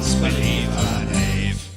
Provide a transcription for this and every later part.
dance, believe and behave.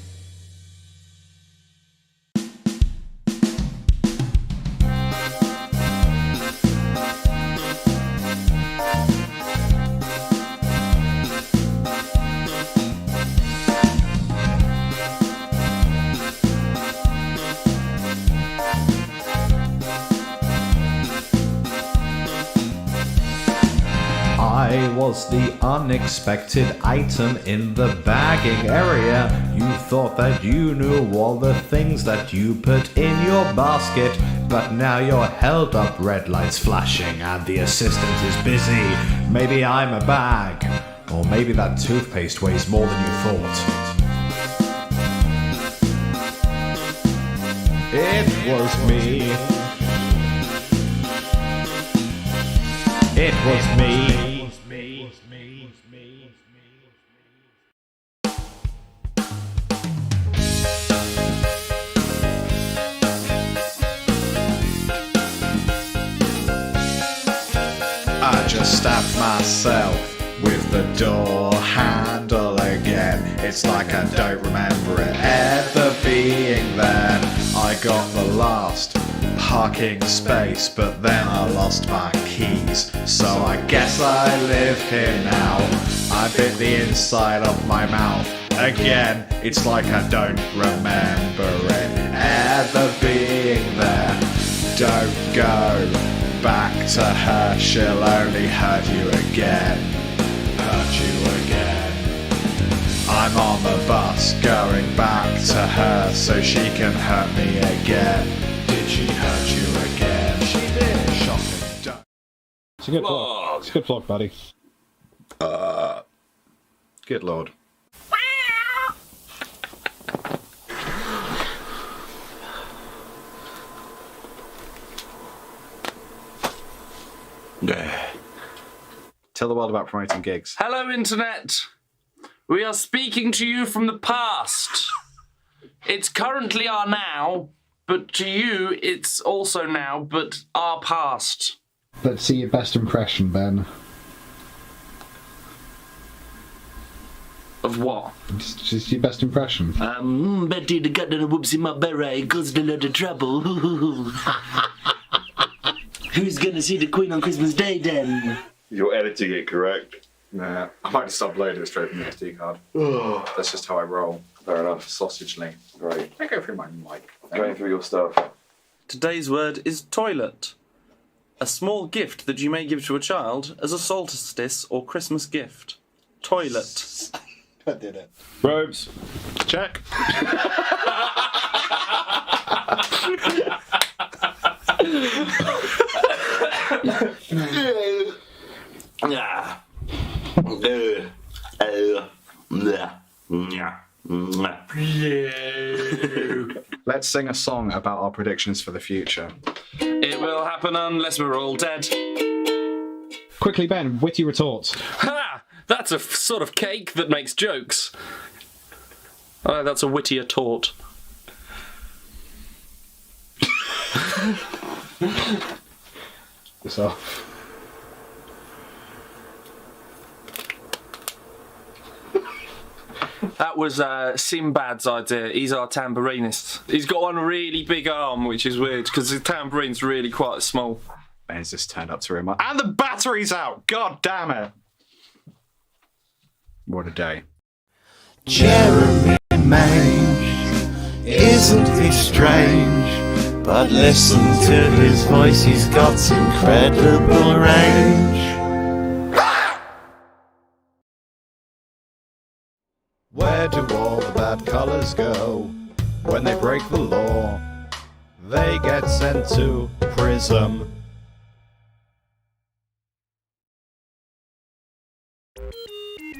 I was the unexpected item in the bagging area. You thought that you knew all the things that you put in your basket, but now you're held up, red lights flashing, and the assistant is busy. Maybe I'm a bag, or maybe that toothpaste weighs more than you thought. It was me. It was me. I just stabbed myself with the door handle again. It's like I don't remember it ever being there. I got the last parking space, but then I lost my keys. So I guess I live here now. I bit the inside of my mouth again. It's like I don't remember it ever being there. Don't go back to her, she'll only hurt you again. Hurt you again. I'm on the bus going back to her so she can hurt me again. Did she hurt you again? She did. Shocking. Don't. It's a good vlog. It's a good vlog, buddy. Good lord. Tell the world about promoting gigs. Hello, Internet. We are speaking to you from the past. It's currently our now, but to you, it's also now, but our past. Let's see your best impression, Ben. Of what? Just your best impression. Betty the got the whoops in my beret, caused a lot of trouble. Who's gonna see the Queen on Christmas Day then? You're editing it correct. Nah, I might just upload it straight from the SD card. That's just how I roll. Fair enough. Sausage link. Great. I go through my mic. Going through your stuff. Today's word is toilet. A small gift that you may give to a child as a solstice or Christmas gift. Toilet. I did it. Robes. Check. Let's sing a song about our predictions for the future. It will happen unless we're all dead. Quickly, Ben, witty retorts. Ha! That's a sort of cake that makes jokes. Oh, that's a wittier tort. This off. That was Sinbad's idea. He's our tambourinist. He's got one really big arm, which is weird, because the tambourine's really quite small. Ben's just turned up to remote. And the battery's out! God damn it! What a day. Jeremy Mange, isn't he strange? But listen to his voice, he's got incredible range. Where do all the bad colours go when they break the law? They get sent to prison.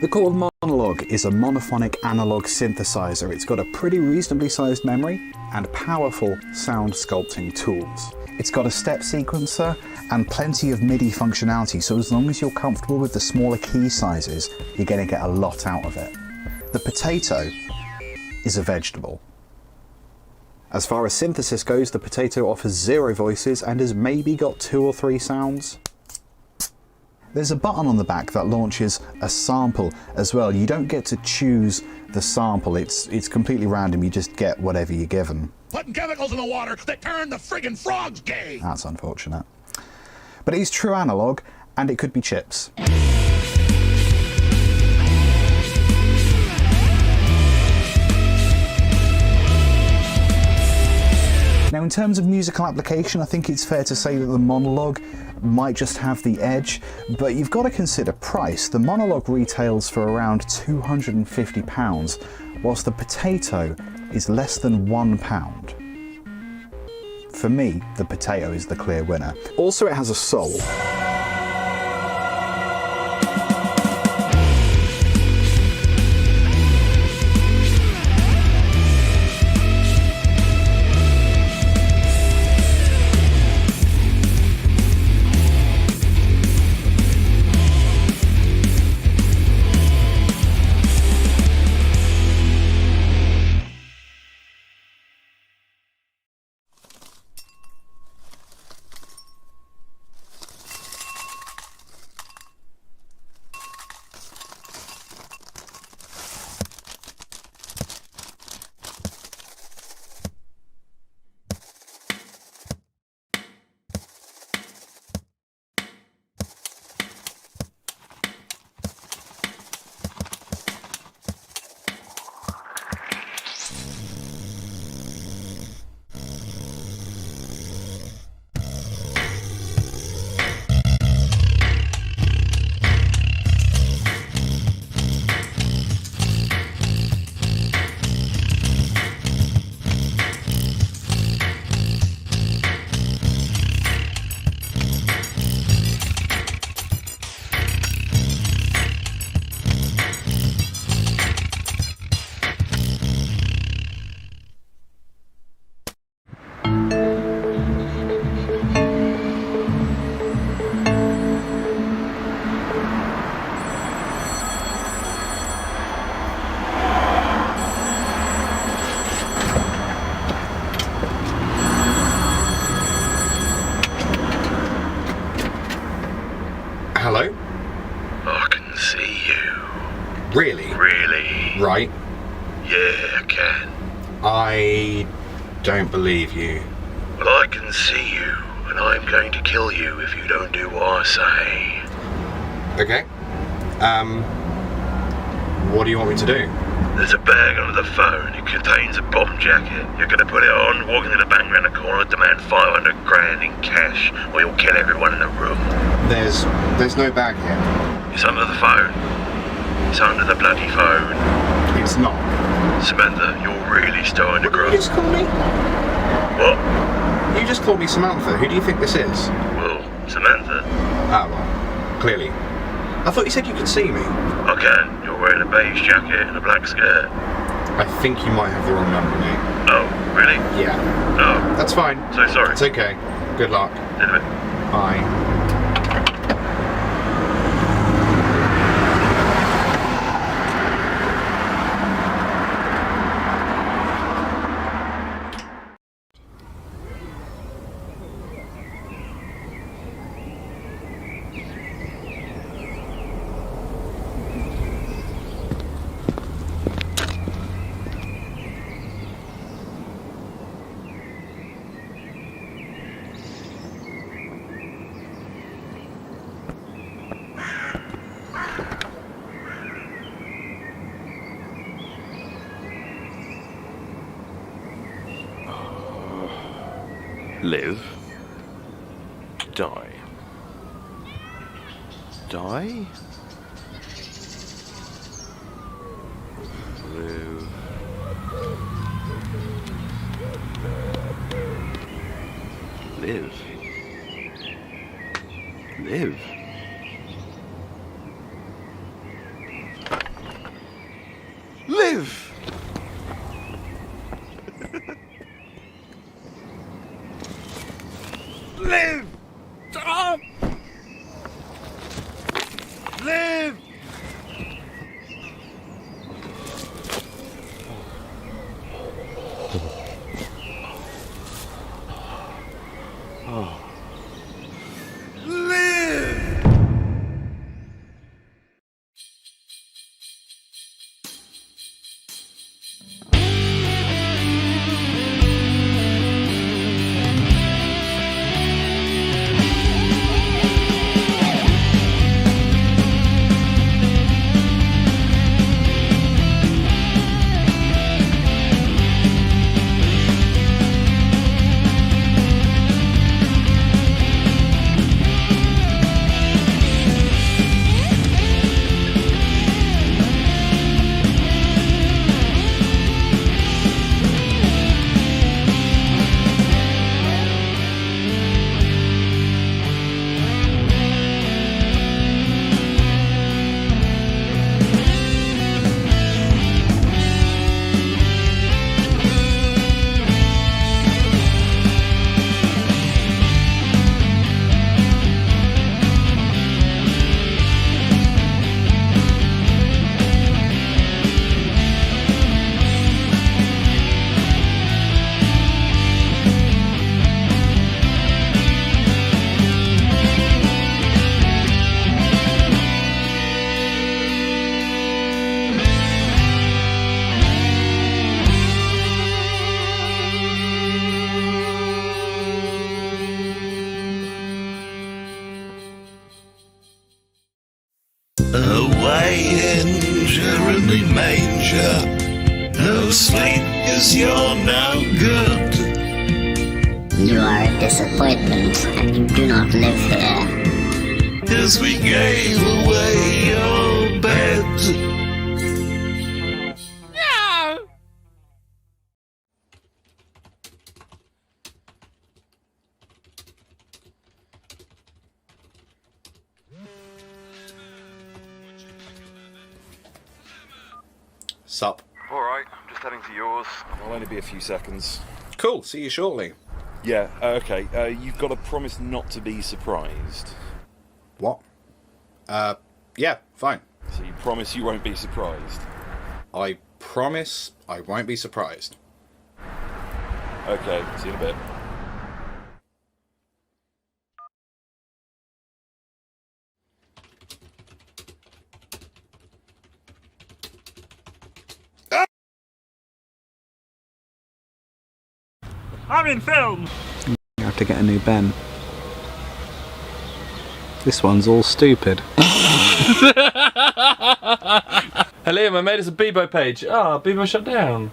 The Court of Monologue is a monophonic analog synthesizer. It's got a pretty reasonably sized memory and powerful sound sculpting tools. It's got a step sequencer and plenty of MIDI functionality, so as long as you're comfortable with the smaller key sizes, you're going to get a lot out of it. The potato is a vegetable. As far as synthesis goes, the potato offers 0 voices and has maybe got 2 or 3 sounds. There's a button on the back that launches a sample as well. You don't get to choose the sample, it's completely random, you just get whatever you're given. Putting chemicals in the water that turn the friggin' frogs gay! That's unfortunate. But it is true analog, and it could be chips. Now, in terms of musical application, I think it's fair to say that the monologue might just have the edge, but you've got to consider price. The monologue retails for around £250, whilst the potato is less than £1. For me, the potato is the clear winner. Also, it has a soul. Hello? I can see you. Really? Really? Right. Yeah, I can. I don't believe you. Well, I can see you, and I'm going to kill you if you don't do what I say. Okay. What do you want me to do? There's a bag under the phone. It contains a bomb jacket. You're going to put it on, walk into the bank round the corner, demand 500 grand in cash, or you'll kill everyone in the room. There's no bag here. It's under the phone. It's under the bloody phone. It's not. Samantha, you're really starting to grow. You just called me? What? You just called me Samantha. Who do you think this is? Well, Samantha. Ah, well, clearly. I thought you said you could see me. I can. You're wearing a beige jacket and a black skirt. I think you might have the wrong number, mate. Oh, really? Yeah. Oh, That's fine. so sorry. It's okay. Good luck. Did it? Bye. Live. Die. Die? Live. Live. Live. Live! Live! Stop! Live! Live! danger. No sleep, 'cause you're no good. You are a disappointment, and you do not live here. 'Cause we gave away your bed. Sup. Alright, I'm just heading to yours. It'll only be a few seconds. Cool, see you shortly. Yeah, okay. You've got to promise not to be surprised. What? Yeah, fine. So you promise you won't be surprised? I promise I won't be surprised. Okay, see you in a bit. I'm in film! You have to get a new Ben. This one's all stupid. Hey Liam, I made us a Bebo page. Ah, Bebo shut down.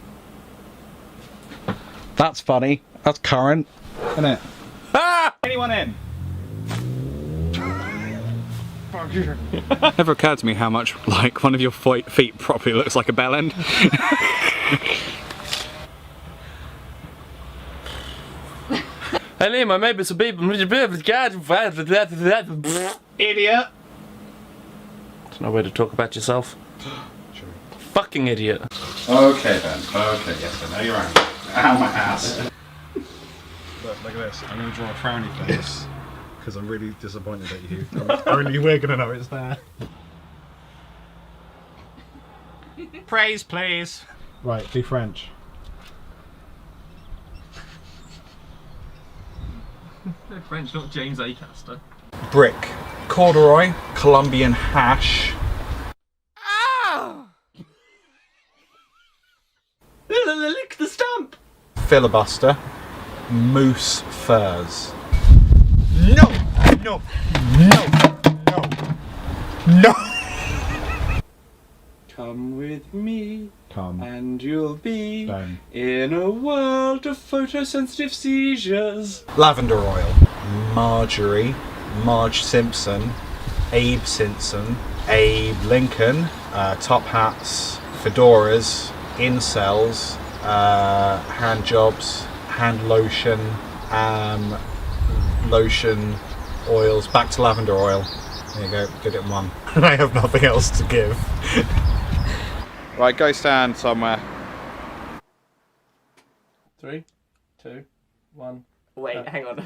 That's funny. That's current, isn't it? Ah! Anyone in? Never occurred to me how much like one of your feet properly looks like a bell end. Hey Liam, I made us a Bebo. Idiot! There's no way to talk about yourself. True. Fucking idiot. Okay then. Okay, yes, I know you're angry. Ow, my ass. Look at this. I'm going to draw a frowny face because I'm really disappointed at you. Only we're going to know it's there. Praise, please. Right, do French. French, not James Acaster. Brick, corduroy, Colombian hash. Lick the stump! Filibuster, moose furs. No! No! No! No! No! Come with me, Come. and you'll be Ben. in a world of photosensitive seizures. Lavender oil, Marjorie, Marge Simpson, Abe Simpson, Abe Lincoln, top hats, fedoras, incels, hand jobs, hand lotion, lotion, oils, back to lavender oil. There you go, did it in one. I have nothing else to give. Right, go stand somewhere. 3, 2, 1. Wait, hang on.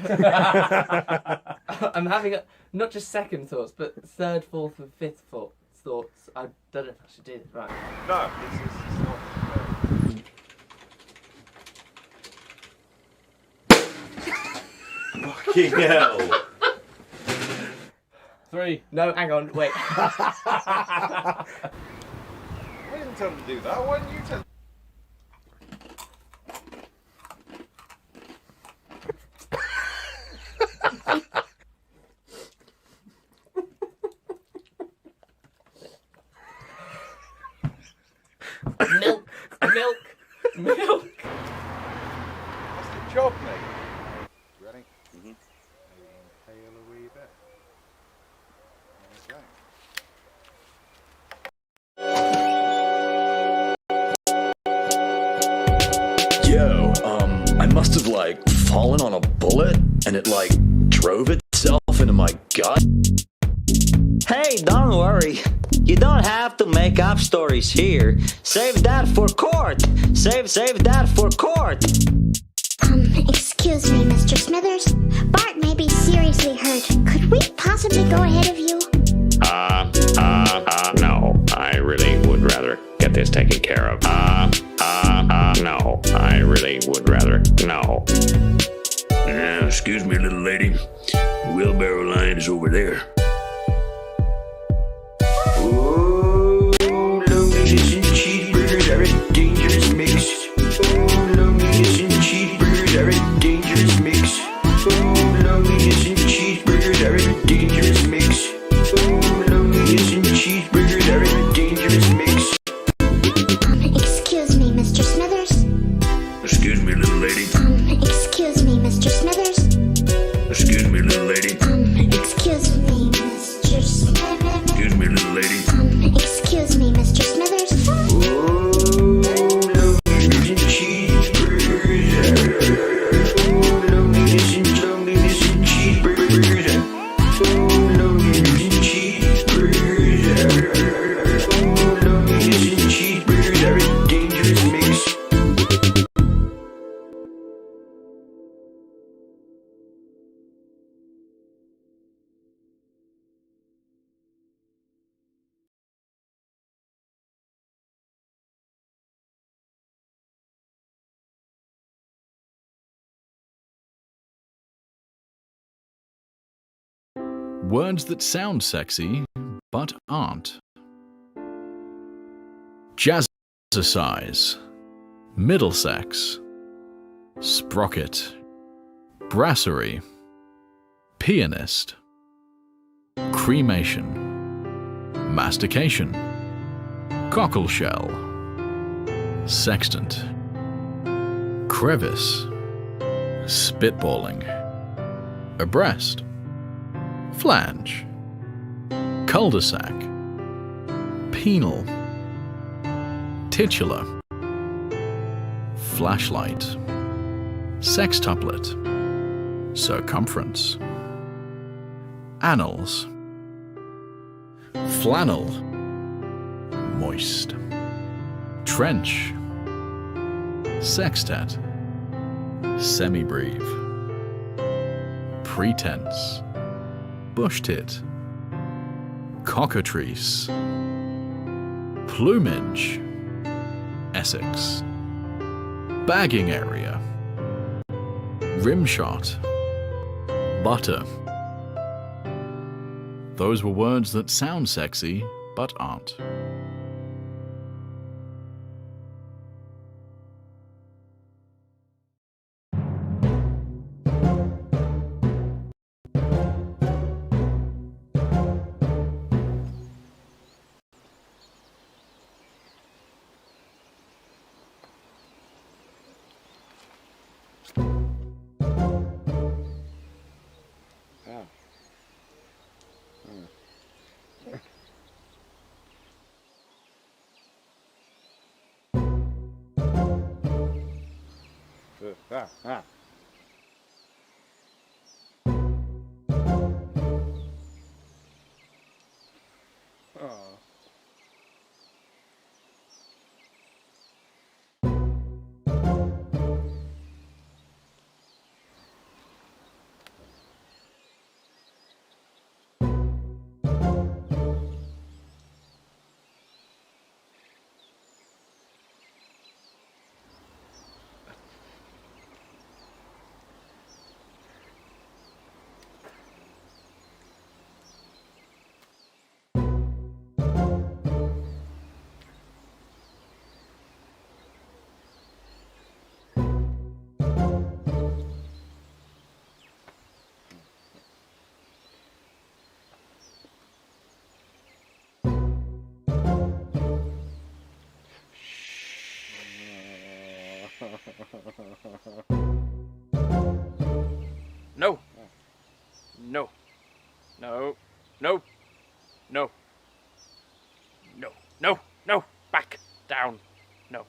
I'm having not just second thoughts, but third, fourth, and fifth thoughts. I don't know if I should do this right. No, this is not. Fucking hell. 3. No, hang on, wait. I didn't tell him to do that. Why didn't you tell him? Milk! Milk! Milk! That's the job, mate. Ready? Mm-hmm. Inhale a wee bit. Okay. Yo, I must have like fallen on a bullet and it like drove itself into my gut. Hey, don't worry. You don't have to make up stories here. Save that for court. Save that for court. Excuse me, Mr. Smithers. Bart may be seriously hurt. Could we possibly go ahead of you? No. I really would rather get this taken care of. No. I really would rather. No. Excuse me, little lady. The wheelbarrow line is over there. Oh, loneliness and cheeseburgers are a dangerous mix. Oh, loneliness and cheeseburgers are a dangerous mix. Oh, loneliness and cheeseburgers are a dangerous mix. Oh, loneliness and cheeseburgers are a dangerous mix. Words that sound sexy, but aren't. Jazzercise, Middlesex, Sprocket, Brasserie, Pianist, Cremation, Mastication, Cockleshell, Sextant, Crevice, Spitballing, Abreast, Flange, Cul-de-sac, Penal, Titular, Flashlight, Sextuplet, Circumference, Annals, Flannel, Moist, Trench, Sextet, Semi-Breve, Pretense, Bush-tit, Cockatrice, Plumage, Essex, Bagging Area, Rimshot, Butter. Those were words that sound sexy, but aren't. No. No. No. No. No. No. No. No. Back. Down. No.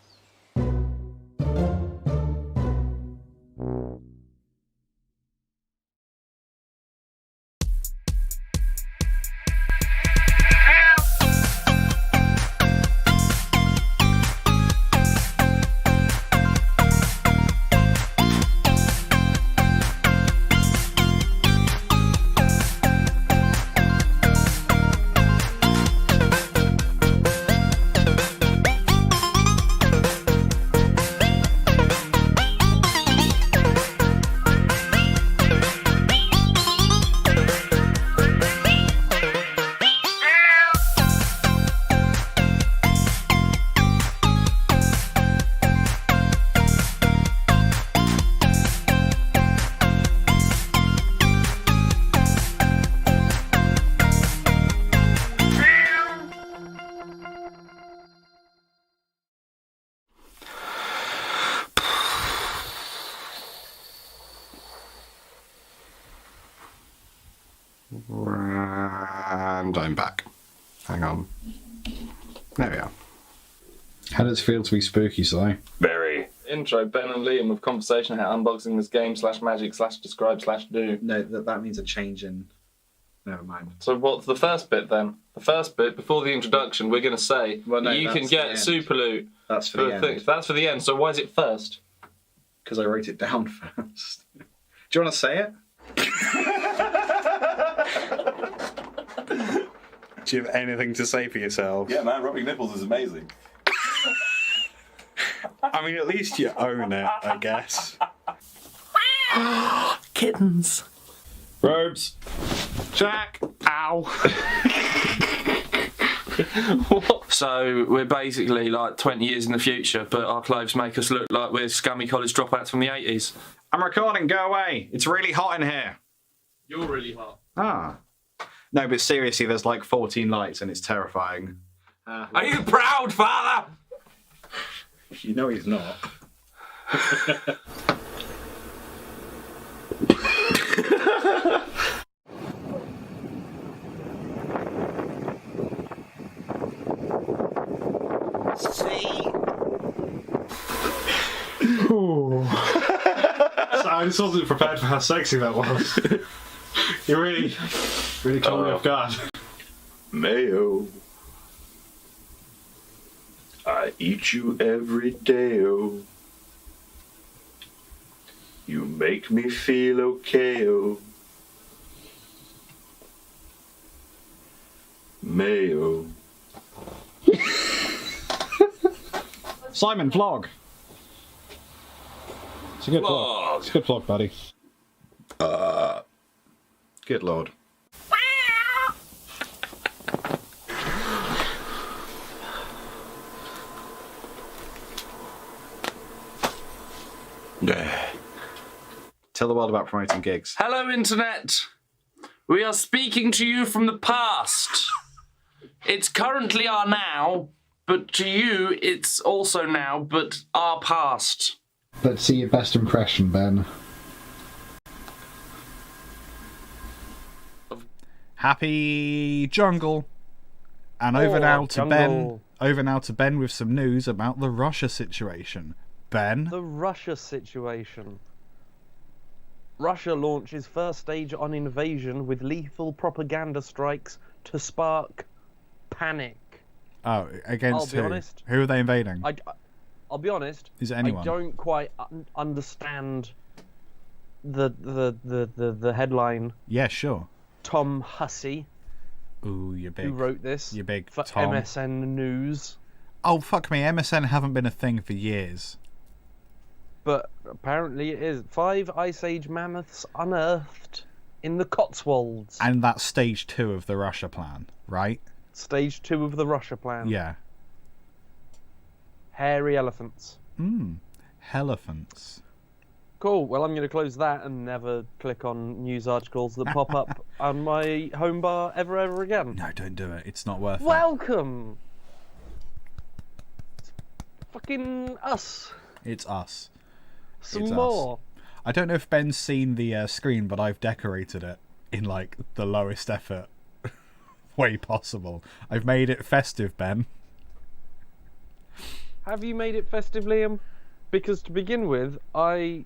And I'm back. Hang on. There we are. How does it feel to be spooky, Si? Very. Intro, Ben and Liam with conversation about unboxing this game /magic/describe/do. No, that means a change in... Never mind. So what's the first bit then? The first bit, before the introduction, we're going to say you can get super loot. That's for the end. That's for the end, so why is it first? Because I wrote it down first. Do you want to say it? Do you have anything to say for yourself? Yeah, man, rubbing nipples is amazing. I mean, at least you own it, I guess. Kittens. Robes. Jack! Ow! So we're basically like 20 years in the future, but our clothes make us look like we're scummy college dropouts from the 80s. I'm recording, go away. It's really hot in here. You're really hot. Ah. No, but seriously, there's like 14 lights and it's terrifying. Are you proud, father? You know he's not. So I just wasn't prepared for how sexy that was. You really caught me off guard. Mayo, I eat you every day, oh. You make me feel okay, oh. Mayo. Simon, vlog. It's a good vlog. It's a good vlog, buddy. Good lord. Tell the world about promoting gigs. Hello, Internet. We are speaking to you from the past. It's currently our now, but to you, it's also now, but our past. Let's see your best impression, Ben. Happy jungle. And over now to jungle. Ben. Over now to Ben with some news about the Russia situation. Ben? The Russia situation. Russia launches first stage on invasion with lethal propaganda strikes to spark panic. Oh, against I'll who? be honest. Who are they invading? I'll be honest. Is it anyone? I don't quite understand the headline. Yeah, sure. Tom Hussey. Ooh, you're big. Who wrote this? You're big, for Tom. MSN News. Oh, fuck me. MSN haven't been a thing for years. But apparently it is. 5 Ice Age mammoths unearthed in the Cotswolds. And that's stage 2 of the Russia plan, right? Stage 2 of the Russia plan. Yeah. Hairy elephants. Elephants. Cool. Well, I'm going to close that and never click on news articles that pop up on my home bar ever again. No, don't do it. It's not worth it. Welcome. It's fucking us. It's us. Some It's more. us. I don't know if Ben's seen the screen, but I've decorated it in like the lowest effort way possible. I've made it festive, Ben. Have you made it festive, Liam? Because to begin with, I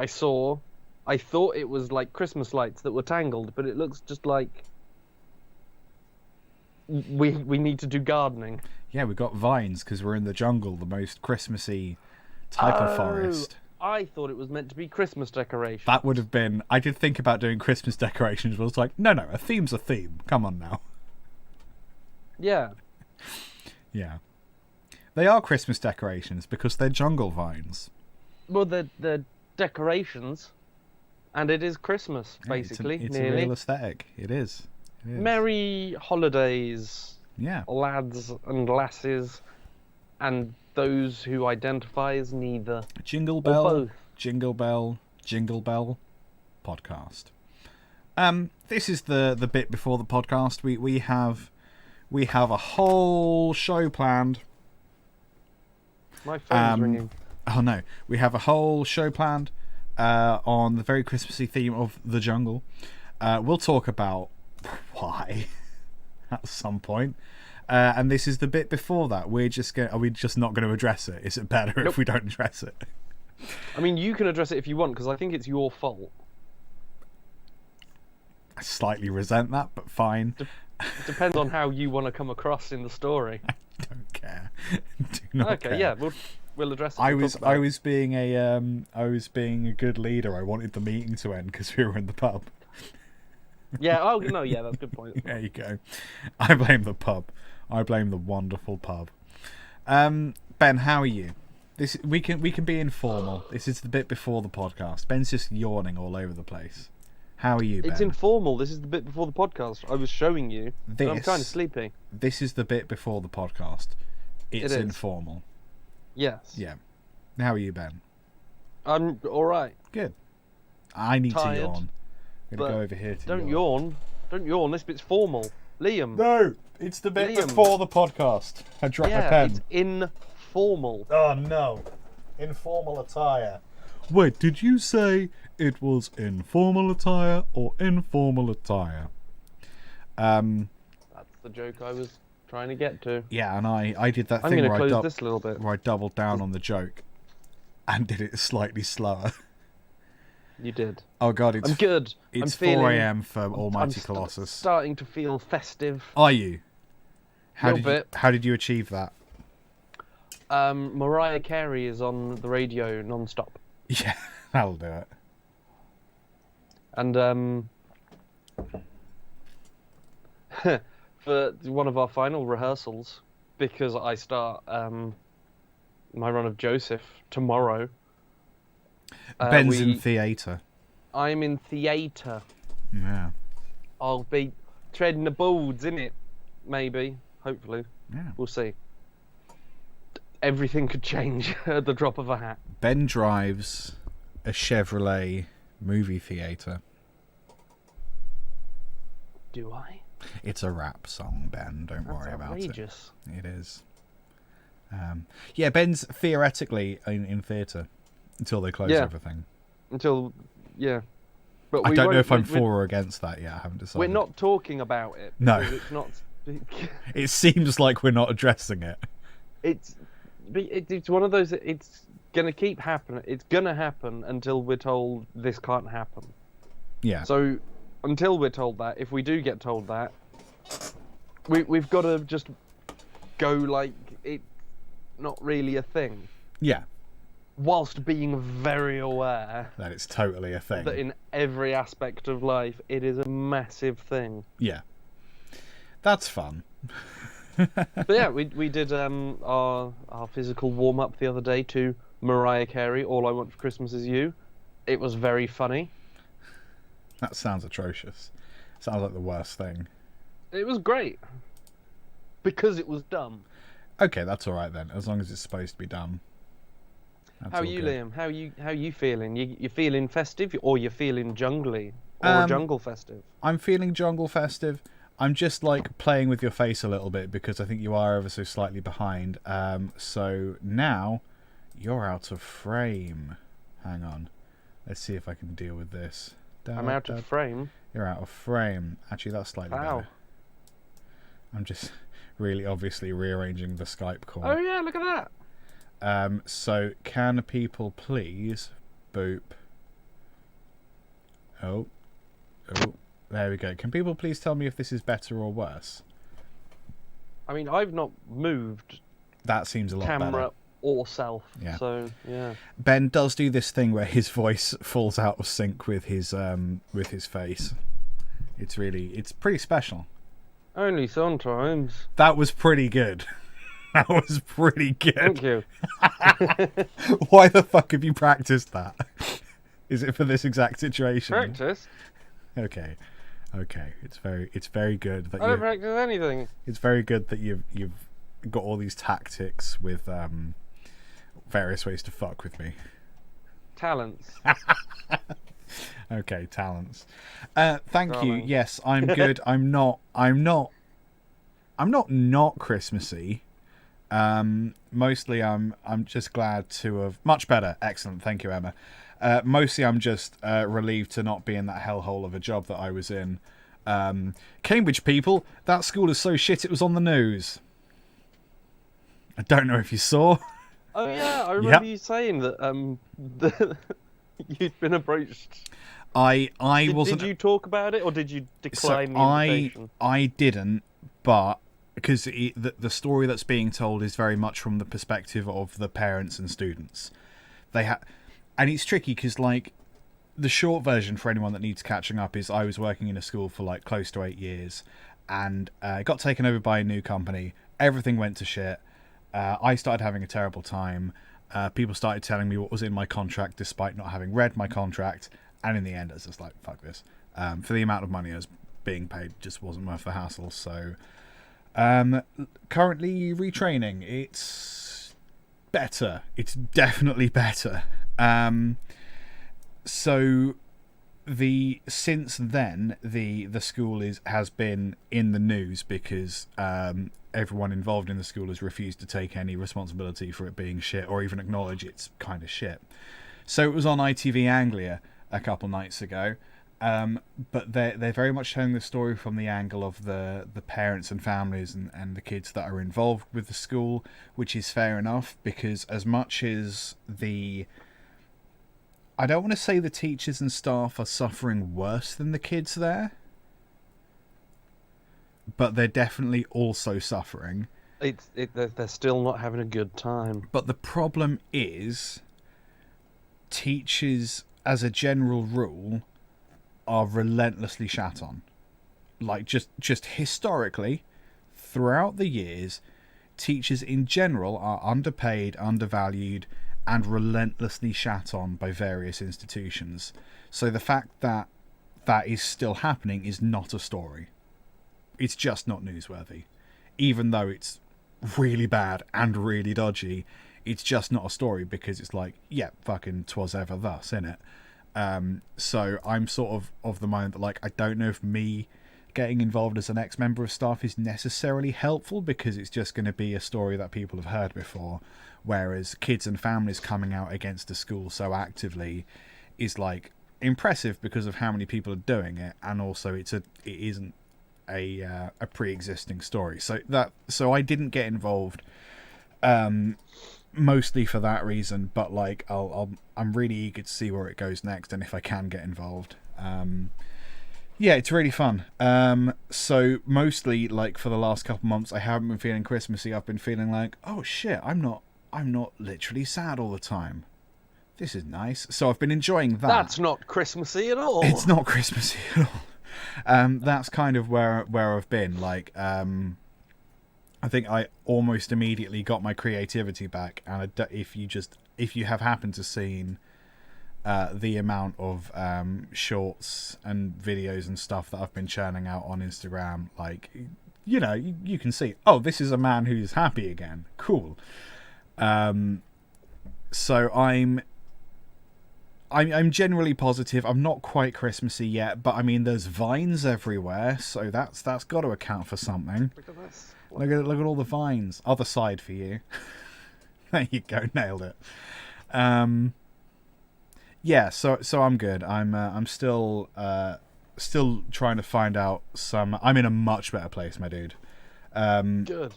thought it was like Christmas lights that were tangled, but it looks just like we need to do gardening. Yeah, we've got vines because we're in the jungle, the most Christmassy type of forest. I thought it was meant to be Christmas decorations. That would have been... I did think about doing Christmas decorations, but I was like, no, a theme's a theme. Come on now. Yeah. Yeah. They are Christmas decorations because they're jungle vines. Well, they're decorations, and it is Christmas, basically. It's a real aesthetic. It is. Merry holidays, yeah, lads and lasses, and those who identify as neither. Jingle or bell, both. jingle bell, jingle bell, podcast. This is the bit before the podcast. We have a whole show planned. My phone's ringing. Oh no, we have a whole show planned on the very Christmassy theme of the jungle. We'll talk about why at some point. And this is the bit before that. Are we just not going to address it? Is it better if we don't address it? I mean, you can address it if you want, because I think it's your fault. I slightly resent that, but fine. Depends on how you want to come across in the story. I don't care. Do not care. Yeah, we'll address it. I was being a good leader. I wanted the meeting to end because we were in the pub. Yeah. Oh no. Yeah, that's a good point. There you go. I blame the pub. I blame the wonderful pub. Ben, how are you? We can be informal. This is the bit before the podcast. Ben's just yawning all over the place. How are you, Ben? It's informal. This is the bit before the podcast. I was showing you. And I'm kind of sleepy. This is the bit before the podcast. It's It is. informal. Yes. Yeah. How are you, Ben? I'm all right. Good. I need Tired, to yawn. I'm going but to go over here to Don't yawn. Don't yawn. This bit's formal. Liam. No, it's the bit Liam. before the podcast. I dropped my pen. It's informal. Oh no. Informal attire. Wait, did you say it was informal attire or informal attire? That's the joke I was trying to get to. Yeah, and I did that I'm thing gonna where close this a little bit. where I doubled down on the joke and did it slightly slower. You did. Oh god, it's I'm good. It's I'm feeling, 4 a.m. for Almighty I'm Colossus. Starting to feel festive. Are you? Little bit. How did you achieve that? Mariah Carey is on the radio non-stop. Yeah, that'll do it. And for one of our final rehearsals, because I start my run of Joseph tomorrow. Ben's in theatre. I'm in theatre. Yeah. I'll be treading the boards, innit? Maybe. Hopefully. Yeah. We'll see. Everything could change at the drop of a hat. Ben drives a Chevrolet movie theatre. Do I? It's a rap song, Ben. Don't worry about outrageous. it. It is. Yeah, Ben's theoretically in theatre until they close everything. Until, yeah. But I we don't know won't- if I'm we- for or against that yet. I haven't decided. We're not talking about it. No. because It's not. It seems like we're not addressing it. It's one of those. It's gonna keep happening. It's gonna happen until we're told this can't happen. Yeah. So until we're told that, if we do get told that, we've got to just go like it's not really a thing. Yeah. Whilst being very aware That it's totally a thing. that in every aspect of life it is a massive thing. Yeah. That's fun. But yeah, we did our physical warm up the other day to Mariah Carey. All I Want for Christmas Is You. It was very funny. That sounds atrocious. Sounds like the worst thing. It was great because it was dumb. Okay, that's all right then. As long as it's supposed to be dumb. That's How are all you, good. Liam? How you feeling? You feeling festive or you feeling jungly or jungle festive? I'm feeling jungle festive. I'm just like playing with your face a little bit because I think you are ever so slightly behind. So now you're out of frame. Hang on. Let's see if I can deal with this. I'm out of frame. You're out of frame. Actually, that's slightly Wow. better. I'm just really obviously rearranging the Skype call. Oh yeah, look at that. So can people please boop? Oh, there we go. Can people please tell me if this is better or worse? I mean, I've not moved That seems a lot camera better. or self. Yeah. So yeah. Ben does do this thing where his voice falls out of sync with his face. It's pretty special. Only sometimes. That was pretty good. That was pretty good. Thank you. Why the fuck have you practiced that? Is it for this exact situation? Practice? Okay. It's very good that I don't practice anything. It's very good that you've got all these tactics with various ways to fuck with me. Talents. Okay, talents. Thank you. Darling. Yes, I'm good. I'm not Christmassy. Mostly I'm just glad to have much better. Excellent. Thank you, Emma. Mostly I'm just relieved to not be in that hellhole of a job that I was in. Cambridge people, that school is so shit it was on the news. I don't know if you saw. Oh yeah, I remember you saying that you'd been approached. I wasn't. Did you talk about it or did you decline the invitation? I didn't, but because the story that's being told is very much from the perspective of the parents and students. And it's tricky because like the short version for anyone that needs catching up is I was working in a school for like close to 8 years, and got taken over by a new company. Everything went to shit. I started having a terrible time. People started telling me what was in my contract despite not having read my contract. And in the end, I was just like, fuck this. For the amount of money I was being paid, just wasn't worth the hassle. So currently retraining. It's better. It's definitely better. So since then the school has been in the news because everyone involved in the school has refused to take any responsibility for it being shit or even acknowledge it's kind of shit. So it was on ITV Anglia a couple nights ago, but they're very much telling the story from the angle of the parents and families and the kids that are involved with the school, which is fair enough, because as much as I don't want to say the teachers and staff are suffering worse than the kids there, but they're definitely also suffering. They're still not having a good time. But the problem is, teachers, as a general rule, are relentlessly shat on. Like, just historically, throughout the years, teachers in general are underpaid, undervalued, and relentlessly shat on by various institutions. So the fact that that is still happening is not a story. It's just not newsworthy. Even though it's really bad and really dodgy, it's just not a story because it's like, yeah, fucking 'twas ever thus, innit? So I'm sort of the mind that, like, I don't know if me getting involved as an ex-member of staff is necessarily helpful because it's just going to be a story that people have heard before, whereas kids and families coming out against the school so actively is, like, impressive because of how many people are doing it, and also it isn't a pre-existing story. So I didn't get involved mostly for that reason, but like I'm really eager to see where it goes next and if I can get involved. Yeah, it's really fun. So mostly, like, for the last couple months, I haven't been feeling Christmassy. I've been feeling like, oh shit, I'm not literally sad all the time. This is nice. So I've been enjoying that. That's not Christmassy at all. It's not Christmassy at all. That's kind of where I've been. Like, I think I almost immediately got my creativity back. And if you have happened to seen the amount of shorts and videos and stuff that I've been churning out on Instagram, like, you know, you can see, oh, this is a man who's happy again. Cool. So I'm generally positive. I'm not quite Christmassy yet, but I mean, there's vines everywhere, so that's got to account for something. Look at this. Look at all the vines. Other side for you. There you go, nailed it. Yeah, so I'm good. I'm still trying to find out some. I'm in a much better place, my dude. Good.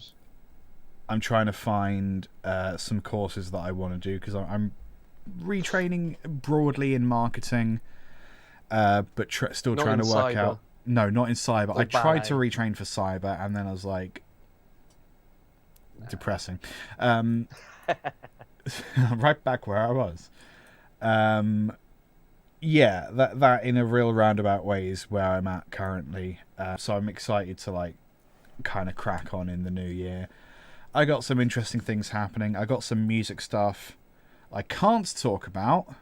I'm trying to find some courses that I want to do because I'm retraining broadly in marketing, but still Not trying in to work cyber. out. No, not in cyber. Or I tried to ballet. retrain for cyber, and then I was like, depressing. Right back where I was. Yeah, that in a real roundabout way is where I'm at currently. So I'm excited to, like, kind of crack on in the new year. I got some interesting things happening. I got some music stuff I can't talk about,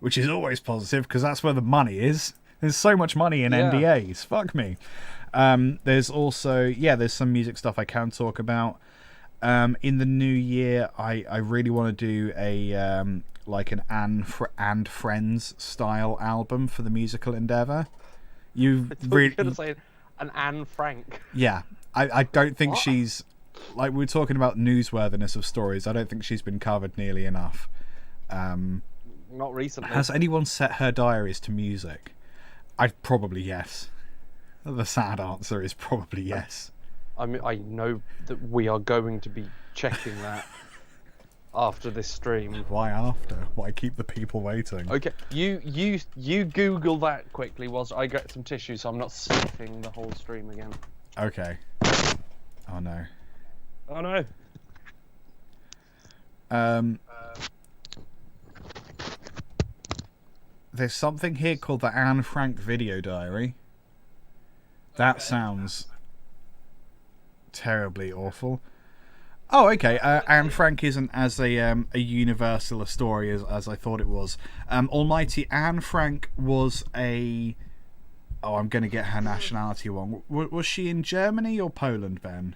which is always positive because that's where the money is. There's so much money in NDAs. Fuck me. There's also, there's some music stuff I can talk about. In the new year, I really want to do a like an Anne and Friends style album for the musical endeavour. You really could have said an Anne Frank. Yeah, I don't think she's, like, we were talking about newsworthiness of stories. I don't think she's been covered nearly enough. Not recently. Has anyone set her diaries to music? I'd probably yes. The sad answer is probably yes. I mean, I know that we are going to be checking that after this stream. Why after? Why keep the people waiting? Okay, you Google that quickly whilst I get some tissue, so I'm not sniffing the whole stream again. Okay. Oh no. Oh no. There's something here called the Anne Frank video diary. That sounds terribly awful. Oh, okay. Anne Frank isn't as a universal a story as I thought it was. Almighty Anne Frank was a Oh, I'm going to get her nationality wrong. Was she in Germany or Poland, Ben?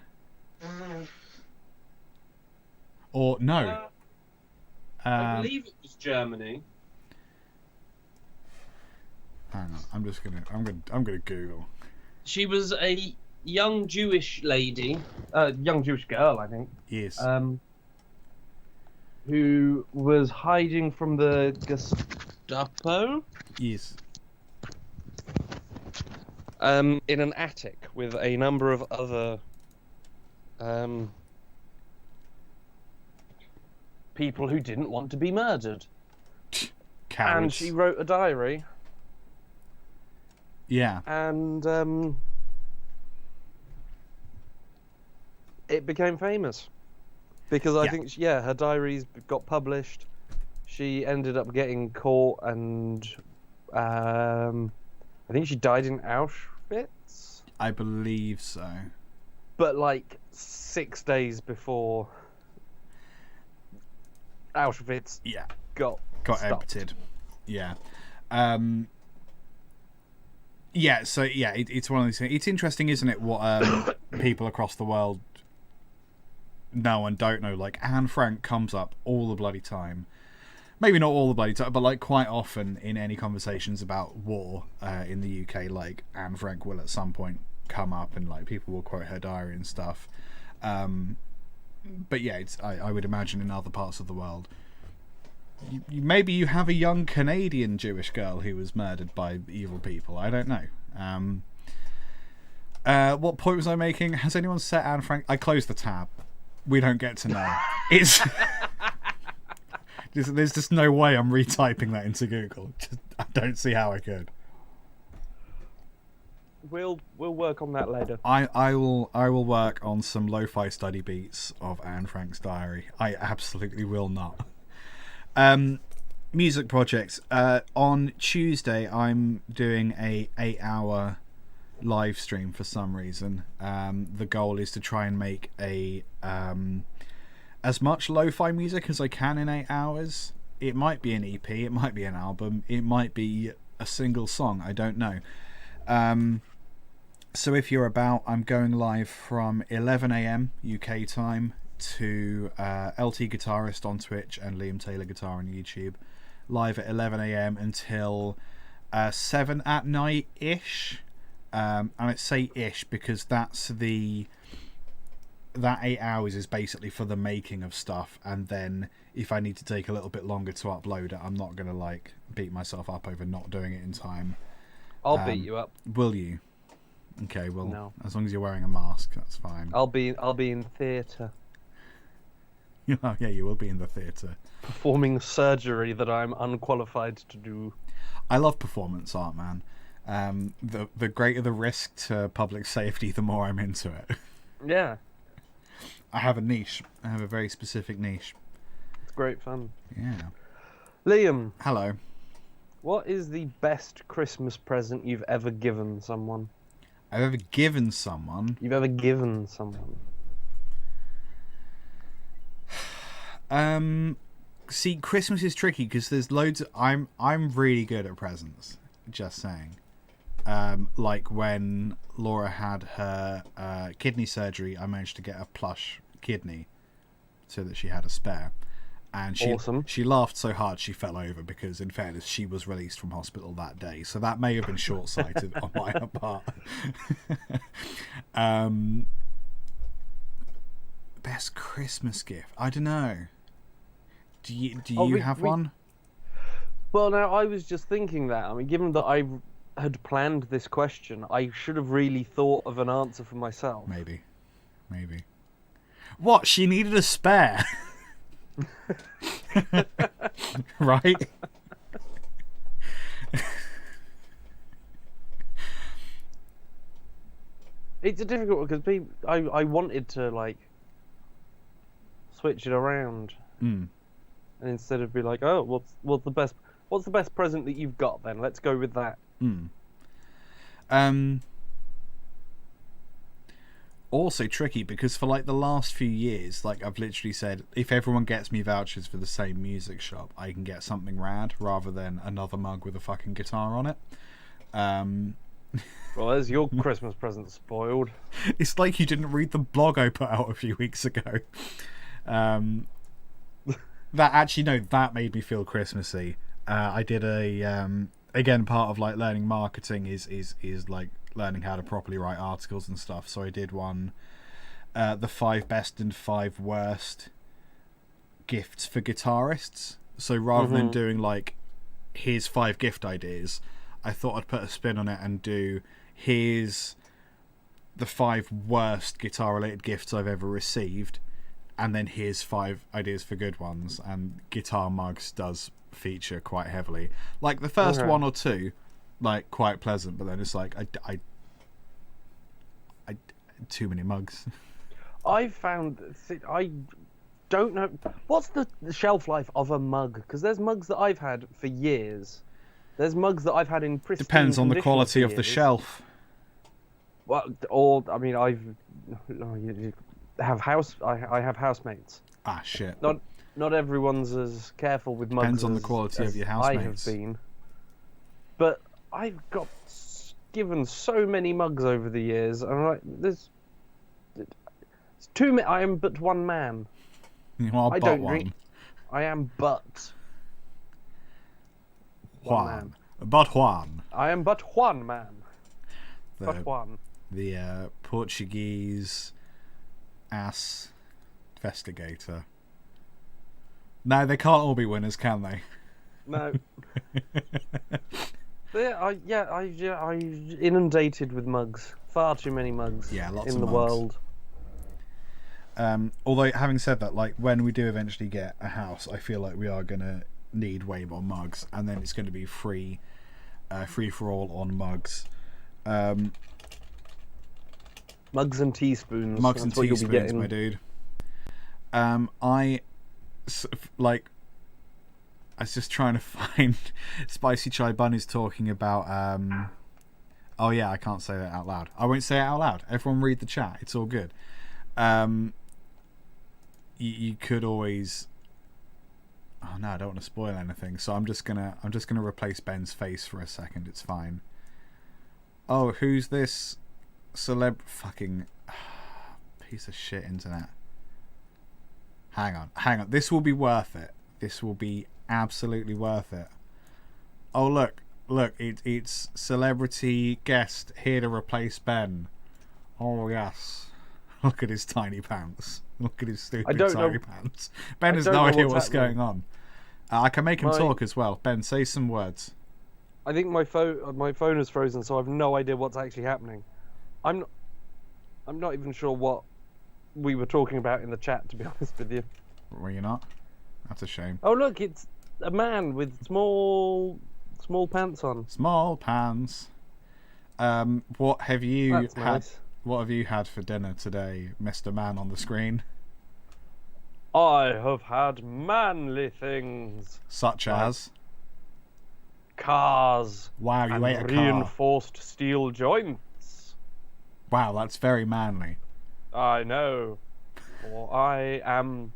Or no? I believe it was Germany. Hang on, I'm gonna Google. She was a young Jewish lady, young Jewish girl, I think. Yes. Who was hiding from the Gestapo? Yes. In an attic with a number of other people who didn't want to be murdered. Cowards. And she wrote a diary. Yeah. And it became famous. Because I think, her diaries got published. She ended up getting caught and I think she died in Auschwitz. I believe so. But like 6 days before Auschwitz got stopped. emptied. Yeah. It's one of these things. It's interesting, isn't it, what people across the world know and don't know. Like, Anne Frank comes up all the bloody time. Maybe not all the bloody time, but like quite often in any conversations about war in the UK, like Anne Frank will at some point come up and like people will quote her diary and stuff. But yeah, I would imagine in other parts of the world, maybe you have a young Canadian Jewish girl who was murdered by evil people. I don't know. What point was I making? Has anyone set Anne Frank? I closed the tab. We don't get to know. It's there's just no way I'm retyping that into Google. I don't see how I could. We'll work on that later. I will work on some lo-fi study beats of Anne Frank's diary. I absolutely will not. Music projects. On Tuesday, I'm doing a 8-hour live stream for some reason. The goal is to try and make a as much lo-fi music as I can in 8 hours. It might be an EP, it might be an album, it might be a single song. I don't know. So if you're about, I'm going live from 11 a.m. UK time to LT Guitarist on Twitch and Liam Taylor Guitar on YouTube. Live at 11 a.m. until 7 at night-ish. And I say ish because that 8 hours is basically for the making of stuff, and then if I need to take a little bit longer to upload it, I'm not gonna like beat myself up over not doing it in time. I'll beat you up. Will you? Okay, well, No. as long as you're wearing a mask, that's fine. I'll be in theatre. Oh, yeah, you will be in the theatre. Performing surgery that I'm unqualified to do. I love performance art, man. The greater the risk to public safety, the more I'm into it. Yeah. I have a niche. I have a very specific niche. It's great fun. Yeah. Liam. Hello. What is the best Christmas present you've ever given someone? I've ever given someone? You've ever given someone? See, Christmas is tricky because there's loads of, I'm really good at presents, just saying. Like when Laura had her kidney surgery, I managed to get a plush kidney so that she had a spare. And she laughed so hard she fell over because, in fairness, she was released from hospital that day. So that may have been short-sighted on my part. Best Christmas gift? I don't know. Do you have one? Well, now, I was just thinking that. I mean, given that I had planned this question, I should have really thought of an answer for myself. Maybe. What? She needed a spare? Right? It's a difficult one because I wanted to like switch it around, and instead of be like, oh, what's the best present that you've got? Then let's go with that. Also tricky because for like the last few years, like I've literally said, if everyone gets me vouchers for the same music shop, I can get something rad rather than another mug with a fucking guitar on it. Well, there's your Christmas present spoiled. It's like you didn't read the blog I put out a few weeks ago. That made me feel Christmassy. I did again, part of like learning marketing is like learning how to properly write articles and stuff. So I did one, the 5 best and 5 worst gifts for guitarists. So rather than doing like here's 5 gift ideas, I thought I'd put a spin on it and do here's the 5 worst guitar related gifts I've ever received, and then here's 5 ideas for good ones. And guitar mugs does feature quite heavily. Like the first one or two, like quite pleasant, but then it's like I too many mugs. I found I don't know what's the shelf life of a mug, because there's mugs that I've had for years. There's mugs that I've had in pristine Depends on the condition quality for of the years. shelf. Well, or I mean, I have housemates. Ah, shit. Not everyone's as careful with mugs. Depends on the as- quality of as your I housemates. have been. But I've got given so many mugs over the years, and I'm like, it's too many. I am but one man. You are I but don't one. drink. I am but Juan. But Juan. I am but one man. But The, one. the Portuguese ass investigator. No, they can't all be winners, can they? No. But yeah, I inundated with mugs. Far too many mugs. Yeah, lots in of the mugs. world. Although, having said that, like when we do eventually get a house, I feel like we are gonna need way more mugs, and then it's going to be free for all on mugs. Mugs and teaspoons. Mugs That's and what you'll be teaspoons, getting. my dude. I was just trying to find Spicy Chai Bunny's talking about. Oh yeah, I can't say that out loud. I won't say it out loud. Everyone read the chat. It's all good. You could always. Oh no, I don't want to spoil anything. So I'm just gonna replace Ben's face for a second. It's fine. Oh, who's this fucking piece of shit internet? Hang on. This will be worth it. This will be absolutely worth it. Oh look, it's celebrity guest here to replace Ben. Oh yes. Look at his tiny pants. Look at his stupid tiny pants. Ben has no idea what's going on. I can make him talk as well. Ben, say some words. I think my phone is frozen, so I've no idea what's actually happening. I'm not even sure what we were talking about in the chat, to be honest with you. Were you not? That's a shame. Oh look, it's a man with small pants on. Small pants. What have you That's had? nice. What have you had for dinner today, Mr. Man on the screen? I have had manly things. Such as? Cars. Wow, you and ate a car. reinforced steel joints. Wow, that's very manly. I know. For I am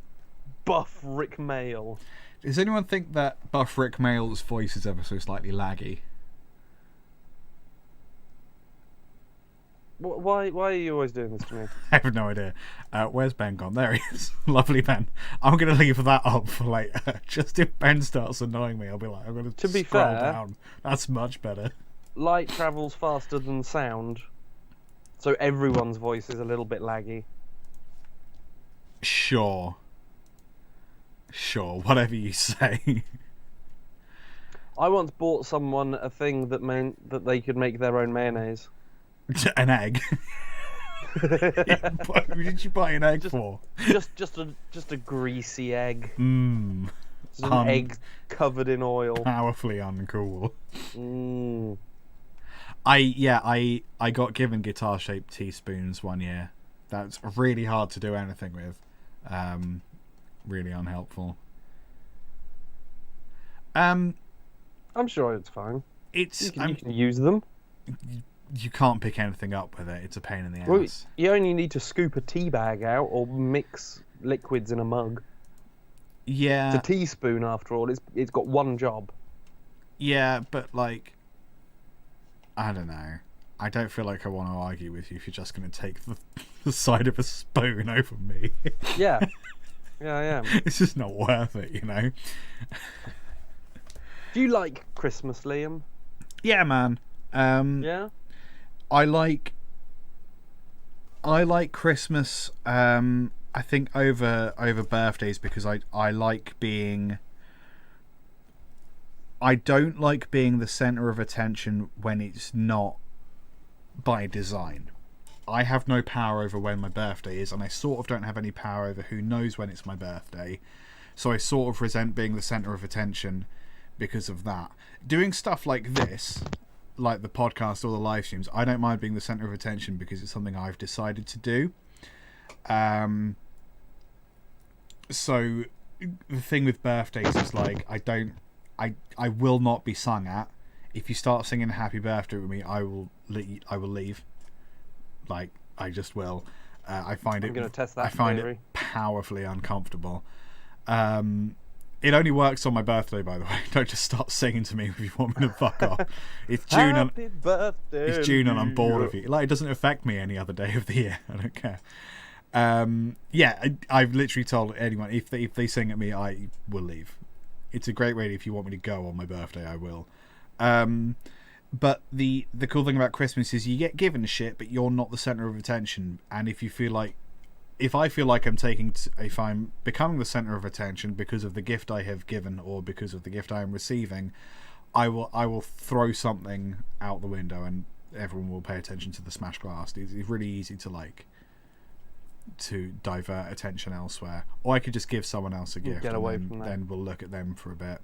buff Rick Mail. Does anyone think that Buff Rick Mail's voice is ever so slightly laggy? Why are you always doing this to me? I have no idea. Where's Ben gone? There he is. Lovely Ben. I'm going to leave that up for later. Just if Ben starts annoying me, I'll be like, I'm going to be scroll fair, down. That's much better. Light travels faster than sound, so everyone's voice is a little bit laggy. Sure, whatever you say. I once bought someone a thing that meant that they could make their own mayonnaise. An egg? What did you buy an egg for? Just a greasy egg. Mmm. Just an egg covered in oil. Powerfully uncool. Mm. I got given guitar-shaped teaspoons one year. That's really hard to do anything with. Really unhelpful. I'm sure it's fine. You can use them. You can't pick anything up with it. It's a pain in the ass. Well, you only need to scoop a tea bag out or mix liquids in a mug. Yeah. It's a teaspoon, after all. It's got one job. Yeah, but like, I don't know. I don't feel like I want to argue with you if you're just going to take the side of a spoon over me. Yeah. Yeah, I am. It's just not worth it, you know? Do you like Christmas, Liam? Yeah, man. Yeah? I like Christmas, I think, over birthdays, because I like being... I don't like being the centre of attention when it's not by design. I have no power over when my birthday is, and I sort of don't have any power over who knows when it's my birthday. So I sort of resent being the centre of attention because of that. Doing stuff like this, like the podcast or the live streams, I don't mind being the centre of attention because it's something I've decided to do. So the thing with birthdays is, like, I will not be sung at. If you start singing happy birthday with me, I will leave. Like, I just will. I find I'm gonna test that I find theory. it powerfully uncomfortable. It only works on my birthday, by the way. Don't just start singing to me if you want me to fuck off. It's June and Happy birthday it's June and I'm to bored you. of you. Like, it doesn't affect me any other day of the year. I don't care. Yeah, I've literally told anyone, if they sing at me, I will leave. It's a great way. If you want me to go on my birthday, I will. But the cool thing about Christmas is you get given shit, but you're not the center of attention. And if I feel like if I'm becoming the center of attention because of the gift I have given or because of the gift I am receiving, I will throw something out the window and everyone will pay attention to the smashed glass. It's really easy to divert attention elsewhere, or I could just give someone else a gift. Get away and from that. Then we'll look at them for a bit.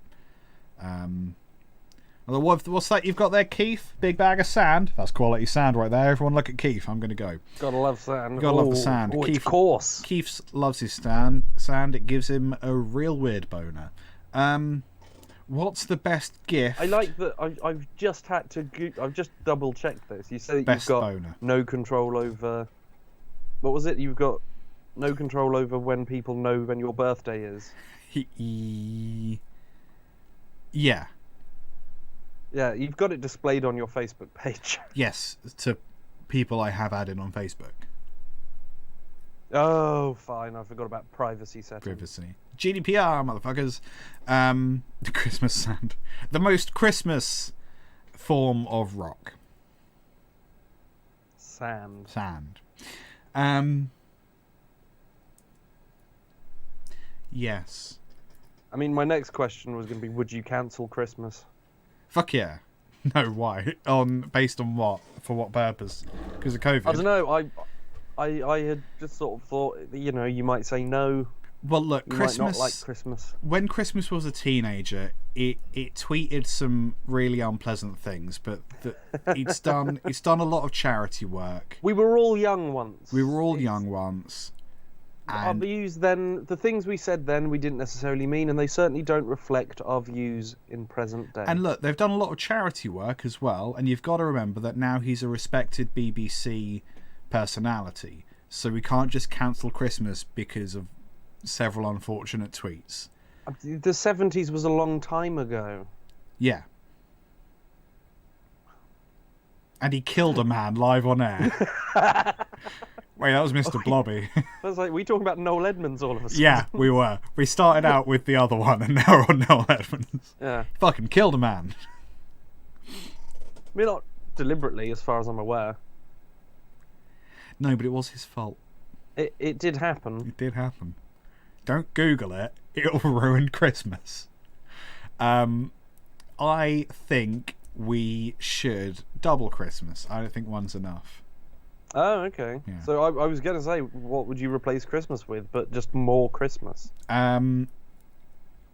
What's that you've got there, Keith? Big bag of sand. That's quality sand right there. Everyone look at Keith. I'm going to go. Gotta love sand. Gotta love the sand. Oh, Keith, it's coarse. Keith loves his sand. It gives him a real weird boner. What's the best gift? I like that. I've just had to. I've just double checked this. You say that Best you've got boner. no control over. What was it? You've got no control over when people know when your birthday is. Yeah. Yeah, you've got it displayed on your Facebook page. Yes, to people I have added on Facebook. Oh, fine. I forgot about privacy settings. Privacy. GDPR, motherfuckers. The Christmas sand. The most Christmas form of rock. Sand. Yes. I mean, my next question was going to be, would you cancel Christmas? Fuck yeah. No, why? Based on what? For what purpose? Because of COVID? I don't know. I had just sort of thought, you might say no. Well, look, You Christmas. might not like Christmas. When Christmas was a teenager, it tweeted some really unpleasant things, but it's done a lot of charity work. We were all young once. Our And views then, the things we said then, we didn't necessarily mean, and they certainly don't reflect our views in present day. And look, they've done a lot of charity work as well, and you've got to remember that now he's a respected BBC personality, so we can't just cancel Christmas because of several unfortunate tweets. The 70s was a long time ago. Yeah. And he killed a man live on air. Wait, that was Mr. Blobby. I was like, we talking about Noel Edmonds all of a sudden? Yeah, we were. We started out with the other one, and now we're on Noel Edmonds. Yeah. Fucking killed a man. I mean, not deliberately, as far as I'm aware. No, but it was his fault. It did happen. It did happen. Don't Google it. It'll ruin Christmas. I think we should double Christmas. I don't think one's enough. Oh, okay. Yeah. So I was going to say, what would you replace Christmas with? But just more Christmas. I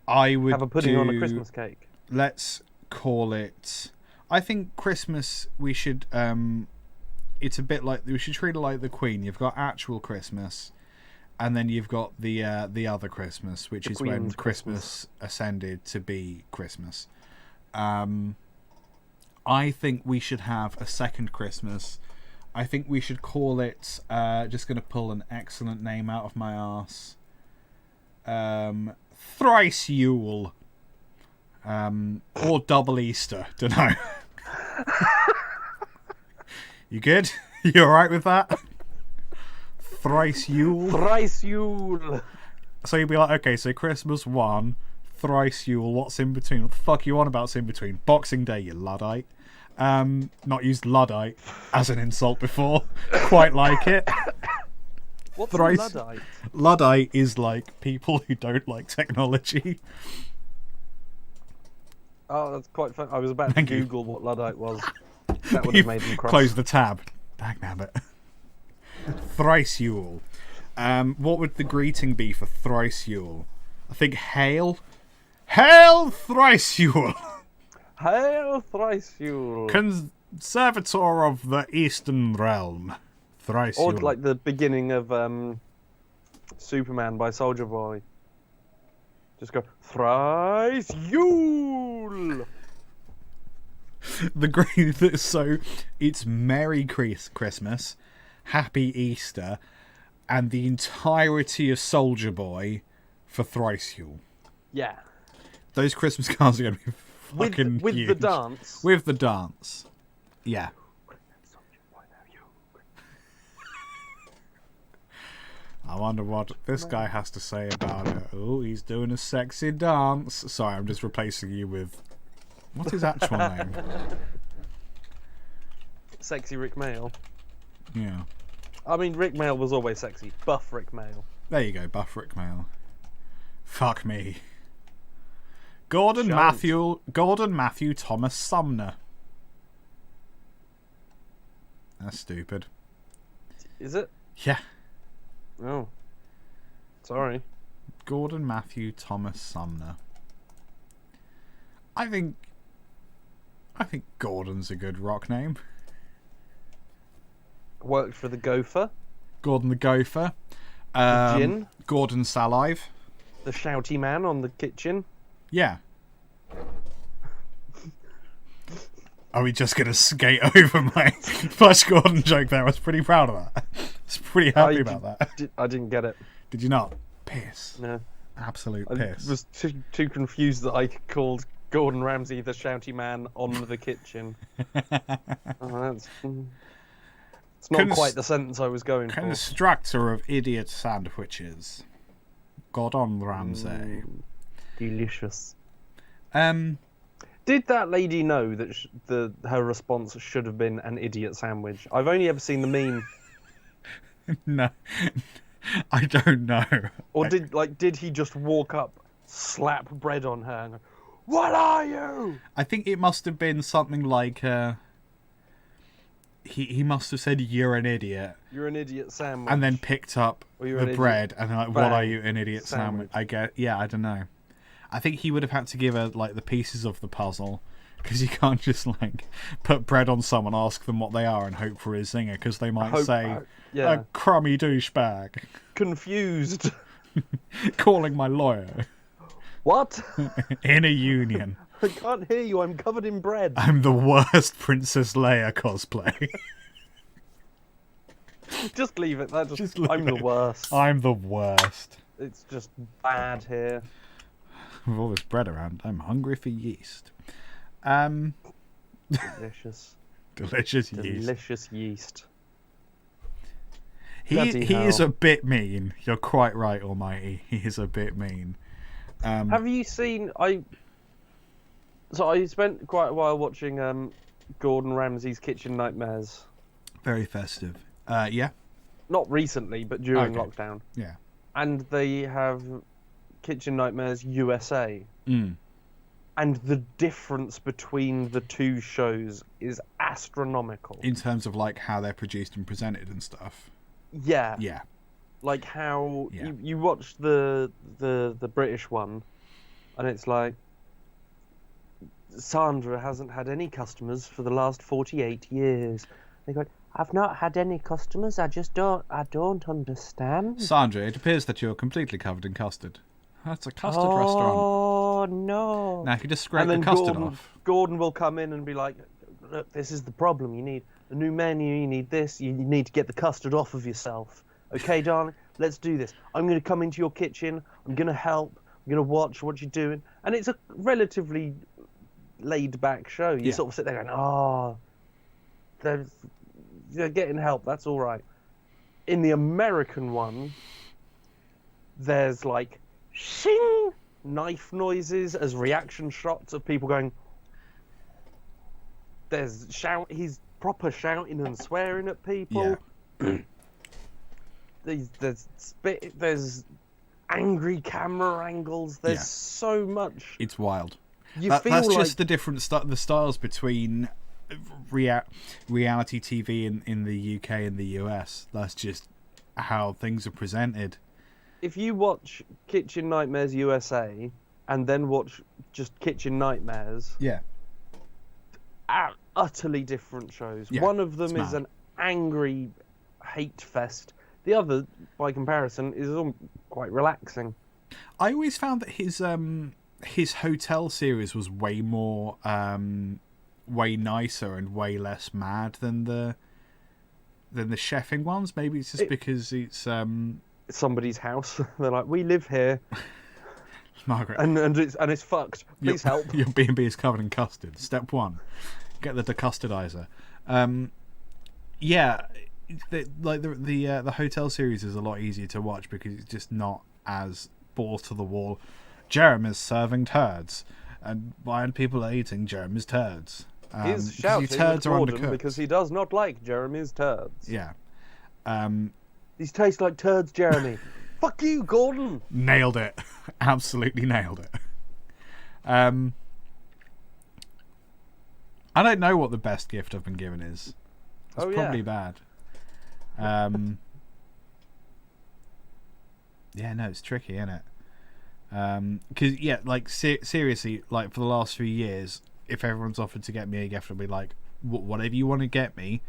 would have a pudding on a Christmas cake. Let's call it. I think Christmas. We should. It's a bit like we should treat it like the Queen. You've got actual Christmas, and then you've got the other Christmas, which is when Christmas ascended to be Christmas. I think we should have a second Christmas. I think we should call it, just going to pull an excellent name out of my arse, Thrice Yule, or Double Easter, don't know. You good? You alright with that? Thrice Yule? Thrice Yule! So you'd be like, okay, so Christmas 1, Thrice Yule, what's in between? What the fuck you on about's in between? Boxing Day, you Luddite. Not used Luddite as an insult before. Quite like it. What's Thrice... a Luddite? Luddite is like people who don't like technology. Oh, that's quite fun. I was about to Thank you. Google what Luddite was. That would have made them cross. Close the tab. Dagnabbit. Thrice Yule. What would the greeting be for Thrice Yule? I think hail. Hail Thrice Yule! Hail Thrice Yule! Conservator of the Eastern Realm. Thrice Or Yule. like the beginning of Superman by Soldier Boy. Just go, Thrice Yule! The green. So it's Merry Christmas, Happy Easter, and the entirety of Soldier Boy for Thrice Yule. Yeah. Those Christmas cards are going to be fucking with huge. the dance. With the dance. Yeah. I wonder what this guy has to say about it. Oh, he's doing a sexy dance. Sorry, I'm just replacing you with... What's his actual name? Sexy Rick Mail. Yeah. I mean, Rick Mail was always sexy. Buff Rick Mail. There you go, Buff Rick Mail. Fuck me. Gordon Matthew Thomas Sumner. That's stupid. Is it? Yeah. Oh. Sorry. Gordon Matthew Thomas Sumner. I think Gordon's a good rock name. Worked for the Gopher. Gordon the Gopher. Gin. Gordon Salive. The shouty man on the kitchen. Yeah. Are we just going to skate over my Flash Gordon joke there? I was pretty proud of that. I was pretty happy about that. I didn't get it. Did you not? Piss. No. Absolute I piss. was too confused that I called Gordon Ramsay the shouty man on the kitchen. It's not quite the sentence I was going for. Constructor of idiot sandwiches. Gordon Ramsay. Delicious. Did that lady know that her response should have been an idiot sandwich? I've only ever seen the meme. No, I don't know. Or did he just walk up, slap bread on her, and go, "What are you?" I think it must have been something like he must have said, "You're an idiot." You're an idiot sandwich. And then picked up the bread and like, "What are you, an idiot sandwich?" I don't know. I think he would have had to give her like the pieces of the puzzle, because you can't just like put bread on someone, ask them what they are, and hope for a zinger, because they might say, "A crummy douchebag." Confused. Calling my lawyer. What? In a union. I can't hear you. I'm covered in bread. I'm the worst Princess Leia cosplay. Just leave it. I'm the worst. I'm the worst. It's just bad here. With all this bread around, I'm hungry for yeast. Delicious. Delicious yeast. Delicious yeast. He is a bit mean. You're quite right, Almighty. He is a bit mean. Have you seen? I spent quite a while watching Gordon Ramsay's Kitchen Nightmares. Very festive. Yeah. Not recently, but during lockdown. Yeah. And they have Kitchen Nightmares USA. Mm. And the difference between the two shows is astronomical. In terms of like how they're produced and presented and stuff. Yeah. Yeah. Like how you watch the British one, and it's like, Sandra hasn't had any customers for the last 48 years. They go, "I've not had any customers. I don't understand." Sandra, it appears that you're completely covered in custard. That's a custard restaurant. Oh no! Now, if you just scrape the custard off. Gordon will come in and be like, "Look, this is the problem. You need a new menu. You need this. You need to get the custard off of yourself. Okay, darling, let's do this. I'm going to come into your kitchen. I'm going to help. I'm going to watch what you're doing." And it's a relatively laid-back show. You sort of sit there going, "Oh, you're getting help. That's all right. In the American one, there's like shing knife noises as reaction shots of people going. There's he's proper shouting and swearing at people. Yeah. There's angry camera angles. There's so much. It's wild. That's just the different the styles between reality TV in the UK and the US. That's just how things are presented. If you watch Kitchen Nightmares USA and then watch just Kitchen Nightmares, utterly different shows. Yeah, one of them it's is mad. an angry hate fest. The other, by comparison, is quite relaxing. I always found that his hotel series was way more way nicer and way less mad than the chefing ones. Maybe it's just because it's somebody's house. They're like, we live here, Margaret, and it's fucked. Please help. Your B&B is covered in custard. Step 1, get the decustardizer. The hotel series is a lot easier to watch because it's just not as balls to the wall. Jeremy's serving turds, and people are eating Jeremy's turds. He's shouting turds at are Gordon undercooked because he does not like Jeremy's turds. Yeah. These taste like turds, Jeremy. Fuck you, Gordon. Nailed it. Absolutely nailed it. I don't know what the best gift I've been given is. It's probably bad. No, it's tricky, isn't it? Because seriously, like for the last few years, if everyone's offered to get me a gift, I'll be like, whatever you want to get me,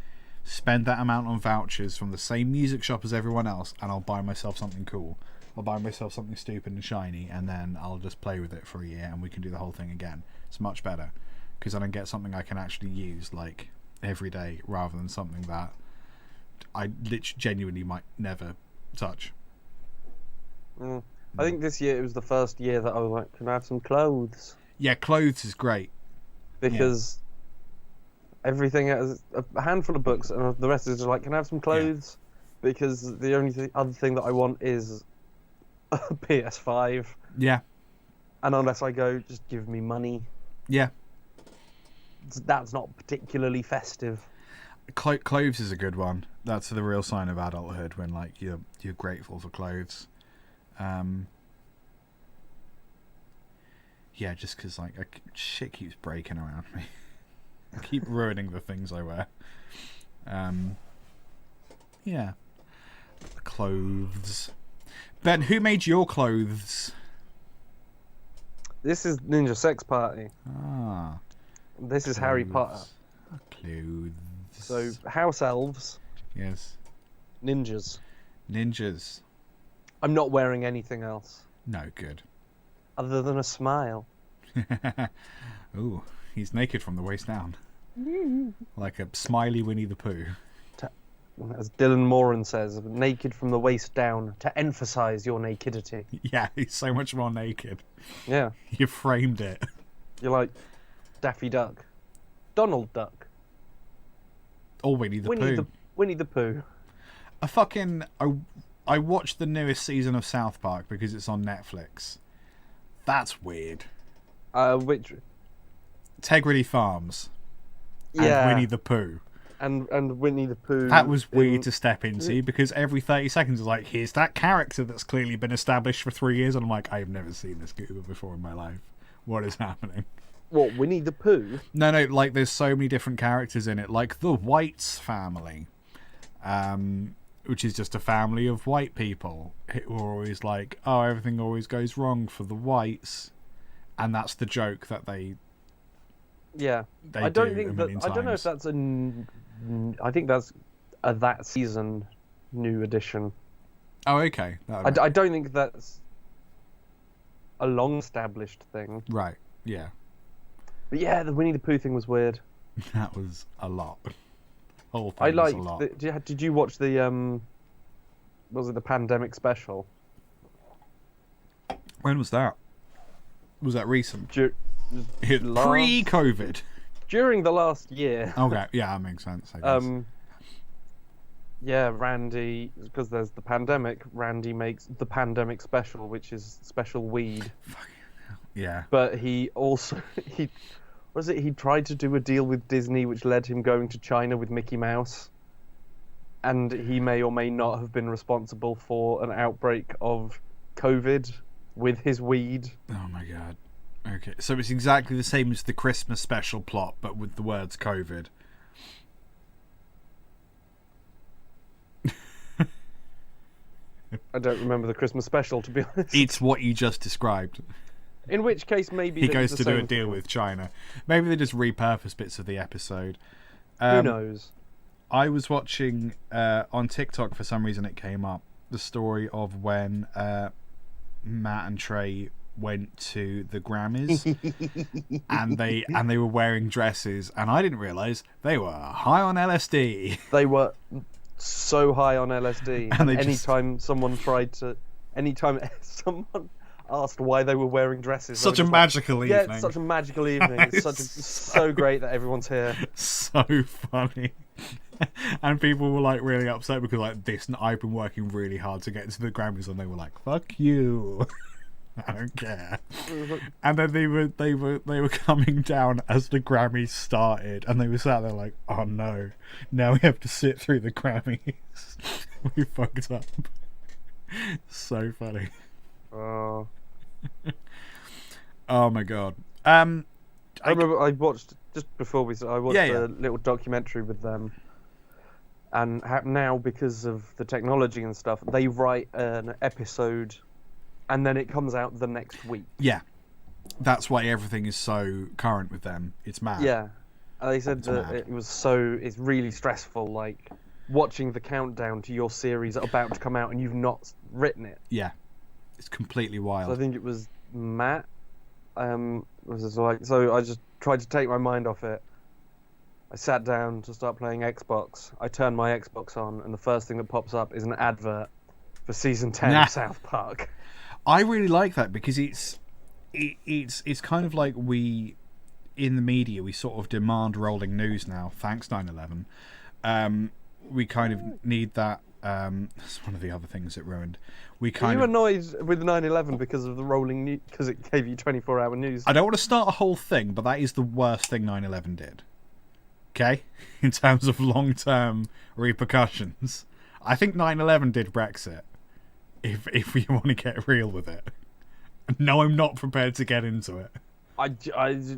spend that amount on vouchers from the same music shop as everyone else, and I'll buy myself something cool. I'll buy myself something stupid and shiny, and then I'll just play with it for a year, and we can do the whole thing again. It's much better because I don't get something I can actually use like every day, rather than something that I genuinely might never touch. I think this year it was the first year that I was like, can I have some clothes? Yeah, clothes is great. Because everything has a handful of books, and the rest is just like, can I have some clothes? Because the only other thing that I want is a PS5. Yeah. And unless I go, just give me money. Yeah. That's not particularly festive. Clothes is a good one. That's the real sign of adulthood, when like you're grateful for clothes. Just because like shit keeps breaking around me. I keep ruining the things I wear. Clothes. Ben, who made your clothes? This is Ninja Sex Party. Ah. This is Harry Potter. Clothes. So house elves. Yes. Ninjas. I'm not wearing anything else. No, good. Other than a smile. Ooh, he's naked from the waist down. Like a smiley Winnie the Pooh. As Dylan Moran says, naked from the waist down to emphasise your nakedity. Yeah, he's so much more naked. Yeah. You framed it. You're like Daffy Duck. Donald Duck. Or Winnie the Pooh. Winnie the Pooh. I watched the newest season of South Park because it's on Netflix. That's weird. Which? Integrity Farms. Yeah. And Winnie the Pooh. And Winnie the Pooh. That was weird to step into because every 30 seconds is like, here's that character that's clearly been established for 3 years, and I'm like, I've never seen this goober before in my life. What is happening? What, Winnie the Pooh? No, like there's so many different characters in it, like the Whites family, which is just a family of white people who are always like, oh, everything always goes wrong for the whites, and that's the joke that they. Yeah, I don't know if that's I think that's a that season new edition. Oh, okay. I don't think that's a long established thing. Right. Yeah. But yeah, the Winnie the Pooh thing was weird. That was a lot. Whole thing I was liked. a lot. Did you watch the was it the pandemic special? When was that? Was that recent? Pre-COVID. During the last year. Okay, yeah, that makes sense. I guess. Yeah, Randy, because there's the pandemic, Randy makes the pandemic special, which is special weed. Yeah. But he also, he tried to do a deal with Disney, which led him going to China with Mickey Mouse. And he may or may not have been responsible for an outbreak of COVID with his weed. Oh my god. Okay, so it's exactly the same as the Christmas special plot, but with the words COVID. I don't remember the Christmas special, to be honest. It's what you just described. In which case, maybe he they goes did to the do a same deal thing. with China. Maybe they just repurpose bits of the episode. Who knows? I was watching on TikTok, for some reason it came up, the story of when Matt and Trey went to the Grammys and they were wearing dresses, and I didn't realise they were high on LSD. They were so high on LSD. And they anytime someone asked why they were wearing dresses, Such I a was magical like, evening. Yeah, it's such a magical evening. It's so great that everyone's here. So funny. And people were like really upset because like this, and I've been working really hard to get to the Grammys, and they were like, "Fuck you." I don't care. And then they were coming down as the Grammys started, and they were sat there like, "Oh no, now we have to sit through the Grammys." We fucked up. So funny. Oh. Oh my god. I remember I watched just before I watched Yeah. a little documentary with them, and now because of the technology and stuff, they write an episode, and then it comes out the next week. Yeah, that's why everything is so current with them. It's mad. Yeah, and they said It's that mad. it's really stressful, like watching the countdown to your series about to come out and you've not written it. Yeah, it's completely wild. So I think it was Matt. Was just like, so I just tried to take my mind off it. I sat down to start playing Xbox. I turned my Xbox on, and the first thing that pops up is an advert for season 10 Nah. of South Park. I really like that because it's kind of like we in the media we sort of demand rolling news now. Thanks 9/11. We kind of need that. That's one of the other things it ruined. We Are kind you of. annoyed with 9/11 because of the rolling news? Because it gave you 24-hour news? I don't want to start a whole thing, but that is the worst thing 9/11 did. Okay, in terms of long-term repercussions, I think 9/11 did Brexit. If we want to get real with it. No, I'm not prepared to get into it. Do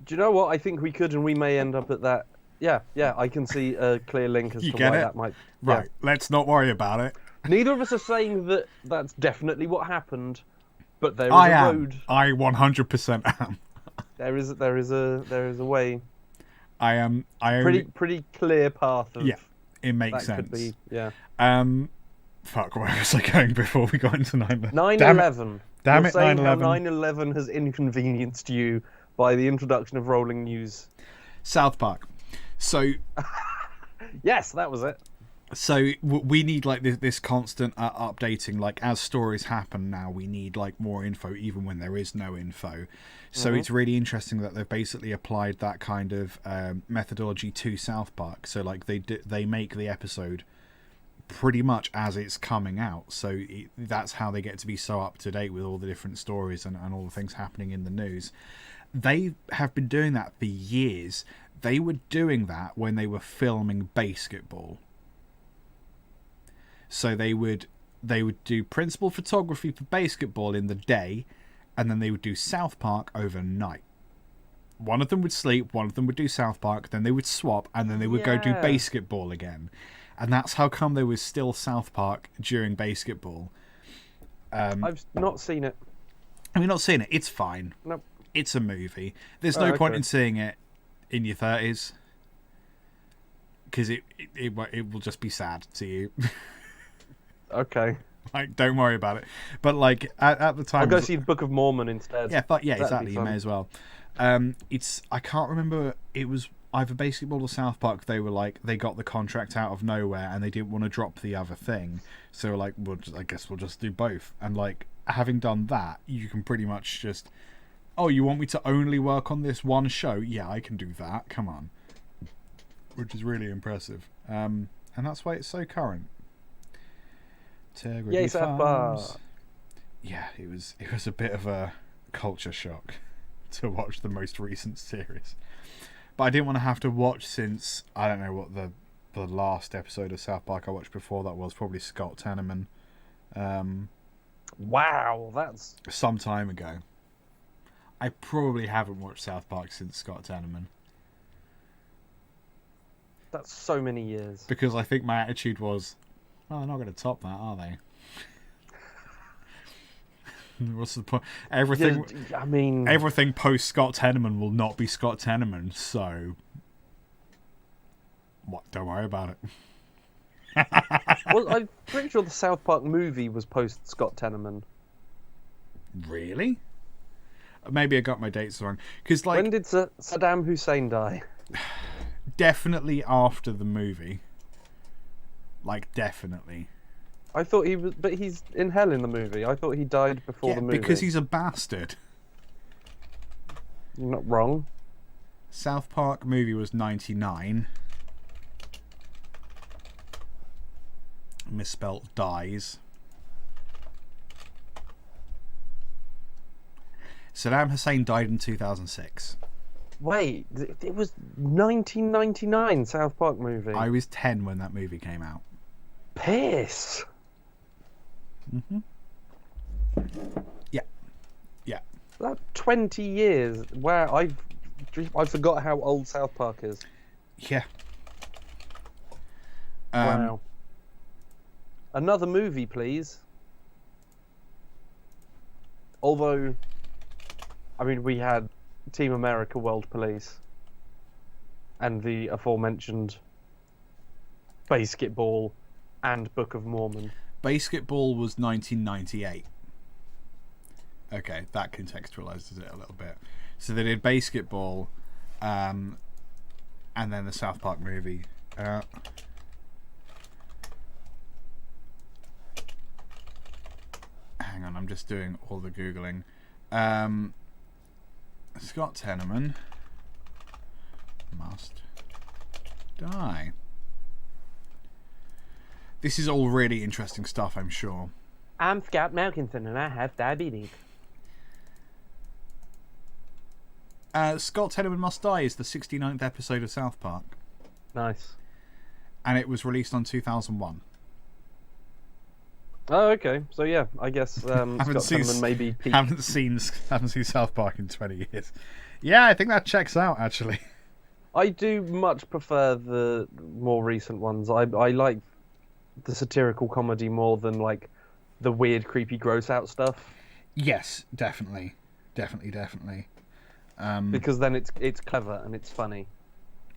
you know what? I think we could, and we may end up at that. Yeah, I can see a clear link as You to get why it? that might. Right, let's not worry about it. Neither of us are saying that that's definitely what happened, but there is I a am. road. I 100% am. There is a way. I am. I only, Pretty clear path. Of Yeah, it makes that sense. Could be, yeah. Fuck, where was I going before we got into 9/11? 9/11. Damn You're it, saying how 9/11. 9/11 has inconvenienced you by the introduction of rolling news. South Park. So Yes, that was it. So we need like this constant updating. Like as stories happen now, we need like more info, even when there is no info. So it's really interesting that they've basically applied that kind of methodology to South Park. So like they make the episode pretty much as it's coming out. So that's how they get to be so up to date with all the different stories and all the things happening in the news. They have been doing that for years. They were doing that when they were filming Basketball. So they would do principal photography for Basketball in the day, and then they would do South Park overnight. One of them would sleep, one of them would do South Park, then they would swap, and then they would go do Yeah. Basketball again. And that's how come there was still South Park during Basketball. I've not seen it. Have you not seen it? It's fine. Nope. It's a movie. There's Oh, no point okay. in seeing it in your 30s. Because it will just be sad to you. Okay. Like, don't worry about it. But like at the time, I'll go see the Book of Mormon instead. yeah, That'd be exactly. You fun. may as well. I can't remember. It was either Basketball or South Park. They were like they got the contract out of nowhere and they didn't want to drop the other thing. So like, I guess we'll just do both. And like having done that, you can pretty much just, oh, you want me to only work on this one show? Yeah, I can do that. Come on. Which is really impressive. And and that's why it's so current. Yay, South Park. Yeah, it was a bit of a culture shock to watch the most recent series, but I didn't want to have to watch since I don't know what the last episode of South Park I watched before that was, probably Scott Tenorman. Wow, that's some time ago. I probably haven't watched South Park since Scott Tenorman. That's so many years. Because I think my attitude was, well, they're not going to top that, are they? What's the point? Everything. I mean, everything post Scott Tenorman will not be Scott Tenorman, so what? Don't worry about it. Well, I'm pretty sure the South Park movie was post Scott Tenorman. Really? Maybe I got my dates wrong. Because when did Saddam Hussein die? Definitely after the movie. Like, definitely. I thought he was, but he's in hell in the movie. I thought he died before the movie. Because he's a bastard. You're not wrong. South Park movie was 99. Misspelt dies. Saddam Hussein died in 2006. Wait, it was 1999 South Park movie. I was 10 when that movie came out. Piss. Yeah. Yeah. That 20 years. Wow, I forgot how old South Park is. Yeah. Wow. Another movie, please. Although, I mean, we had Team America World Police and the aforementioned Basketball and Book of Mormon. Basketball was 1998. Okay, that contextualizes it a little bit. So they did Basketball, and then the South Park movie. Hang on, I'm just doing all the Googling. Scott Tenorman must die. This is all really interesting stuff, I'm sure. I'm Scott Malkinson and I have diabetes. Scott Tenorman Must Die is the 69th episode of South Park. Nice. And it was released on 2001. Oh, okay. So yeah, I guess Scott Tenorman maybe peaked. Haven't seen South Park in 20 years. Yeah, I think that checks out, actually. I do much prefer the more recent ones. I like the satirical comedy more than like the weird, creepy, gross out stuff. Yes, definitely. Because then it's clever and it's funny,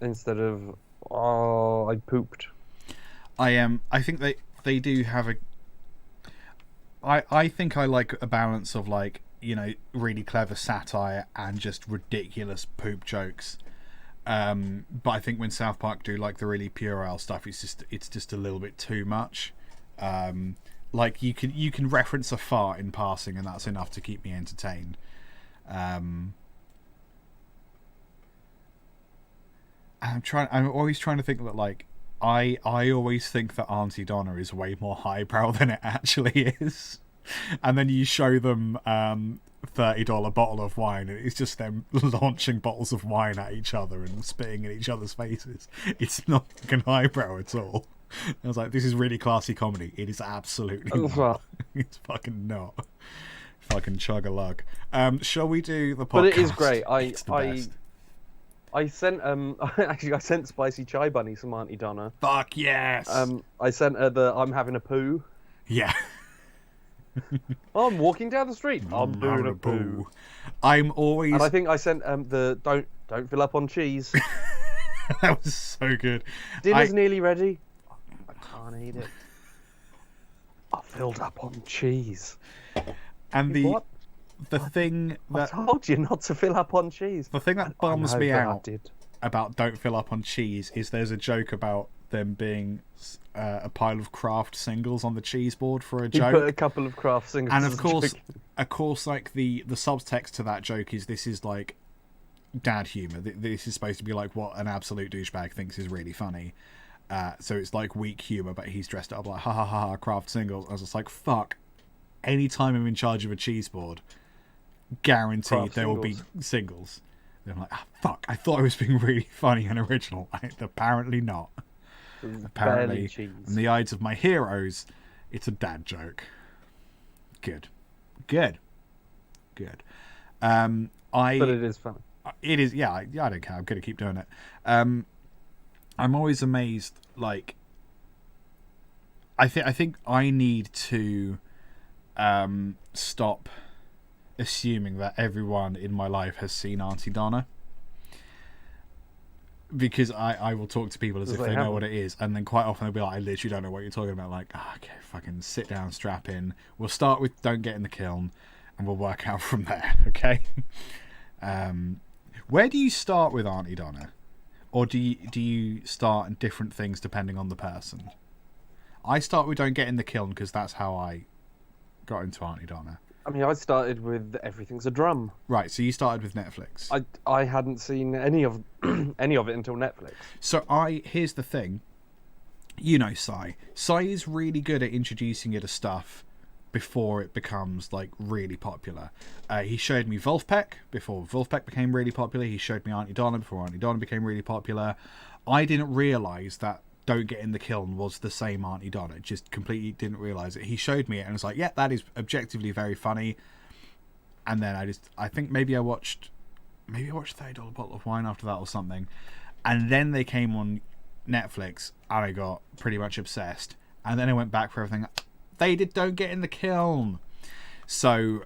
instead of I pooped. I think they do have a. I think I like a balance of, like, you know, really clever satire and just ridiculous poop jokes. But I think when South Park do like the really puerile stuff, it's just a little bit too much. Like you can reference a fart in passing and that's enough to keep me entertained. I'm always trying to think that, like, I always think that Auntie Donna is way more highbrow than it actually is. And then you show them $30 bottle of wine and it's just them launching bottles of wine at each other and spitting in each other's faces. It's not fucking highbrow at all. I was like, this is really classy comedy. It is absolutely not. It's fucking not. Fucking chug-a-lug. Shall we do the podcast? But it is great. I sent actually I sent Spicy Chai Bunny some Auntie Donna. Fuck yes. I sent her the I'm having a poo. Yeah. I'm walking down the street. I'm doing a poo. I'm always. And I think I sent the don't fill up on cheese. That was so good. Dinner's nearly ready. I can't eat it. I filled up on cheese. And the thing that I told you not to fill up on cheese. The thing that bums me out about don't fill up on cheese is there's a joke about them being a pile of Kraft singles on the cheese board for a joke. He put a couple of Kraft singles. And of course, like the subtext to that joke is this is like dad humor. This is supposed to be like what an absolute douchebag thinks is really funny. So it's like weak humour, but he's dressed up like ha ha ha craft singles. I was just like, fuck. Anytime I'm in charge of a cheese board, guaranteed Craft there will be singles. And I'm like, fuck, I thought I was being really funny and original. Apparently not. Apparently, in the eyes of my heroes, it's a dad joke. Good. But it is fun. It is, yeah. I don't care. I'm gonna keep doing it. I'm always amazed. Like, I think I need to stop assuming that everyone in my life has seen Auntie Donna, because I will talk to people as if they know what it is, and then quite often they'll be like, I literally don't know what you're talking about. Like, okay, fucking sit down, strap in. We'll start with Don't Get in the Kiln, and we'll work out from there. Okay. Where do you start with Auntie Donna, or do you start in different things depending on the person? I start with Don't Get in the Kiln because that's how I got into Auntie Donna. I mean, I started with Everything's a Drum. Right, so you started with Netflix. I hadn't seen any of any of it until Netflix. So here's the thing. You know Sai. Sai is really good at introducing you to stuff before it becomes like really popular. He showed me Wolfpack before Wolfpack became really popular. He showed me Auntie Donna before Auntie Donna became really popular. I didn't realise that Don't Get in the Kiln was the same Auntie Donna. Just completely didn't realise it. He showed me it and I was like, yeah, that is objectively very funny. And then I think maybe I watched $30 Bottle of Wine after that or something. And then they came on Netflix and I got pretty much obsessed. And then I went back for everything. They did Don't Get in the Kiln. So,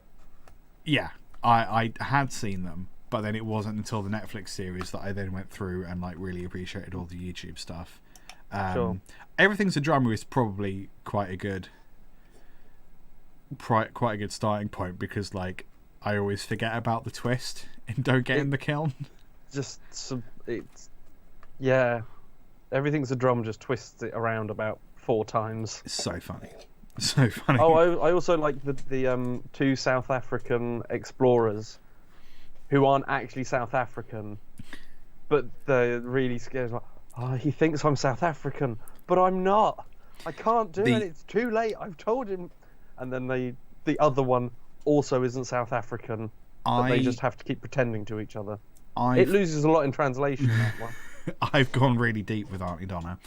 yeah, I had seen them. But then it wasn't until the Netflix series that I then went through and like really appreciated all the YouTube stuff. Sure. Everything's a Drummer is probably quite a good starting point, because like I always forget about the twist in Don't Get in the Kiln. Yeah, Everything's a Drum just twists it around about 4 times. It's so funny. Oh, I also like the 2 South African explorers who aren't actually South African, but they're really scared. Like, oh, he thinks I'm South African, but I'm not. I can't do it. It's too late. I've told him. And then the other one also isn't South African, but they just have to keep pretending to each other. It loses a lot in translation, that one. I've gone really deep with Auntie Donna,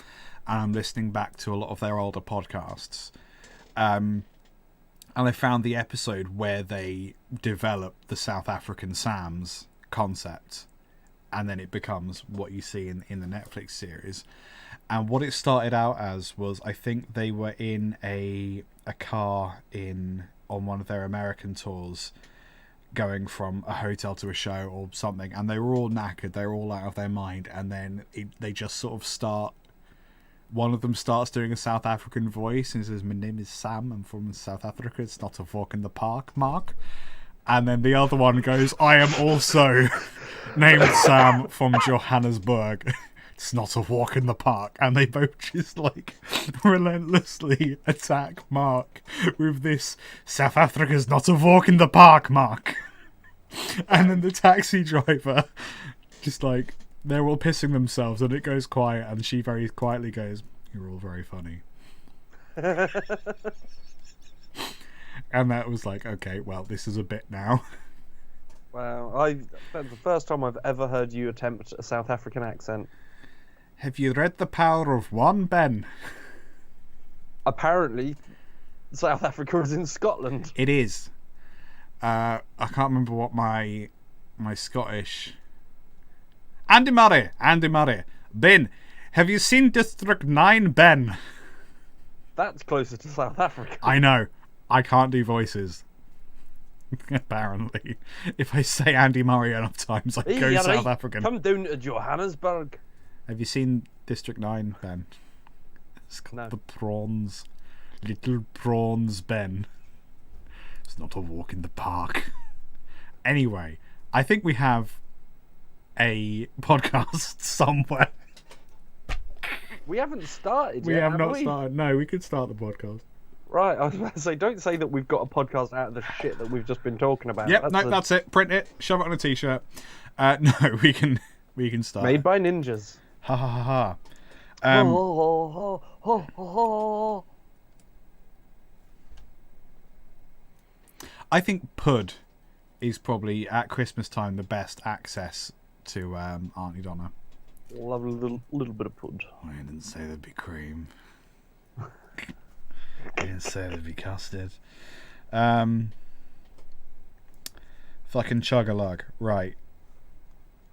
and I'm listening back to a lot of their older podcasts. And I found the episode where they develop the South African Sam's concept, and then it becomes what you see in the Netflix series. And what it started out as was, I think they were in a car on one of their American tours, going from a hotel to a show or something, and they were all knackered, they were all out of their mind, and then they just sort of start. One of them starts doing a South African voice and says, "My name is Sam, I'm from South Africa, it's not a walk in the park, Mark." And then the other one goes, "I am also named Sam from Johannesburg. It's not a walk in the park." And they both just like relentlessly attack Mark with this, "South Africa's not a walk in the park, Mark." And then the taxi driver just like, they're all pissing themselves and it goes quiet and she very quietly goes, "You're all very funny." And that was like, okay, well, this is a bit now. Wow, that's the first time I've ever heard you attempt a South African accent. Have you read The Power of One, Ben? Apparently, South Africa is in Scotland. It is. I can't remember what my Scottish... Andy Murray. Ben, have you seen District 9, Ben? That's closer to South Africa. I know. I can't do voices. Apparently. If I say Andy Murray enough times, I go South African. Come down to Johannesburg. Have you seen District 9, Ben? It's got the prawns. Little prawns, Ben. It's not a walk in the park. Anyway, I think we have a podcast somewhere. We haven't started yet. We have not started. No, we could start the podcast. Right, I was about to say, don't say that we've got a podcast out of the shit that we've just been talking about. Yep, that's it. Print it, shove it on a t-shirt. No, we can start. Made by ninjas. Ha ha ha ha. I think Pud is probably at Christmas time the best access to Auntie Donna. Love a little bit of Pud. I didn't say there'd be cream. I didn't say there'd be custard. Fucking chug-a-lug. Right.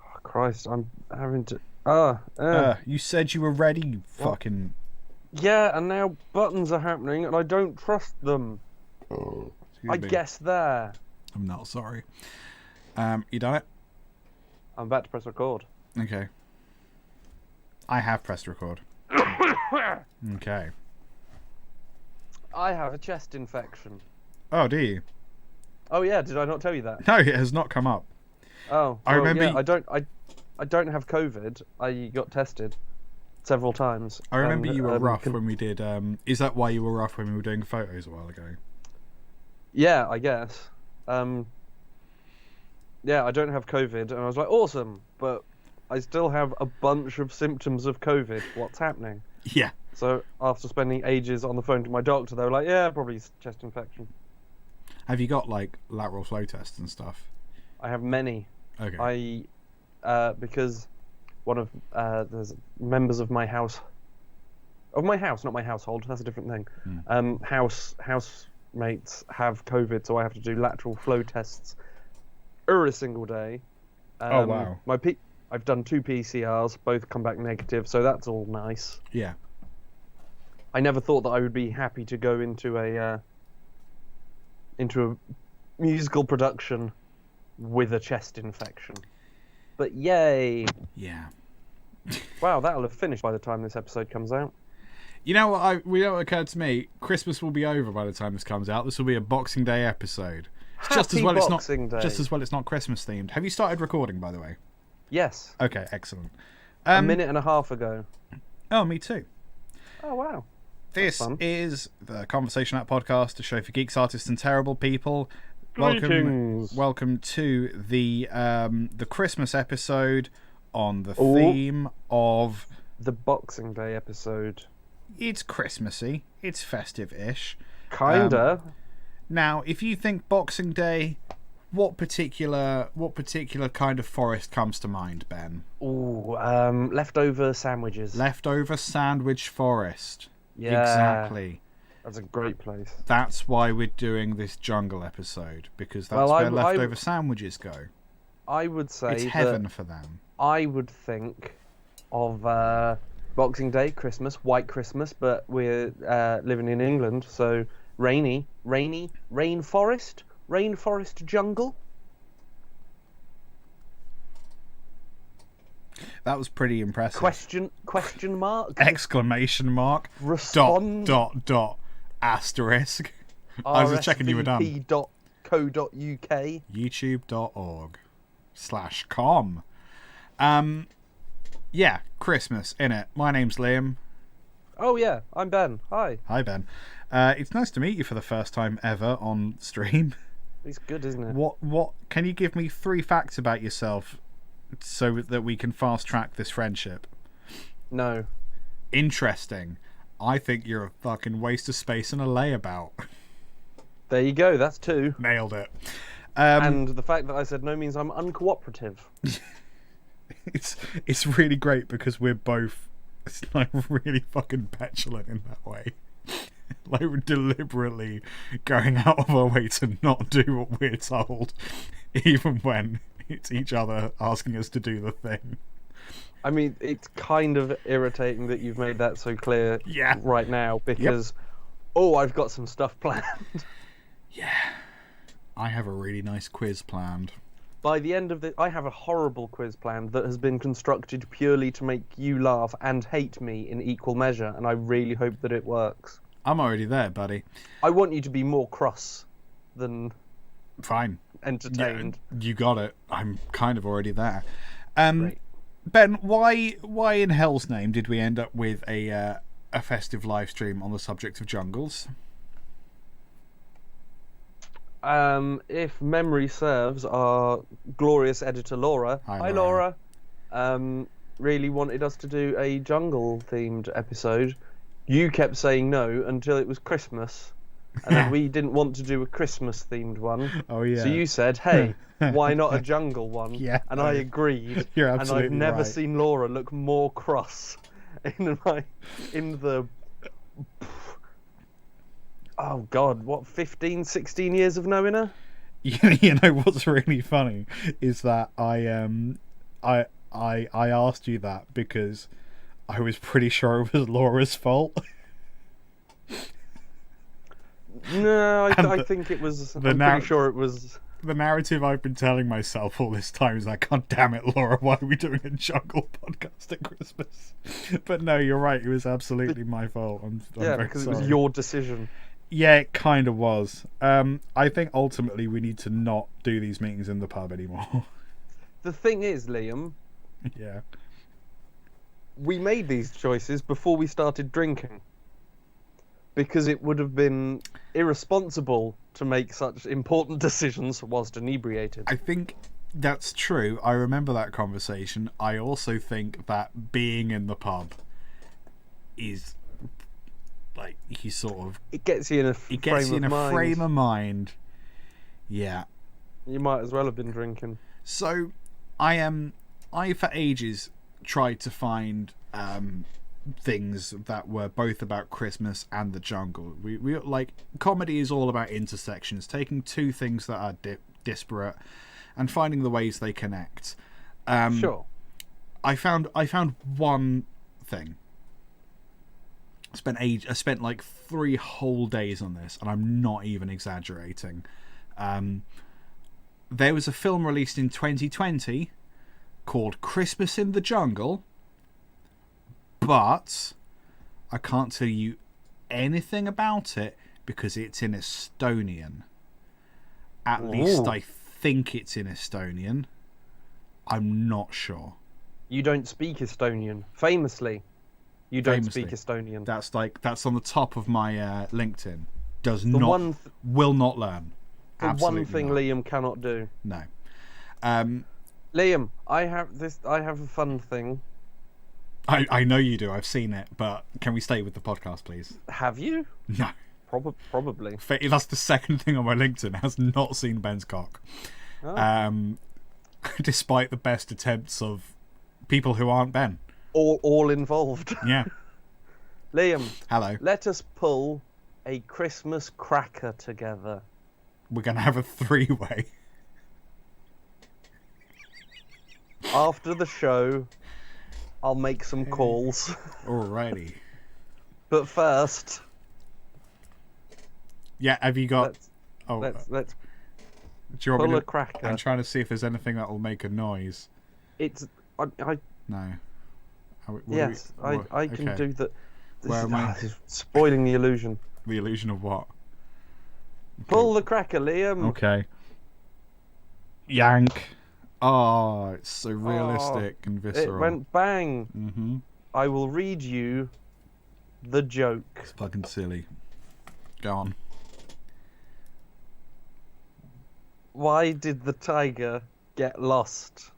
Oh, Christ, I'm having to... You said you were ready, you fucking... Yeah, and now buttons are happening, and I don't trust them. I guess there. I'm not sorry. You done it? I'm about to press record. Okay. I have pressed record. Okay. I have a chest infection. Oh, do you? Oh yeah, did I not tell you that? No, it has not come up. Oh, I remember. Yeah, I don't have COVID. I got tested several times. I remember you were rough when we did. Is that why you were rough when we were doing photos a while ago? Yeah, I guess. Yeah, I don't have COVID, and I was like, awesome, but I still have a bunch of symptoms of COVID. What's happening? Yeah. So after spending ages on the phone to my doctor, they were like, yeah, probably chest infection. Have you got like lateral flow tests and stuff? I have many. Okay. Because one of there's members of my house, not my household. That's a different thing. Housemates have COVID, so I have to do lateral flow tests every single day. Oh wow. I've done 2 PCRs, both come back negative, so that's all nice. Yeah. I never thought that I would be happy to go into a musical production with a chest infection. But yay! Yeah. Wow, that'll have finished by the time this episode comes out. You know what? What occurred to me? Christmas will be over by the time this comes out. This will be a Boxing Day episode. It's just as well it's not Christmas themed. Have you started recording, by the way? Yes. Okay, excellent. A minute and a half ago. Oh, me too. Oh wow. This is the Conversation App Podcast, a show for geeks, artists, and terrible people. Welcome to the Christmas episode on the theme of the Boxing Day episode. It's Christmassy. It's festive-ish. Kinda. Now, if you think Boxing Day, what particular kind of forest comes to mind, Ben? Ooh, leftover sandwiches. Leftover sandwich forest. Yeah. Exactly. That's a great place. That's why we're doing this jungle episode, because that's where leftover sandwiches go. I would say it's heaven for them. I would think of Boxing Day, Christmas, white Christmas, but we're living in England, so rainy, rainforest jungle. That was pretty impressive. Question mark? Exclamation mark. Respond. Dot. Asterisk. I was just checking you were done. rsvp.co.uk. youtube.org/com. Yeah, Christmas, innit? My name's Liam. Oh yeah, I'm Ben. Hi. Hi, Ben. It's nice to meet you for the first time ever on stream. It's good, isn't it? What can you give me 3 facts about yourself so that we can fast track this friendship? No. Interesting. I think you're a fucking waste of space and a layabout. There you go, that's 2. Nailed it. And the fact that I said no means I'm uncooperative. It's really great because we're both like really fucking petulant in that way. Like we're deliberately going out of our way to not do what we're told, even when it's each other asking us to do the thing. I mean, it's kind of irritating that you've made that so clear right now, because I've got some stuff planned. Yeah. I have a really nice quiz planned. By the end of I have a horrible quiz planned that has been constructed purely to make you laugh and hate me in equal measure, and I really hope that it works. I'm already there, buddy. I want you to be more cross than fine entertained. Yeah, you got it. I'm kind of already there. Ben, why in hell's name did we end up with a festive live stream on the subject of jungles? If memory serves, our glorious editor Laura, hi Laura, really wanted us to do a jungle-themed episode. You kept saying no until it was Christmas, and then we didn't want to do a Christmas-themed one. Oh yeah. So you said, "Hey, why not a jungle one?" Yeah. And I agreed. You're and absolutely I've never right. seen Laura look more cross in the. Oh God, what 15, 16 years of knowing her? You know what's really funny is that I asked you that because I was pretty sure it was Laura's fault. No, I think it was. I'm pretty sure it was. The narrative I've been telling myself all this time is like, God damn it, Laura, why are we doing a jungle podcast at Christmas? But no, you're right. It was absolutely my fault. I'm very because sorry. it was your decision. Yeah, it kind of was. I think ultimately we need to not do these meetings in the pub anymore. The thing is, Liam. Yeah. We made these choices before we started drinking. Because it would have been irresponsible to make such important decisions whilst inebriated. I think that's true. I remember that conversation. I also think that being in the pub is like he sort of it gets you in a frame of mind. Yeah. You might as well have been drinking. So I for ages tried to find things that were both about Christmas and the jungle. We like comedy is all about intersections, taking two things that are disparate and finding the ways they connect. Sure. I found one thing. I spent like 3 whole days on this, and I'm not even exaggerating. There was a film released in 2020 called Christmas in the Jungle, but I can't tell you anything about it because it's in Estonian. At least I think it's in Estonian. I'm not sure. You don't speak Estonian. Famously, you don't speak Estonian. That's on the top of my LinkedIn. Will not learn. The Absolutely one thing not. Liam cannot do. No. Liam, I have a fun thing. I know you do. I've seen it, but can we stay with the podcast, please? Have you? No. Probably. That's the second thing on my LinkedIn. Has not seen Ben's cock. Oh. Despite the best attempts of people who aren't Ben. All involved. Yeah. Liam. Hello. Let us pull a Christmas cracker together. We're going to have a 3-way. After the show, I'll make some calls. Alrighty. But first... Yeah, have you got... Let's do you want pull me to... a cracker. I'm trying to see if there's anything that will make a noise. It's... No. Yes, I can do that. Where am I? This is spoiling the illusion. The illusion of what? Pull the cracker, Liam. Okay. Yank. Oh, it's so realistic and visceral. It went bang. Mm-hmm. I will read you the joke. It's fucking silly. Go on. Why did the tiger get lost?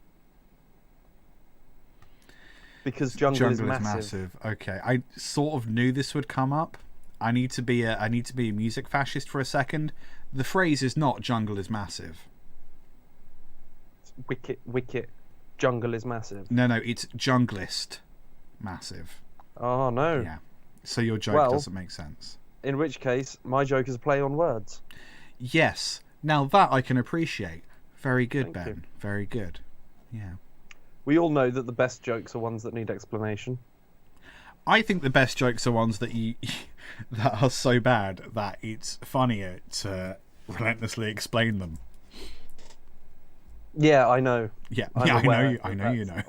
Because jungle is massive. Okay, I sort of knew this would come up. I need to be a music fascist for a second. The phrase is not "jungle is massive." Wicket, jungle is massive. No, it's junglist massive. Oh no. Yeah. So your joke doesn't make sense. In which case, my joke is a play on words. Yes. Now that I can appreciate. Very good, Thank Ben. you. Very good. Yeah. We all know that the best jokes are ones that need explanation. I think the best jokes are ones that that are so bad that it's funnier to relentlessly explain them. Yeah, I know. Yeah, I know you know.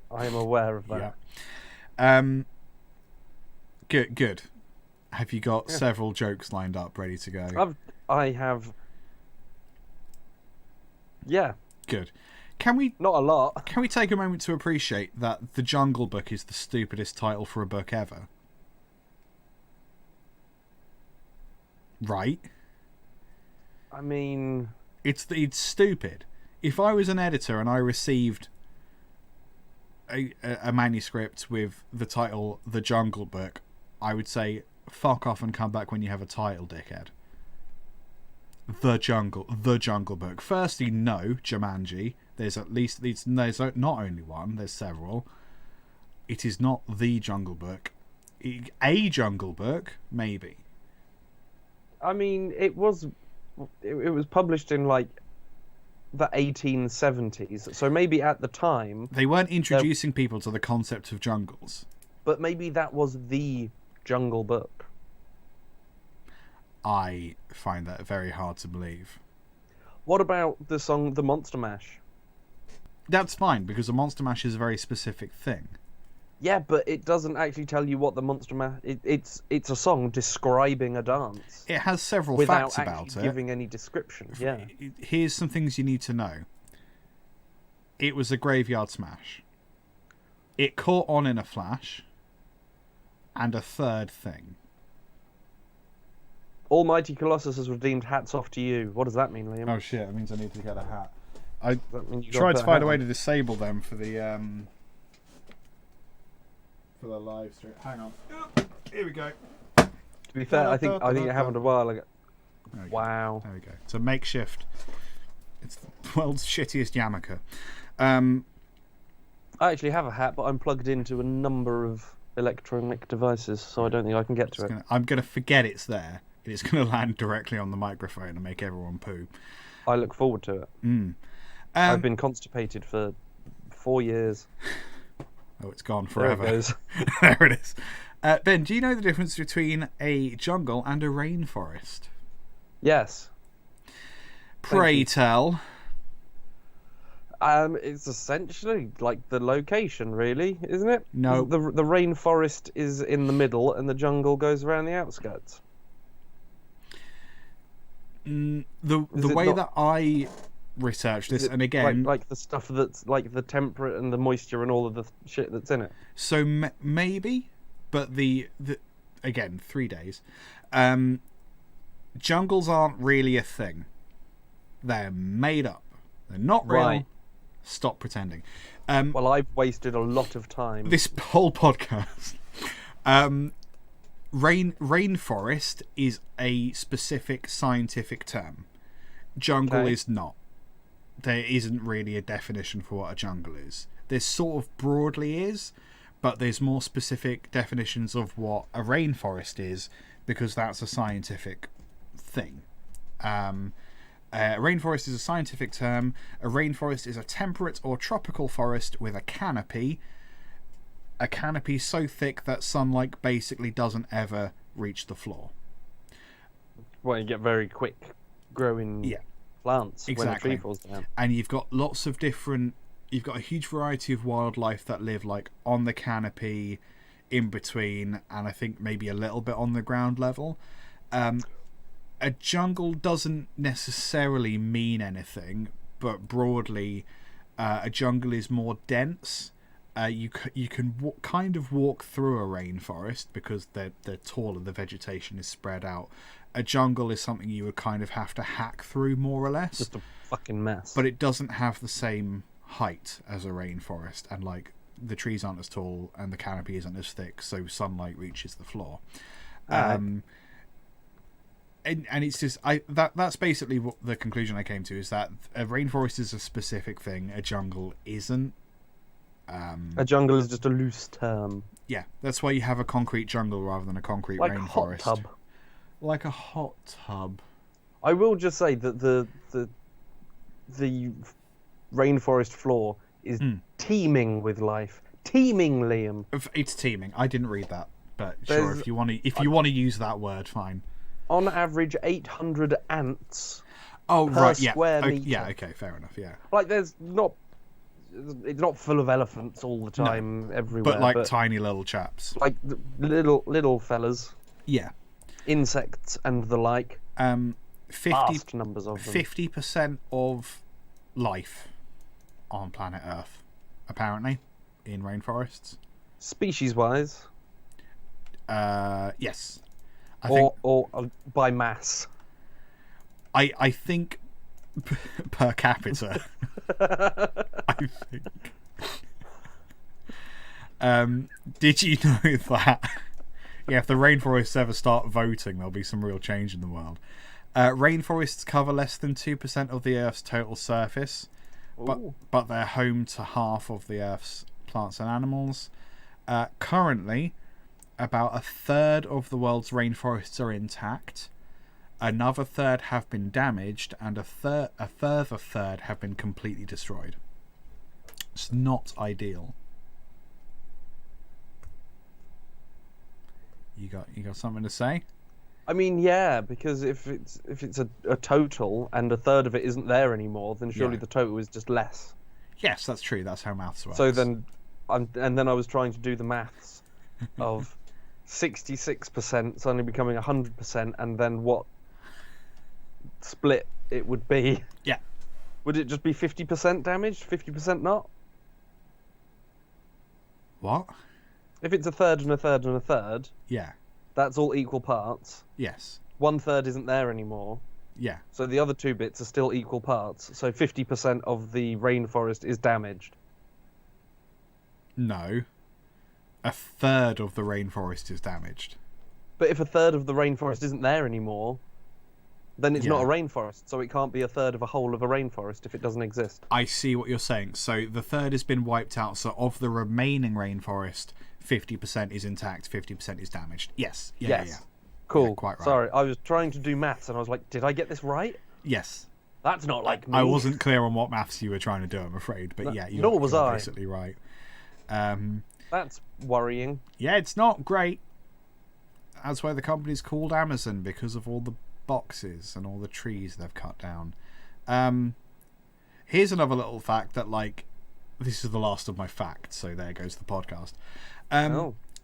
I am aware of that. Yeah. Good. Have you got several jokes lined up, ready to go? I have. Yeah. Good. Can we not a lot? Can we take a moment to appreciate that The Jungle Book is the stupidest title for a book ever? Right? I mean, it's stupid. If I was an editor and I received a manuscript with the title The Jungle Book, I would say fuck off and come back when you have a title, dickhead. The Jungle Book. Firstly, no, Jumanji. There's not only one, there's several. It is not The Jungle Book. A Jungle Book, maybe. I mean, it was published in like the 1870s, so maybe at the time they weren't introducing people to the concept of jungles. But maybe that was the Jungle Book. I find that very hard to believe. What about the song The Monster Mash? That's fine, because the Monster Mash is a very specific thing. Yeah, but it doesn't actually tell you what the Monster Mash... It's a song describing a dance. It has several without facts about actually it. giving any description, yeah. Here's some things you need to know. It was a graveyard smash. It caught on in a flash. And a third thing. Almighty Colossus has redeemed. Hats off to you. What does that mean, Liam? Oh shit, that means I need to get a hat. I you tried gotta to find a put way a to disable them for the live stream. Hang on. Here we go. To be fair, I think it happened a while ago. Wow. There we go. It's a makeshift. It's the world's shittiest yarmulke. I actually have a hat, but I'm plugged into a number of electronic devices, so I don't think I can get to it. I'm going to forget it's there. It's going to land directly on the microphone and make everyone poo. I look forward to it. I've been constipated for 4 years. Oh, it's gone forever. There it goes. There it is. Ben, do you know the difference between a jungle and a rainforest? Yes. Pray tell. It's essentially like the location, really, isn't it? No. The rainforest is in the middle, and the jungle goes around the outskirts. The way that I researched this, and again, like the stuff that's like the temperate and the moisture and all of the shit that's in it. So maybe, but the again 3 days. Jungles aren't really a thing. They're made up. They're not real. Right. Stop pretending. Well, I've wasted a lot of time. This whole podcast. Rainforest is a specific scientific term. Jungle is not. There isn't really a definition for what a jungle is. There sort of broadly is, but there's more specific definitions of what a rainforest is, because that's a scientific thing. A rainforest is a scientific term. A rainforest is a temperate or tropical forest with a canopy. A canopy so thick that sunlight basically doesn't ever reach the floor. Well, you get very quick growing plants when a tree falls down. And you've got lots of different... You've got a huge variety of wildlife that live like on the canopy, in between, and I think maybe a little bit on the ground level. A jungle doesn't necessarily mean anything, but broadly, a jungle is more dense. You can kind of walk through a rainforest because they're taller, the vegetation is spread out. A jungle is something you would kind of have to hack through, more or less. Just a fucking mess. But it doesn't have the same height as a rainforest, and like the trees aren't as tall and the canopy isn't as thick, so sunlight reaches the floor. And it's just that's basically what the conclusion I came to, is that a rainforest is a specific thing, a jungle isn't. A jungle is just a loose term. Yeah, that's why you have a concrete jungle rather than a concrete like rainforest. A hot tub. Like a hot tub. I will just say that the rainforest floor is teeming with life. Teeming, Liam. It's teeming. I didn't read that, but sure, if you want to use that word, fine. On average, 800 ants. Oh per right, yeah, square meter. yeah, okay, fair enough, yeah. Like it's not full of elephants all the time everywhere, but tiny little chaps, like little fellas. Yeah, insects and the like. 50 numbers of them. 50% of life on planet Earth, apparently, in rainforests. Species-wise. Yes. Or by mass. I think per capita. I think. Did you know that? Yeah, if the rainforests ever start voting, there'll be some real change in the world. Rainforests cover less than 2% of the Earth's total surface, but they're home to half of the Earth's plants and animals. Currently, about a third of the world's rainforests are intact. Another third have been damaged, and a further third have been completely destroyed. It's not ideal. You got something to say? I mean, yeah, because if it's a total and a third of it isn't there anymore, then surely the total is just less. Yes, that's true. That's how maths works. So then, and then I was trying to do the maths of 66% suddenly becoming 100%, and then what split it would be. Yeah. Would it just be 50% damaged, 50% not? What? If it's a third and a third and a third, Yeah. that's all equal parts. Yes. 1/3 isn't there anymore. Yeah. So the other 2 bits are still equal parts. So 50% of the rainforest is damaged. No. A third of the rainforest is damaged. But if a third of the rainforest isn't there anymore, then it's not a rainforest. So it can't be a third of a whole of a rainforest if it doesn't exist. I see what you're saying. So the third has been wiped out. So of the remaining rainforest, 50% is intact, 50% is damaged. Yes. Yeah. Cool. Yeah, quite right. Sorry, I was trying to do maths and I was like, did I get this right? Yes. That's not like me. I wasn't clear on what maths you were trying to do, I'm afraid. But yeah, you're basically right. That's worrying. Yeah, it's not great. That's why the company's called Amazon, because of all the boxes and all the trees they've cut down. Here's another little fact that, like, this is the last of my facts, so there goes the podcast.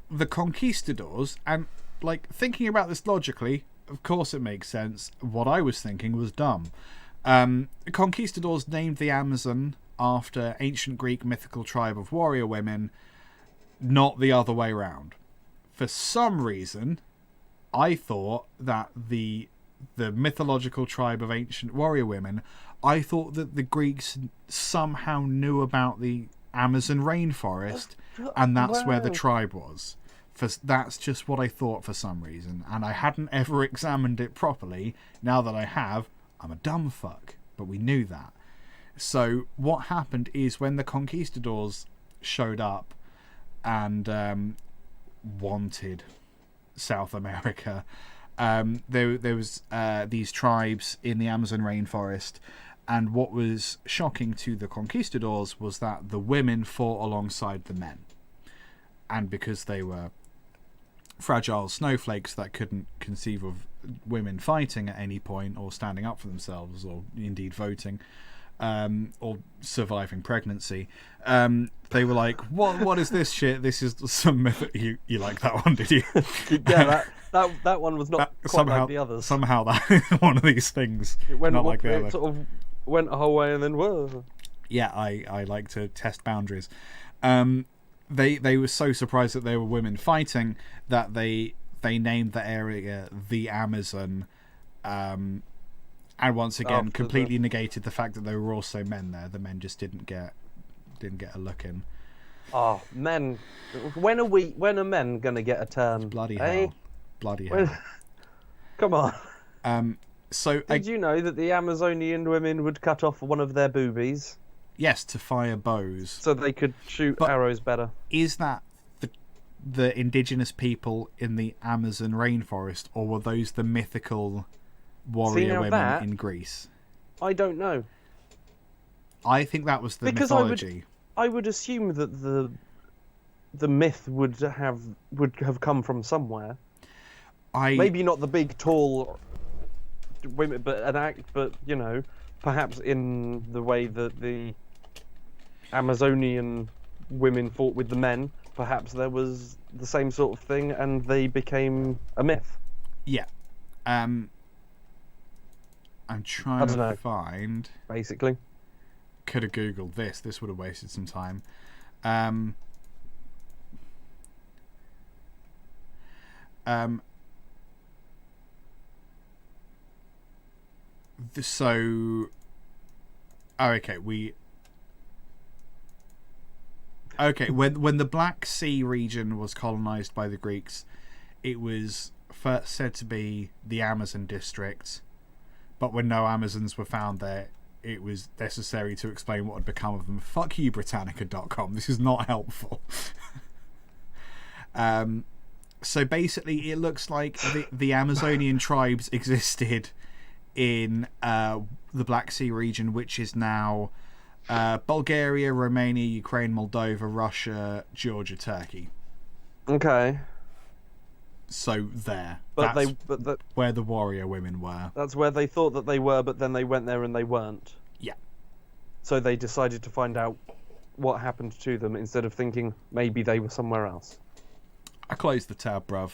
The conquistadors, and like thinking about this logically, of course it makes sense. What I was thinking was dumb. Conquistadors named the Amazon after ancient Greek mythical tribe of warrior women, not the other way around. For some reason, I thought that the mythological tribe of ancient warrior women, I thought that the Greeks somehow knew about the Amazon rainforest, and that's where the tribe was. That's just what I thought for some reason, and I hadn't ever examined it properly. Now that I have, I'm a dumb fuck, but we knew that. So what happened is when the conquistadors showed up and wanted South America, there was these tribes in the Amazon rainforest, and what was shocking to the conquistadors was that the women fought alongside the men, and because they were fragile snowflakes that couldn't conceive of women fighting at any point or standing up for themselves or indeed voting or surviving pregnancy, they were like, what is this shit? This is some myth. You like that one, did you? Yeah, that one was not quite somehow, like the others. Somehow that is one of these things. It went, not like the other. It sort of went a whole way and then whoa. Yeah, I like to test boundaries. They were so surprised that there were women fighting that they named the area the Amazon, and once again completely negated the fact that there were also men there. The men just didn't get a look in. Oh, men! When are men gonna get a turn? Bloody eh? hell! Bloody hell! Come on. So did you know that the Amazonian women would cut off one of their boobies? Yes, to fire bows. So they could shoot arrows better. Is that the indigenous people in the Amazon rainforest, or were those the mythical warrior women in Greece? I don't know. I think that was the mythology. I would assume that the myth would have come from somewhere. Maybe not the big tall women, but you know, perhaps in the way that the Amazonian women fought with the men, perhaps there was the same sort of thing and they became a myth. Yeah. I'm trying to find... Basically. Could have Googled this. This would have wasted some time. Okay, Okay, when the Black Sea region was colonized by the Greeks, it was first said to be the Amazon district, but when no Amazons were found there, it was necessary to explain what had become of them. Fuck you, Britannica.com. This is not helpful. So basically, it looks like the Amazonian tribes existed in the Black Sea region, which is now Bulgaria, Romania, Ukraine, Moldova, Russia, Georgia, Turkey. Okay. So there. But that's where the warrior women were. That's where they thought that they were, but then they went there and they weren't. Yeah. So they decided to find out what happened to them instead of thinking maybe they were somewhere else. I closed the tab, bruv.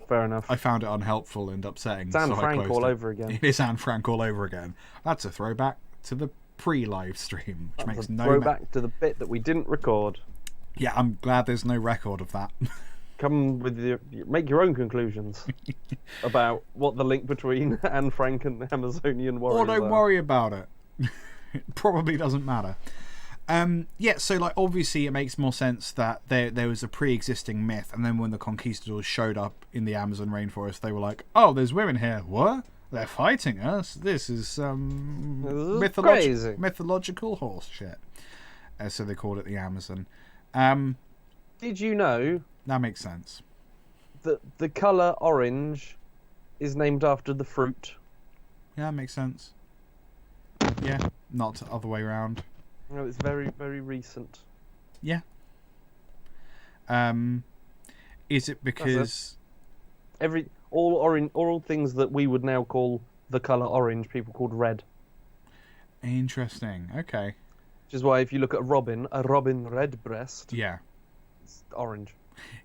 Fair enough. I found it unhelpful and upsetting. It's Anne so Frank all over again. It is Anne Frank all over again. That's a throwback to the pre-live stream, which makes no throwback to the bit that we didn't record. Yeah, I'm glad there's no record of that. Come with make your own conclusions about what the link between Anne Frank and the Amazonian warriors Or don't are. worry about it. It probably doesn't matter. Yeah, so like obviously it makes more sense that there was a pre-existing myth, and then when the conquistadors showed up in the Amazon rainforest, they were like, "Oh, there's women here. What? They're fighting us? This is crazy. mythological horse shit." So they called it the Amazon. Did you know that makes sense? that the colour orange is named after the fruit? Yeah, that makes sense. Yeah, not the other way around. No, it's very, very recent. Yeah. Is it because all things that we would now call the colour orange, people called red. Interesting. Okay. Which is why if you look at a robin redbreast, yeah, it's orange.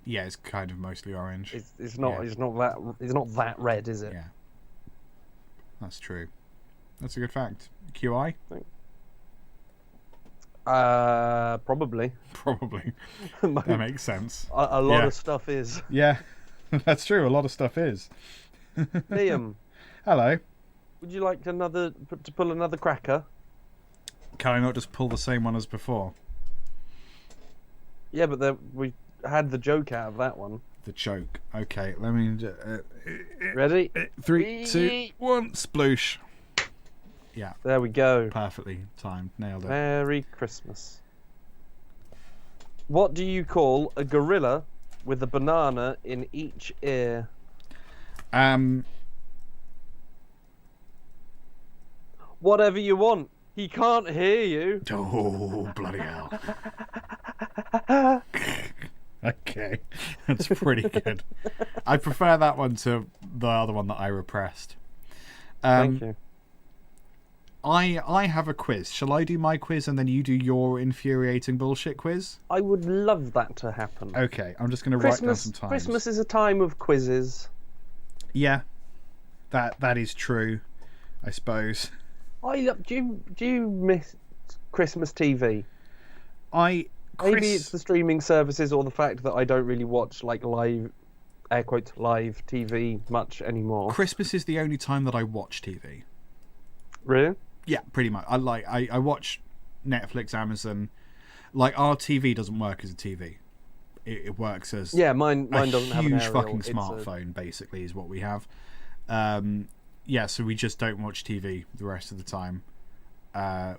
Yeah, it's kind of mostly orange. It's not that red, is it? Yeah. That's true. That's a good fact. QI? Probably. Probably. That makes sense. A lot of stuff is. Yeah, that's true. A lot of stuff is. Liam. Hello. Would you like to pull another cracker? Can I not just pull the same one as before? Yeah, but we had the joke out of that one. The joke. Okay, let me... Ready? 3, 2, 1, sploosh. Yeah. There we go. Perfectly timed. Nailed it. Merry Christmas. What do you call a gorilla with a banana in each ear? Whatever you want. He can't hear you. Oh, bloody hell. Okay. That's pretty good. I prefer that one to the other one that I repressed. Thank you. I have a quiz. Shall I do my quiz and then you do your infuriating bullshit quiz? I would love that to happen. Okay, I'm just going to write down some times. Christmas is a time of quizzes. Yeah, that is true, I suppose. Do you miss Christmas TV? Maybe it's the streaming services or the fact that I don't really watch like live, air quotes, live TV much anymore. Christmas is the only time that I watch TV. Really? Yeah, pretty much. I watch Netflix, Amazon. Like our TV doesn't work as a TV. It works as mine doesn't have an huge aerial. fucking smartphone. Basically, is what we have. So we just don't watch TV the rest of the time.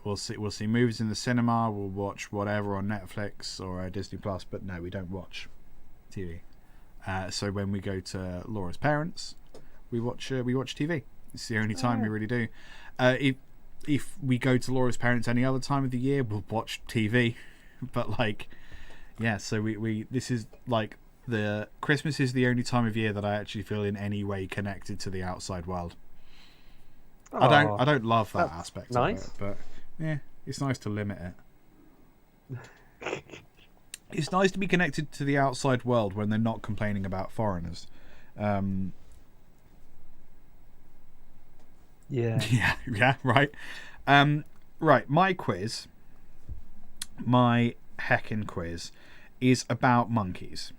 We'll see movies in the cinema. We'll watch whatever on Netflix or Disney Plus, but no, we don't watch TV. So when we go to Laura's parents, we watch TV. It's the only time we really do. If we go to Laura's parents any other time of the year, we'll watch TV. But so we this is like the Christmas is the only time of year that I actually feel in any way connected to the outside world. Oh, I don't love that aspect nice. of it, but yeah, it's nice to limit it. It's nice to be connected to the outside world when they're not complaining about foreigners. Yeah, right. Right, my heckin' quiz is about monkeys.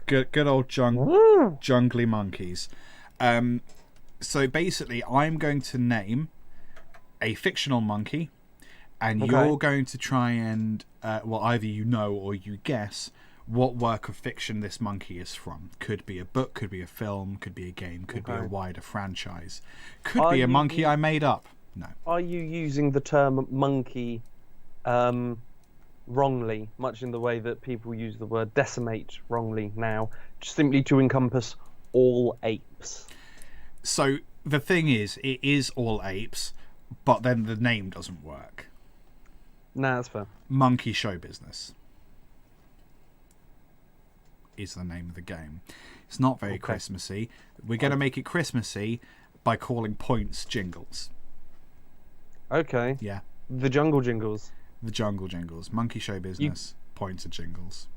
Good old jungly monkeys. So basically, I'm going to name a fictional monkey, and Okay. you're going to try and either you know or you guess what work of fiction this monkey is from. Could be a book, could be a film, could be a game, could be a Okay. wider franchise, could Are be a you monkey u- I made up. No. Are you using the term monkey wrongly, much in the way that people use the word decimate wrongly now, just simply to encompass all apes? So the thing is, it is all apes, but then the name doesn't work. Nah, that's fair. Monkey Show Business is the name of the game. It's not very Christmassy. We're going to make it Christmassy by calling points jingles. Okay. Yeah. The jungle jingles. The jungle jingles. Monkey Show Business. Points of jingles.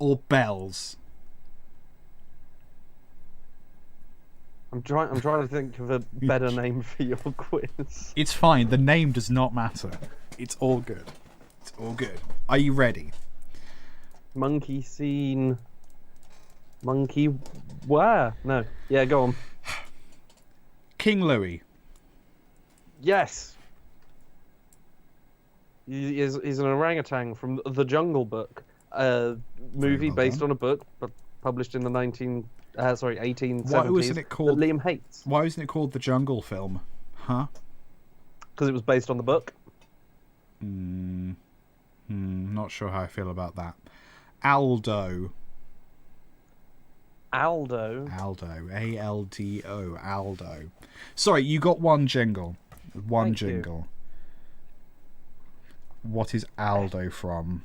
Or bells. I'm trying to think of a better name for your quiz. It's fine. The name does not matter. It's all good. It's all good. Are you ready? Monkey scene. Monkey where? No. Yeah, go on. King Louis. Yes. He's an orangutan from The Jungle Book, a movie well based done. on a book, but published in the 1870s. Why wasn't it called that Liam hates? Why wasn't it called The Jungle Film? Huh? Because it was based on the book. Not sure how I feel about that. Aldo. Aldo. A-L-D-O. Aldo. Sorry, you got one jingle. One Thank you. jingle. What is Aldo from?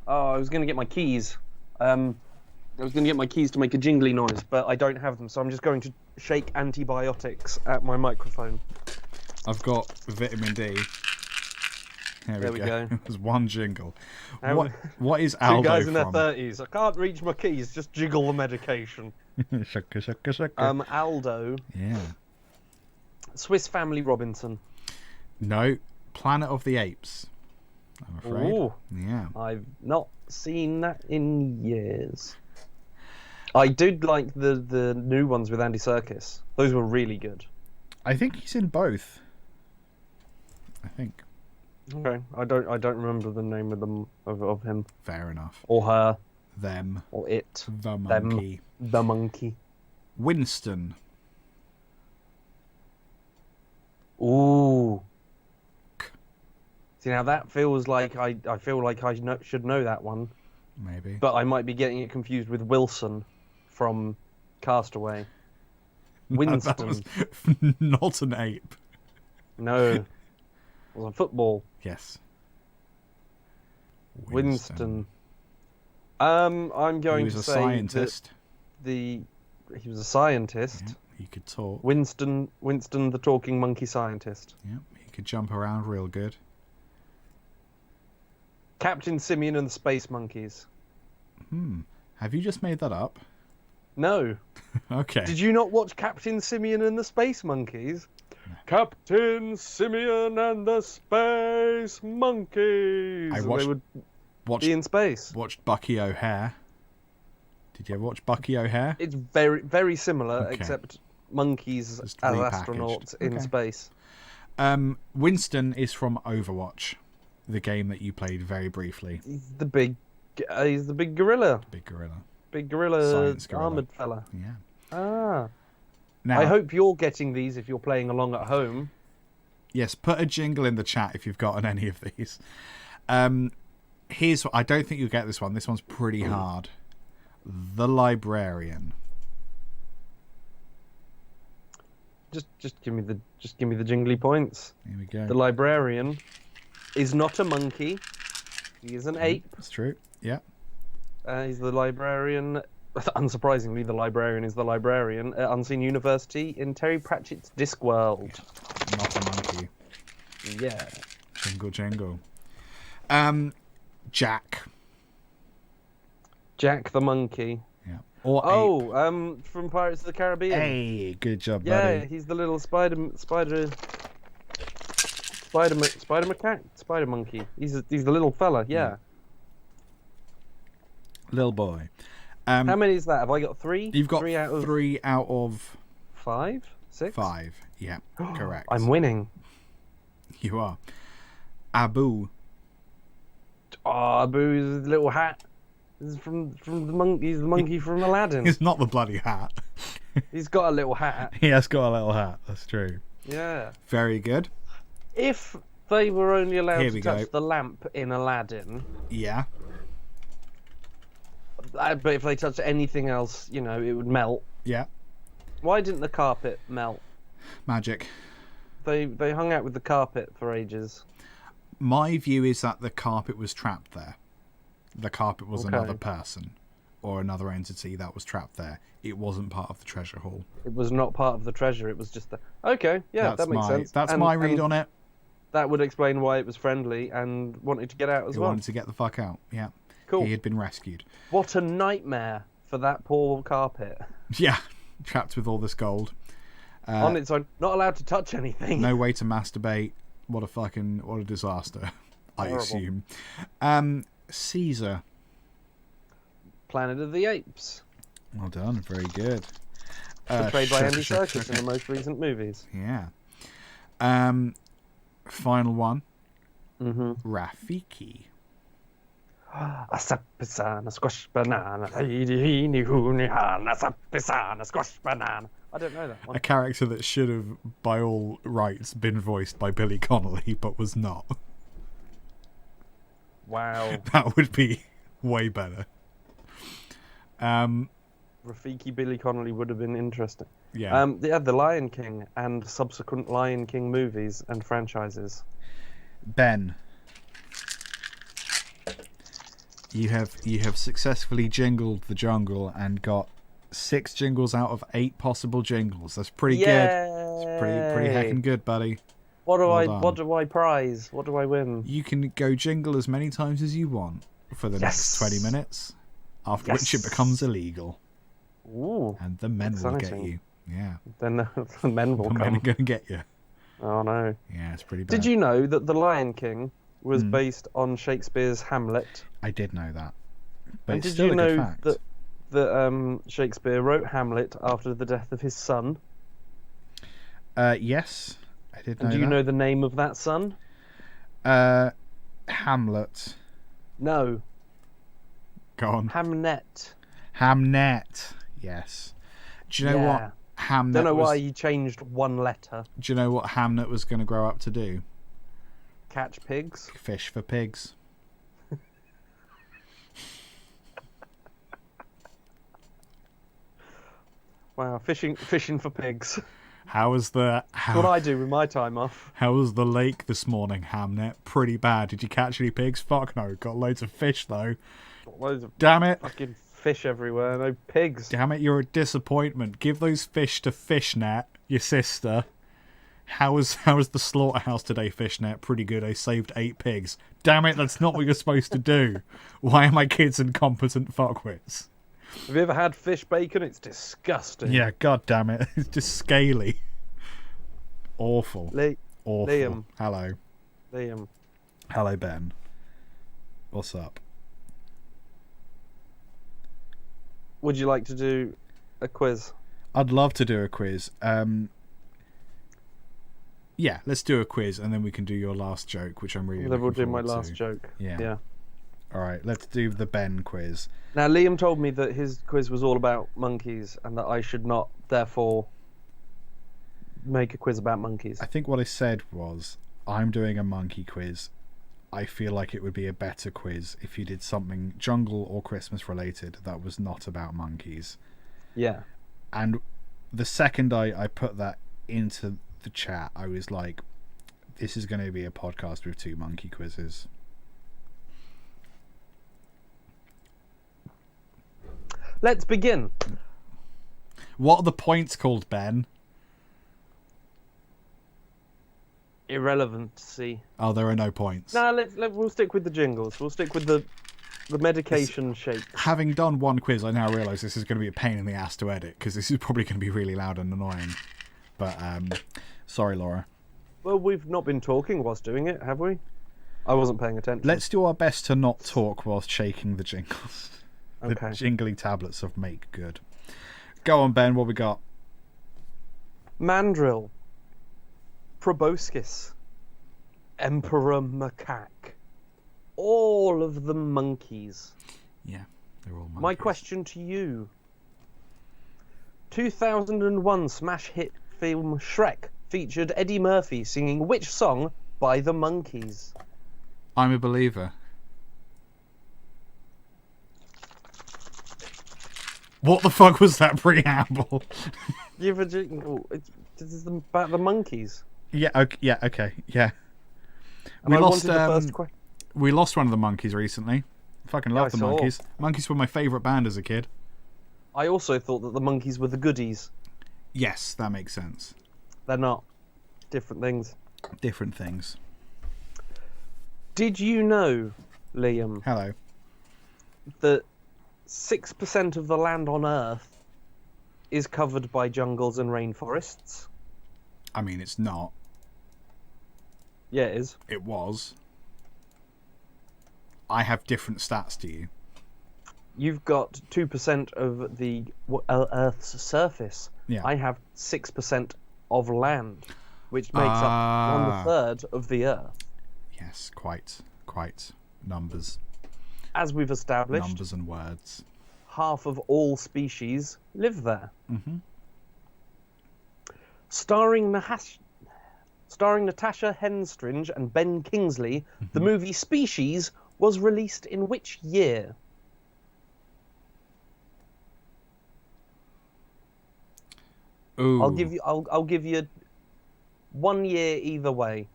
Oh, I was going to get my keys. I was going to get my keys to make a jingly noise, but I don't have them, so I'm just going to shake antibiotics at my microphone. I've got vitamin D. There we go. There's one jingle. What is Aldo Two guys from? in their 30s. I can't reach my keys. Just jiggle the medication. Shaka, shaka, shaka. Aldo. Yeah. Swiss Family Robinson. No. Planet of the Apes. I'm afraid. Ooh. Yeah. I've not seen that in years. I did like the new ones with Andy Serkis. Those were really good. I think he's in both. I think. Okay. I don't remember the name of them of him. Fair enough. Or her. Them. Or it. The monkey. The monkey. Winston. Ooh. See, now that feels like I feel like I should know that one. Maybe. But I might be getting it confused with Wilson from Castaway. Winston. That was not an ape. No. It was a football. Yes. Winston. I'm going He was to a say scientist. that he was a scientist. Yeah, he could talk. Winston, the talking monkey scientist. Yeah, he could jump around real good. Captain Simeon and the Space Monkeys. Have you just made that up? No. Okay. Did you not watch Captain Simeon and the Space Monkeys? No. Captain Simeon and the Space Monkeys. I And watched, they would watched be in space. Watched Bucky O'Hare. Did you ever watch Bucky O'Hare? It's very, very similar, Okay. except monkeys as repackaged. astronauts in Okay. space. Winston is from Overwatch, the game that you played very briefly. He's the big gorilla. Big gorilla. Big gorilla, Science gorilla. armored fella. Yeah. Ah. Now, I hope you're getting these if you're playing along at home. Yes, put a jingle in the chat if you've gotten any of these. Here's what I don't think you'll get this one. This one's pretty hard. The Librarian. Just give me the jingly points. Here we go. The librarian is not a monkey. He is an ape. That's true. Yeah. He's the librarian. Unsurprisingly, the librarian is the librarian at Unseen University in Terry Pratchett's Discworld. Not a monkey. Yeah. Jingle jingle. Jack. Jack the monkey. Yeah. Or ape. From Pirates of the Caribbean. Hey, good job, Yeah, buddy. he's the little spider monkey. He's the little fella. Yeah. Little boy. How many is that? Have I got 3? You've got 3 out of 3 out of 5, 6. 5. Yeah, correct. I'm winning. You are. Abu. Oh, Abu's little hat. This is from the monkey. He's the monkey from Aladdin. It's not the bloody hat. He's got a little hat. He has got a little hat. That's true. Yeah. Very good. If they were only allowed Here to we touch go. the lamp in Aladdin, Yeah. but if they touched anything else, you know, it would melt. Yeah. Why didn't the carpet melt? Magic. They hung out with the carpet for ages. My view is that the carpet was trapped there. The carpet was Okay. another person or another entity that was trapped there. It wasn't part of the treasure hall. It was not part of the treasure. It was just the. Okay, yeah, that makes sense. That's my read on it. That would explain why it was friendly and wanted to get out as He well. wanted to get the fuck out. Yeah. Cool. He had been rescued. What a nightmare for that poor carpet. Yeah. Trapped with all this gold. On its own, not allowed to touch anything. No way to masturbate. What a disaster. I Horrible. assume. Caesar. Planet of the Apes. Well done. Very good. Portrayed by Andy Shuck, Serkis in the most recent movies. Yeah. Final one. Mm-hmm. Rafiki. A sappisana, squash banana, heedy hoony hana, sappisana, squash banana. I don't know that one. A character that should have, by all rights, been voiced by Billy Connolly, but was not. Wow. That would be way better. Rafiki Billy Connolly would have been interesting. Yeah. The Lion King and subsequent Lion King movies and franchises. Ben. You have successfully jingled the jungle and got 6 jingles out of 8 possible jingles. That's pretty good. It's pretty heckin' good, buddy. What Well done. What do I prize? What do I win? You can go jingle as many times as you want for the next 20 minutes, after which it becomes illegal. Ooh. And the men will get exciting. you. Yeah. Then the men will The men come. are going to get you. Oh no. Yeah, it's pretty bad. Did you know that The Lion King was based on Shakespeare's Hamlet? I did know that. But And it's did still you a good know fact. that Shakespeare wrote Hamlet after the death of his son? Yes, I did know And do you that. know the name of that son? Hamlet. No. Go on. Hamnet. Hamnet. Yes. Do you know what Hamnet Don't know was... why he changed one letter. Do you know what Hamnet was going to grow up to do? Catch pigs. Fish for pigs. Wow, fishing for pigs. How was the... That's what I do with my time off. How was the lake this morning, Hamnet? Pretty bad. Did you catch any pigs? Fuck no. Got loads of fish, though. Got loads of Damn it. fucking fish everywhere. No pigs. Damn it, you're a disappointment. Give those fish to Fishnet, your sister. How was the slaughterhouse today, Fishnet? Pretty good. I saved 8 pigs. Damn it, that's not what you're supposed to do. Why are my kids incompetent fuckwits? Have you ever had fish bacon? It's disgusting. Yeah, god damn it. It's just scaly. Awful. Awful. Liam. Hello. Liam. Hello, Ben. What's up? Would you like to do a quiz? I'd love to do a quiz. Yeah, let's do a quiz and then we can do your last joke, which I'm really Then we'll looking do my forward last to. joke. Yeah. All right, let's do the Ben quiz. Now, Liam told me that his quiz was all about monkeys and that I should not, therefore, make a quiz about monkeys. I think what I said was, I'm doing a monkey quiz. I feel like it would be a better quiz if you did something jungle or Christmas related that was not about monkeys. Yeah. And the second I put that into the chat, I was like, this is going to be a podcast with 2 monkey quizzes. Let's begin. What are the points called, Ben? Irrelevancy. Oh, there are no points. No, we'll stick with the jingles. We'll stick with the medication shake. Having done one quiz, I now realise this is going to be a pain in the ass to edit, because this is probably going to be really loud and annoying. But, sorry, Laura. Well, we've not been talking whilst doing it, have we? I wasn't paying attention. Let's do our best to not talk whilst shaking the jingles. The Okay. jingly tablets of Make Good. Go on, Ben, what we got? Mandrill. Proboscis. Emperor Macaque. All of the monkeys. Yeah, they're all monkeys. My question to you. 2001 smash hit film Shrek featured Eddie Murphy singing which song by the Monkees? I'm a Believer. What the fuck was that preamble? Give a jingle. This is about the Monkees. Yeah. Okay. Yeah. And I wanted the first we lost one of the Monkees recently. Fucking love I the saw. Monkees. Monkees were my favourite band as a kid. I also thought that the Monkees were the goodies. Yes, that makes sense. They're not. Different things. Different things. Did you know, Liam? Hello. That 6% of the land on Earth is covered by jungles and rainforests? I mean, it's not. Yeah, it is. It was. I have different stats to you. You've got 2% of the Earth's surface. Yeah. I have 6% of land, which makes up 1/3 of the Earth. Yes, quite numbers. As we've established, Numbers and words. half of all species live there. Mm-hmm. Starring Natasha Henstridge and Ben Kingsley, the movie Species was released in which year? Ooh. I'll give you 1 year either way.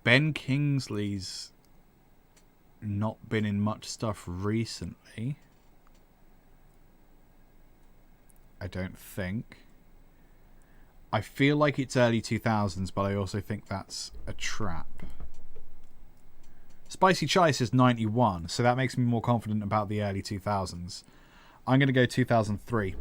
Ben Kingsley's not been in much stuff recently. I don't think. I feel like it's early 2000s, but I also think that's a trap. Spicy Chai says 91, so that makes me more confident about the early 2000s. I'm going to go 2003.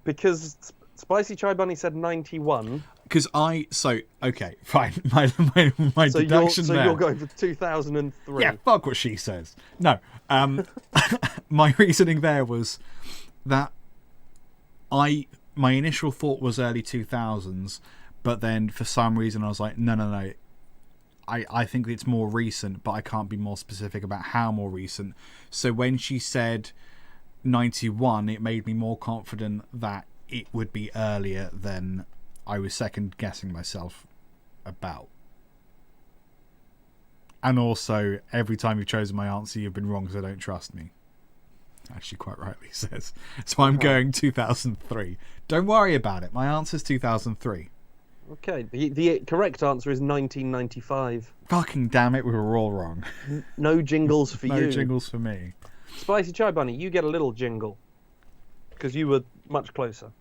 Because Spicy Chai Bunny said 91. Because okay, fine. My deduction there. So you're going for 2003. Yeah, fuck what she says. No, my reasoning there was that my initial thought was early 2000s, but then for some reason I was like, no. I think it's more recent, but I can't be more specific about how more recent. So when she said 91, it made me more confident that it would be earlier than I was second guessing myself about. And also, every time you've chosen my answer, you've been wrong, so don't trust me. Actually, quite rightly says. So I'm going 2003. Don't worry about it. My answer's 2003. Okay, the correct answer is 1995. Fucking damn it, we were all wrong. No jingles for you. No jingles for me. Spicy Chai Bunny, you get a little jingle. Because you were much closer.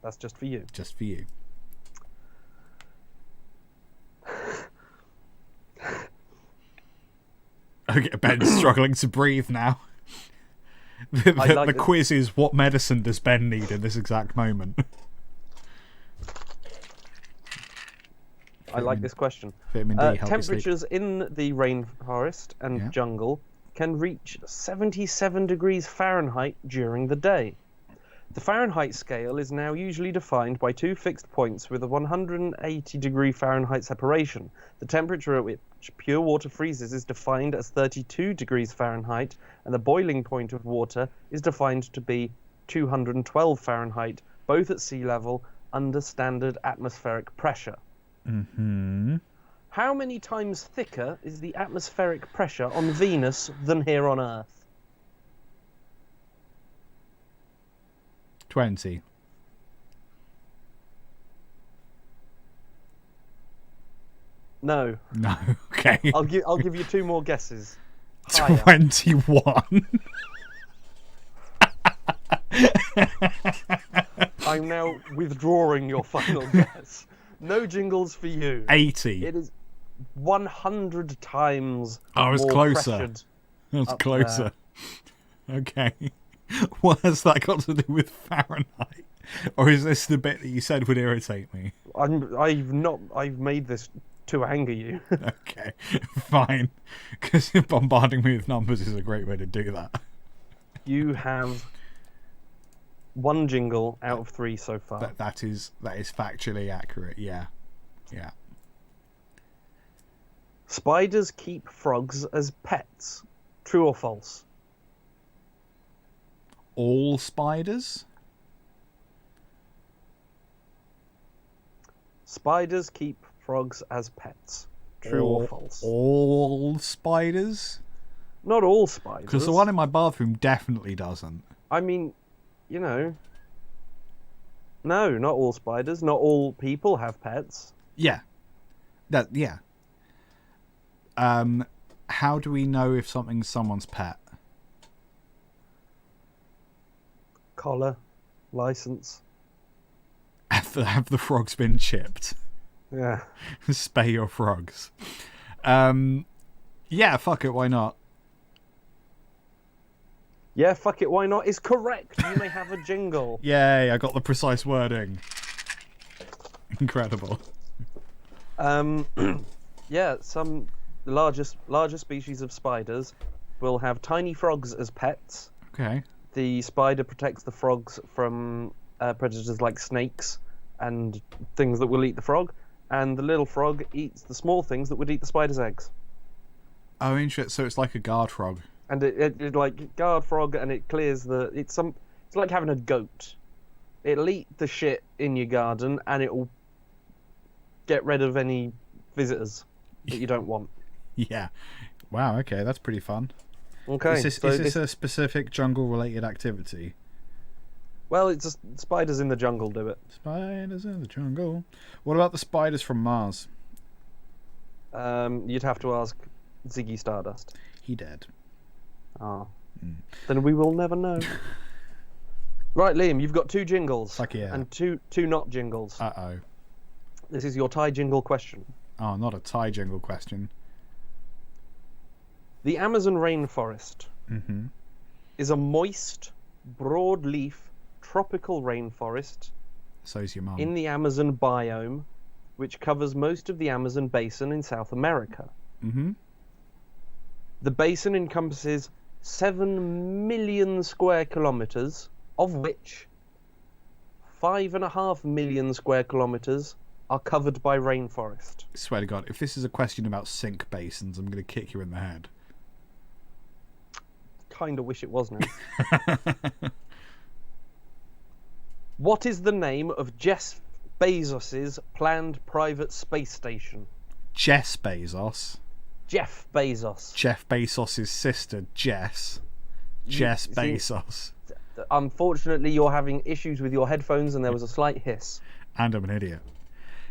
That's just for you. Just for you. Okay, Ben's struggling to breathe now. The quiz is, what medicine does Ben need in this exact moment? I like this question. Vitamin D, help you temperatures sleep. in the rainforest and jungle can reach 77 degrees Fahrenheit during the day. The Fahrenheit scale is now usually defined by two fixed points with a 180 degree Fahrenheit separation. The temperature at which pure water freezes is defined as 32 degrees Fahrenheit, and the boiling point of water is defined to be 212 Fahrenheit, both at sea level under standard atmospheric pressure. Mm-hmm. How many times thicker is the atmospheric pressure on Venus than here on Earth? 20. No. No. Okay. I'll give you two more guesses. Higher. 21. I'm now withdrawing your final guess. No jingles for you. 80. It is 100 times. I was more closer. pressured I was up closer. there. Okay. What has that got to do with Fahrenheit? Or is this the bit that you said would irritate me? I've made this to anger you. Okay, fine. Because bombarding me with numbers is a great way to do that. You have 1 jingle out of 3 so far. That is factually accurate. Yeah. Spiders keep frogs as pets. True or false? All spiders? Spiders keep frogs as pets. True or false? All spiders? Not all spiders. Because the one in my bathroom definitely doesn't. I mean, you know. No, not all spiders. Not all people have pets. Yeah. Yeah. How do we know if something's someone's pet? Collar, license. Have the frogs been chipped? Yeah. Spay your frogs. Yeah, fuck it, why not? Yeah, fuck it, why not? Is correct. You may have a jingle. Yay, I got the precise wording. Incredible. Yeah, some larger species of spiders will have tiny frogs as pets. Okay. The spider protects the frogs from predators like snakes and things that will eat the frog, and the little frog eats the small things that would eat the spider's eggs. Oh, interesting. So it's like a guard frog. And it like guard frog, and it clears the. It's like having a goat. It'll eat the shit in your garden, and it'll get rid of any visitors that you don't want. Yeah. Wow. Okay, that's pretty fun. Okay. Is this a specific jungle-related activity? Well, it's just spiders in the jungle do it. Spiders in the jungle. What about the spiders from Mars? You'd have to ask Ziggy Stardust. He dead. Oh. Then we will never know. Right, Liam, you've got 2 jingles. Fuck yeah. And two not jingles. Uh-oh. This is your tie jingle question. Oh, not a tie jingle question. The Amazon rainforest is a moist, broadleaf, tropical rainforest So's your mum. in the Amazon biome, which covers most of the Amazon basin in South America. The basin encompasses 7 million square kilometers, of which 5.5 million square kilometers are covered by rainforest. I swear to God, if this is a question about sink basins, I'm going to kick you in the head. Kinda wish it was now. What is the name of Jeff Bezos's planned private space station? Jess Bezos. Jeff Bezos. Jeff Bezos' sister, Jess. Jess Bezos. Unfortunately, you're having issues with your headphones, and there was a slight hiss. And I'm an idiot.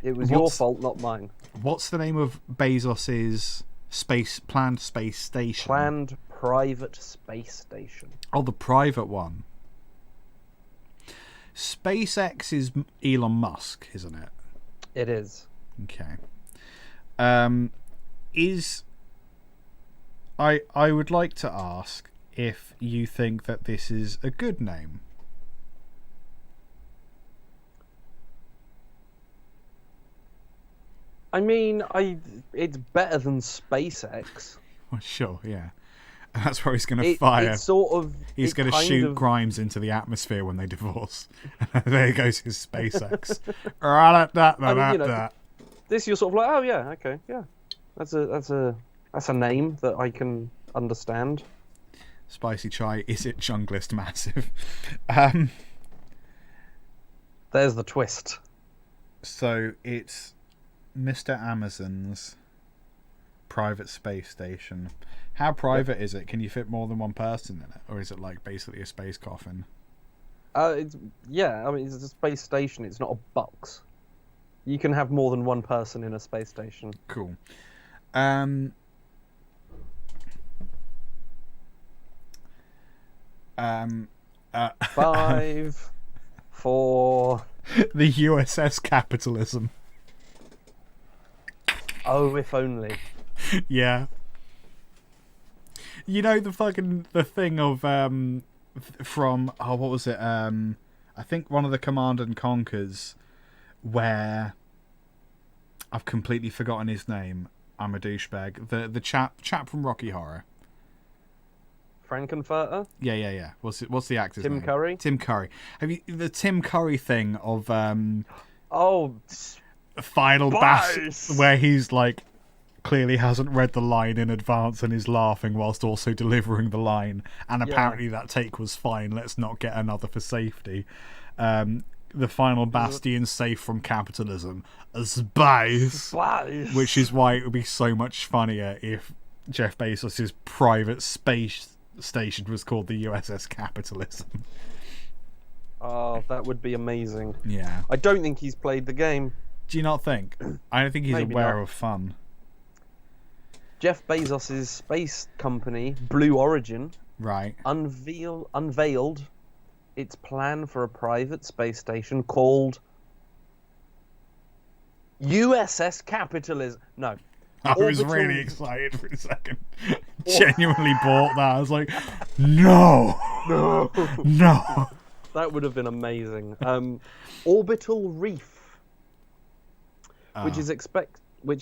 It was your fault, not mine. What's the name of Bezos's planned space station? Planned private space station. Oh, the private one. SpaceX is Elon Musk, isn't it? It is. Okay. I would like to ask if you think that this is a good name. I mean, it's better than SpaceX. Well, sure, yeah. And that's where he's going to fire. It's sort of. He's going to shoot Grimes into the atmosphere when they divorce. There goes his SpaceX. This you're sort of like, oh yeah, okay, yeah. That's a name that I can understand. Spicy Chai, is it Junglist Massive? There's the twist. So it's Mr. Amazon's private space station. How private is it? Can you fit more than one person in it? Or is it like basically a space coffin? I mean, it's a space station. It's not a box. You can have more than one person in a space station. Cool. 5, 4. The USS Capitalism. Oh, if only. Yeah. You know the thing of from what was it? I think one of the Command and Conquers, where I've completely forgotten his name. I'm a douchebag. The chap from Rocky Horror. Frankenfurter. Yeah. What's the actor's Tim name? Curry. Tim Curry. Have you the Tim Curry thing of Final Bass, where he's like clearly hasn't read the line in advance and is laughing whilst also delivering the line, and apparently that take was fine. Let's not get another for safety. The final bastion safe from capitalism, space. Which is why it would be so much funnier if Jeff Bezos' private space station was called the USS Capitalism. Oh, that would be amazing. Yeah. I don't think he's played the game. Do you not think? I don't think he's Maybe aware not. of fun. Jeff Bezos' space company, Blue Origin, right, unveiled its plan for a private space station called USS Capitalism. No. I was really excited for a second. Genuinely bought that. I was like, no. No. That would have been amazing. Orbital Reef, which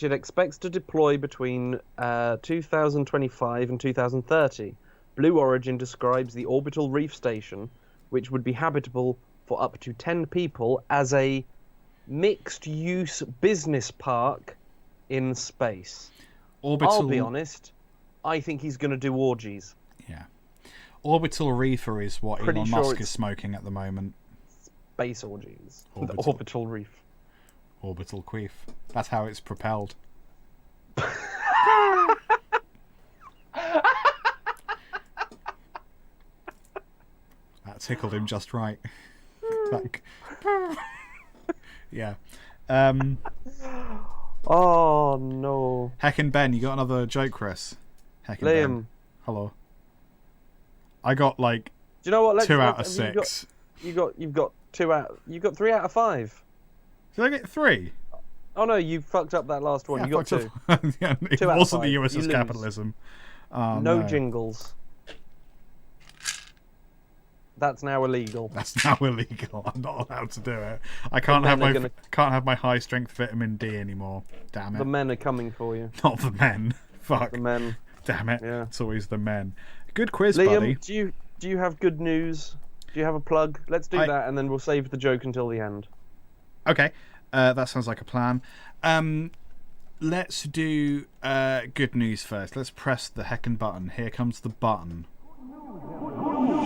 it expects to deploy between 2025 and 2030. Blue Origin describes the Orbital Reef Station, which would be habitable for up to 10 people, as a mixed-use business park in space. I'll be honest, I think he's going to do orgies. Yeah. Orbital Reefer is what Pretty Elon sure Musk it's is smoking at the moment. Space orgies. The Orbital. Orbital Reef. Orbital Queef. That's how it's propelled. That tickled him just right. Like, yeah. Oh no. Heckin' Ben, you got another joke, Chris? Heckin' Liam. Ben. Hello. I got like Do you know what? 2 out of 6. You've got 3 out of 5. Did I get 3? Oh no, you fucked up that last one. Yeah, you got 2. Yeah, it 2 out of wasn't 5. the You USS lose. Capitalism. Oh, No jingles. That's now illegal. That's now illegal. I'm not allowed to do it. I can't have my high strength vitamin D anymore. Damn it. The men are coming for you. Not the men. Fuck. The men. Damn it. Yeah. It's always the men. Good quiz, Liam, buddy. do you have good news? Do you have a plug? Let's do that, and then we'll save the joke until the end. Okay. That sounds like a plan. Let's do good news first. Let's press the heckin' button. Here comes the button.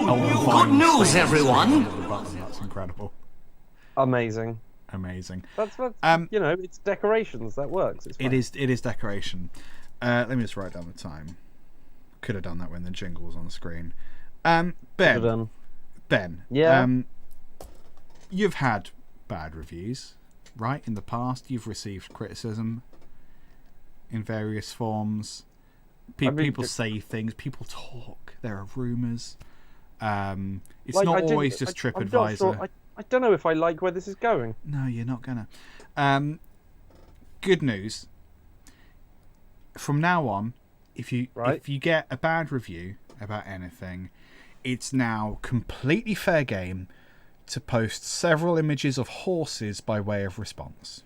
Good news, everyone! That's incredible. Amazing. That's it's decorations. That works. It's fine. It is decoration. Let me just write down the time. Could have done that when the jingle was on the screen. Ben. Yeah. You've had bad reviews, right? In the past, you've received criticism in various forms. People say things. People talk. There are rumours. It's not always just TripAdvisor. I don't know if I like where this is going. No, you're not gonna. Good news. From now on, if you get a bad review about anything, it's now completely fair game to post several images of horses by way of response.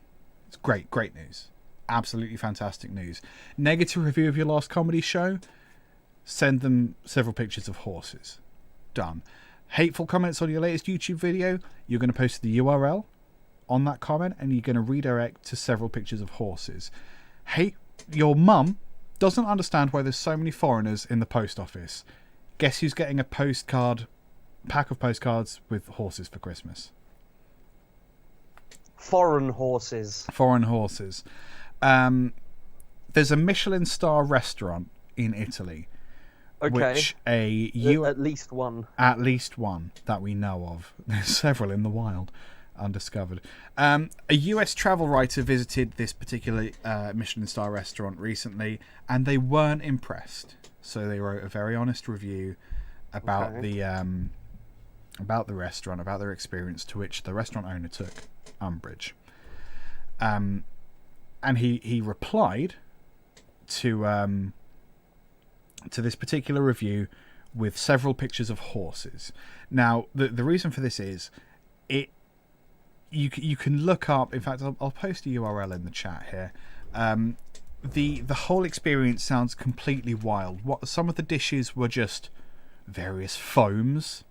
It's great news. Absolutely fantastic news. Negative review of your last comedy show, send them several pictures of horses. Done. Hateful comments on your latest YouTube video, you're going to post the URL on that comment and you're going to redirect to several pictures of horses. Your mum doesn't understand why there's so many foreigners in the post office. Guess who's getting a pack of postcards with horses for Christmas? Foreign horses. There's a Michelin star restaurant in Italy. Okay. Which at least one. At least one that we know of. There's several in the wild, undiscovered. A US travel writer visited this particular Michelin star restaurant recently, and they weren't impressed. So they wrote a very honest review about the restaurant, about their experience, to which the restaurant owner took umbrage. And he replied to this particular review with several pictures of horses. Now, the reason for this is you can look up. In fact, I'll post a URL in the chat here. The whole experience sounds completely wild. Some of the dishes were just various foams.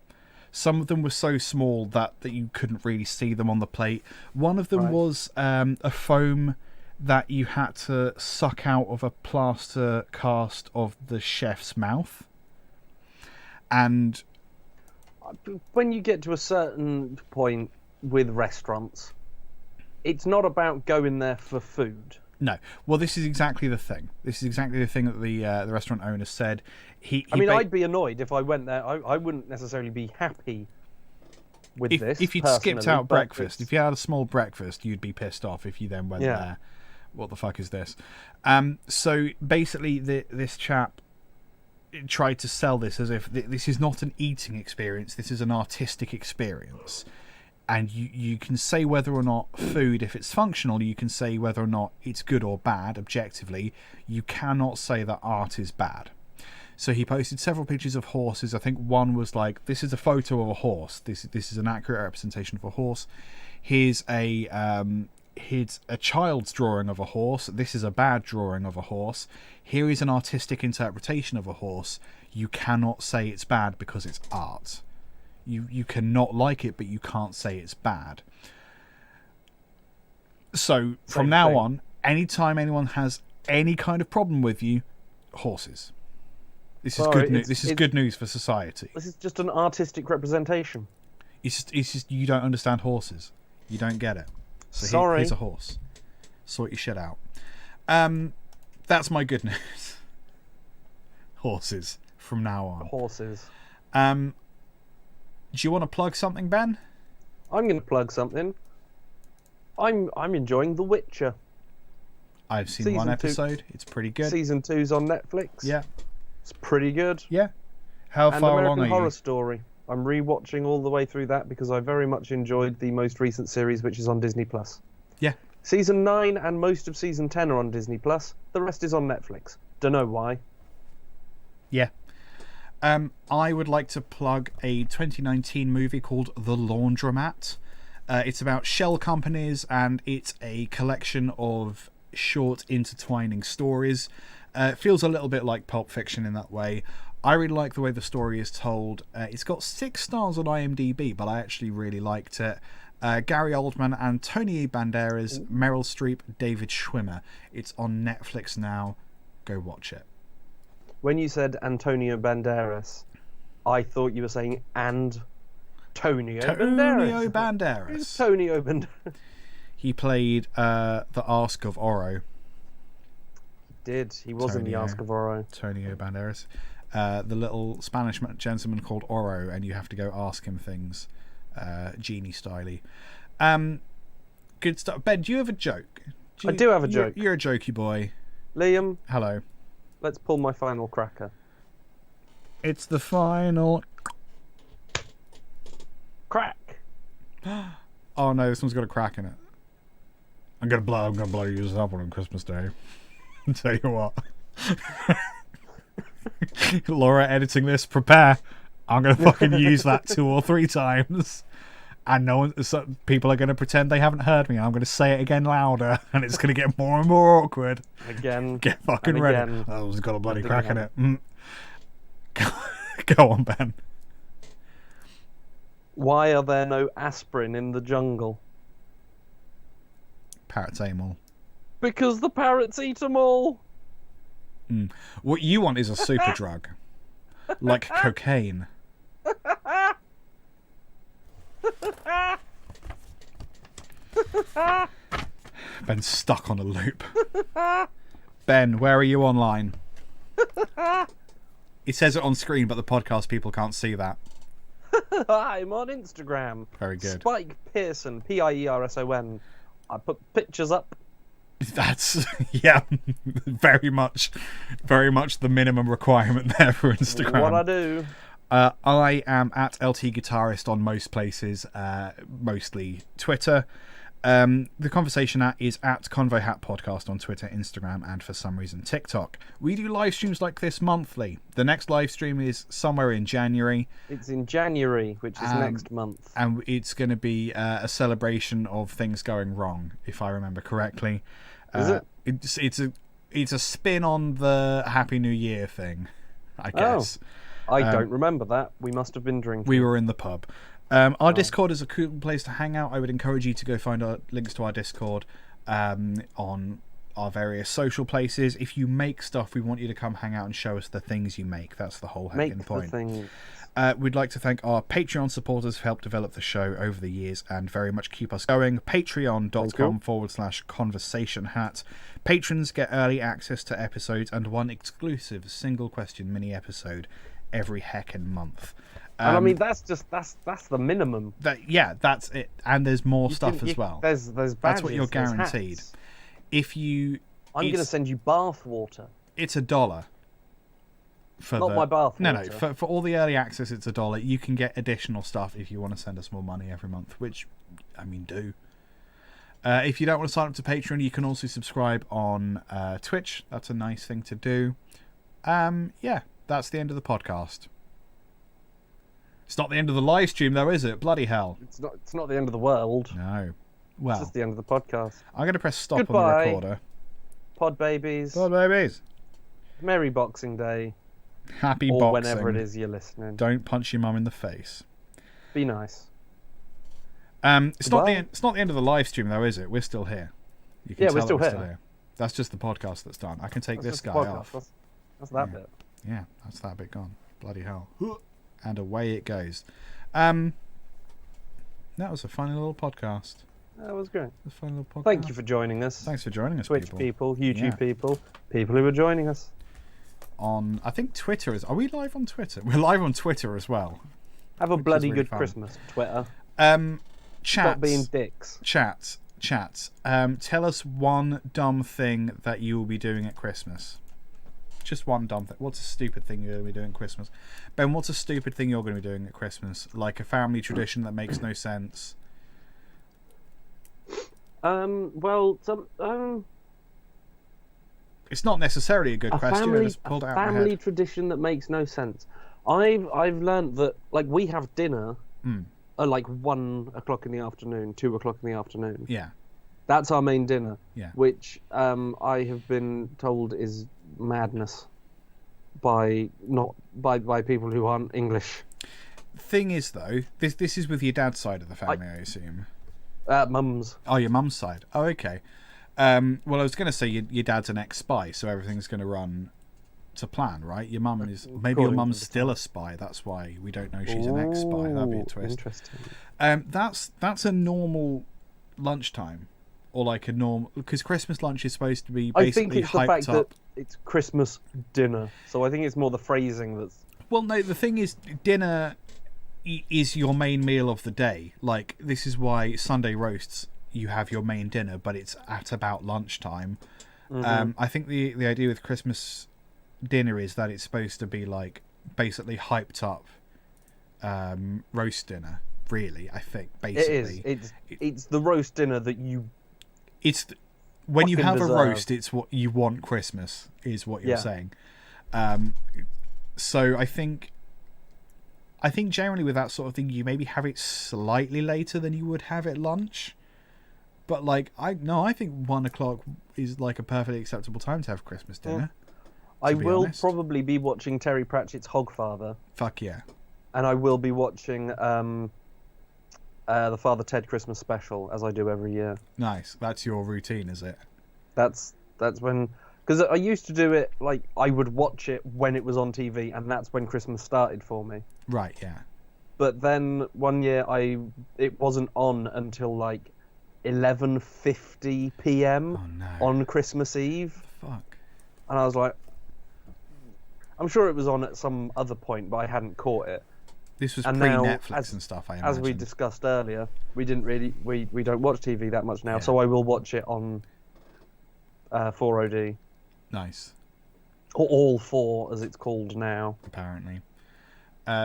Some of them were so small that you couldn't really see them on the plate. One of them was a foam that you had to suck out of a plaster cast of the chef's mouth. And when you get to a certain point with restaurants, it's not about going there for food. No. Well, this is exactly the thing. This is exactly the thing that the restaurant owner said. I'd be annoyed if I went there. I wouldn't necessarily be happy with this. If you'd skipped out breakfast, if you had a small breakfast, you'd be pissed off if you then went there. What the fuck is this? So basically, this chap tried to sell this as if this is not an eating experience. This is an artistic experience. And you can say whether or not food, if it's functional, you can say whether or not it's good or bad objectively. You cannot say that art is bad. So he posted several pictures of horses. I think one was like, this is a photo of a horse. This is an accurate representation of a horse. Here's a child's drawing of a horse. This is a bad drawing of a horse. Here is an artistic interpretation of a horse. You cannot say it's bad because it's art. You cannot like it, but you can't say it's bad. So from now on, anytime anyone has any kind of problem with you, horses. This is good news. This is good news for society. This is just an artistic representation. It's just you don't understand horses. You don't get it. So Sorry. Here's a horse. Sort your shit out. That's my good news. Horses from now on. Horses. Do you want to plug something, Ben? I'm going to plug something. I'm enjoying The Witcher. I've seen one episode. It's pretty good. Season 2's on Netflix. Yeah. It's pretty good. Yeah. How far along are American Horror you? Story. I'm rewatching all the way through that because I very much enjoyed the most recent series, which is on Disney+. Yeah. Season 9 and most of Season 10 are on Disney+. The rest is on Netflix. Don't know why. Yeah. I would like to plug a 2019 movie called The Laundromat. It's about shell companies, and it's a collection of short intertwining stories. It feels a little bit like Pulp Fiction in that way. I really like the way the story is told. It's got 6 stars on IMDb, but I actually really liked it. Gary Oldman, Antonio Banderas, Meryl Streep, David Schwimmer. It's on Netflix now. Go watch it. When you said Antonio Banderas, I thought you were saying Antonio Banderas. Who's Tonio Banderas? He played the Ask of Oro. He was in the Ask of Oro. Antonio Banderas. The little Spanish gentleman called Oro, and you have to go ask him things. Genie styly. Good stuff. Ben, do you have a joke? I do have a joke. You're a jokey boy. Liam. Hello. Let's pull my final cracker. It's the final crack. Oh no, this one's got a crack in it. I'm gonna blow use that one on Christmas Day. I'll tell you what. Laura editing this, prepare. I'm gonna fucking use that 2 or 3 times. And people are going to pretend they haven't heard me. I'm going to say it again louder, and it's going to get more and more awkward. Again. Get fucking ready. Again. Oh, it's got a bloody crack in it. Go on, Ben. Why are there no aspirin in the jungle? Parrots ate 'em all. Because the parrots eat them all. What you want is a super drug. Like cocaine. Ben's stuck on a loop. Ben, where are you online? It says it on screen, but the podcast people can't see that. I'm on Instagram. Very good. Spike Pierson, Pierson. I put pictures up. That's very much the minimum requirement there for Instagram. What I do. I am at LT Guitarist on most places, mostly Twitter. The conversation is at Convo Hat Podcast on Twitter, Instagram, and for some reason TikTok. We do live streams like this monthly. The next live stream is somewhere in January. It's in January, which is next month. And it's going to be a celebration of things going wrong, if I remember correctly. Is it? It's a spin on the Happy New Year thing, I guess. I don't remember that. We must have been drinking. We were in the pub. Our Discord is a cool place to hang out. I would encourage you to go find our links to our Discord on our various social places. If you make stuff, we want you to come hang out and show us the things you make. That's the whole heckin' point. Things. We'd like to thank our Patreon supporters who helped develop the show over the years and very much keep us going. Patreon.com/conversation hat. Patrons get early access to episodes and one exclusive single question mini episode every heckin' month. And I mean, that's the minimum. That's it. And there's more stuff as well. There's badges, that's what you're guaranteed. Hats. I'm going to send you bath water. It's $1. Not my bath water. No. For all the early access, it's $1. You can get additional stuff if you want to send us more money every month, which, I mean, do. If you don't want to sign up to Patreon, you can also subscribe on Twitch. That's a nice thing to do. That's the end of the podcast. It's not the end of the live stream, though, is it? Bloody hell. It's not the end of the world. No. Well, it's just the end of the podcast. I'm going to press stop Goodbye, on the recorder. Pod babies. Pod babies. Merry Boxing Day. Happy or boxing. Whenever it is you're listening. Don't punch your mum in the face. Be nice. It's not the end of the live stream, though, is it? We're still here. You can we're tell still that here. That's just the podcast that's done. I can take this guy off. That's that bit. Yeah, that's that bit gone. Bloody hell. And away it goes. That was a funny little podcast. That was great. A funny little podcast. Thank you for joining us. Thanks for joining us, Twitch people, YouTube people who are joining us. I think Twitter is. Are we live on Twitter? We're live on Twitter as well. Have a bloody good Christmas, Twitter. Stop being dicks. Chat. Tell us one dumb thing that you will be doing at Christmas. Just one dumb thing. What's a stupid thing you're going to be doing at Christmas? Ben, what's a stupid thing you're going to be doing at Christmas? Like a family tradition that makes no sense. It's not necessarily a good question. I just pulled it out of my head. Family tradition that makes no sense. I've learned that we have dinner at 1 o'clock in the afternoon, 2 o'clock in the afternoon. Yeah. That's our main dinner. Yeah. Which I have been told is madness by people who aren't English. Thing is, though, this is with your dad's side of the family, I assume. Mum's. Oh, your mum's side. Oh, okay. Well, I was going to say your dad's an ex-spy, so everything's going to run to plan, right? Your mum is. Maybe your mum's still a spy. That's why we don't know she's an ex-spy. That'd be a twist. Interesting. That's a normal lunchtime, or like a normal, because Christmas lunch is supposed to be basically hyped up. I think it's the fact that it's Christmas dinner, so I think it's more the phrasing that's. Well, no, the thing is, dinner is your main meal of the day. Like, this is why Sunday roasts, you have your main dinner, but it's at about lunchtime. I think the idea with Christmas dinner is that it's supposed to be like basically hyped up roast dinner. Really, I think basically it is. It's the roast dinner that you. When you have deserve. a roast, it's what you want Christmas, is what you're saying. So I think generally with that sort of thing, you maybe have it slightly later than you would have at lunch. But I think 1 o'clock is like a perfectly acceptable time to have Christmas dinner. I will probably be watching Terry Pratchett's Hogfather. Fuck yeah. And I will be watching the Father Ted Christmas special, as I do every year. Nice. That's your routine, is it? That's when... Because I used to do it, I would watch it when it was on TV, and that's when Christmas started for me. Right, yeah. But then one year it wasn't on until 11:50 p.m. on Christmas Eve. Fuck. And I was like, I'm sure it was on at some other point, but I hadn't caught it. This was pre-Netflix and stuff, I imagine. As we discussed earlier, we didn't really we don't watch TV that much now, so I will watch it on 4OD. Nice. Or All 4, as it's called now. Apparently.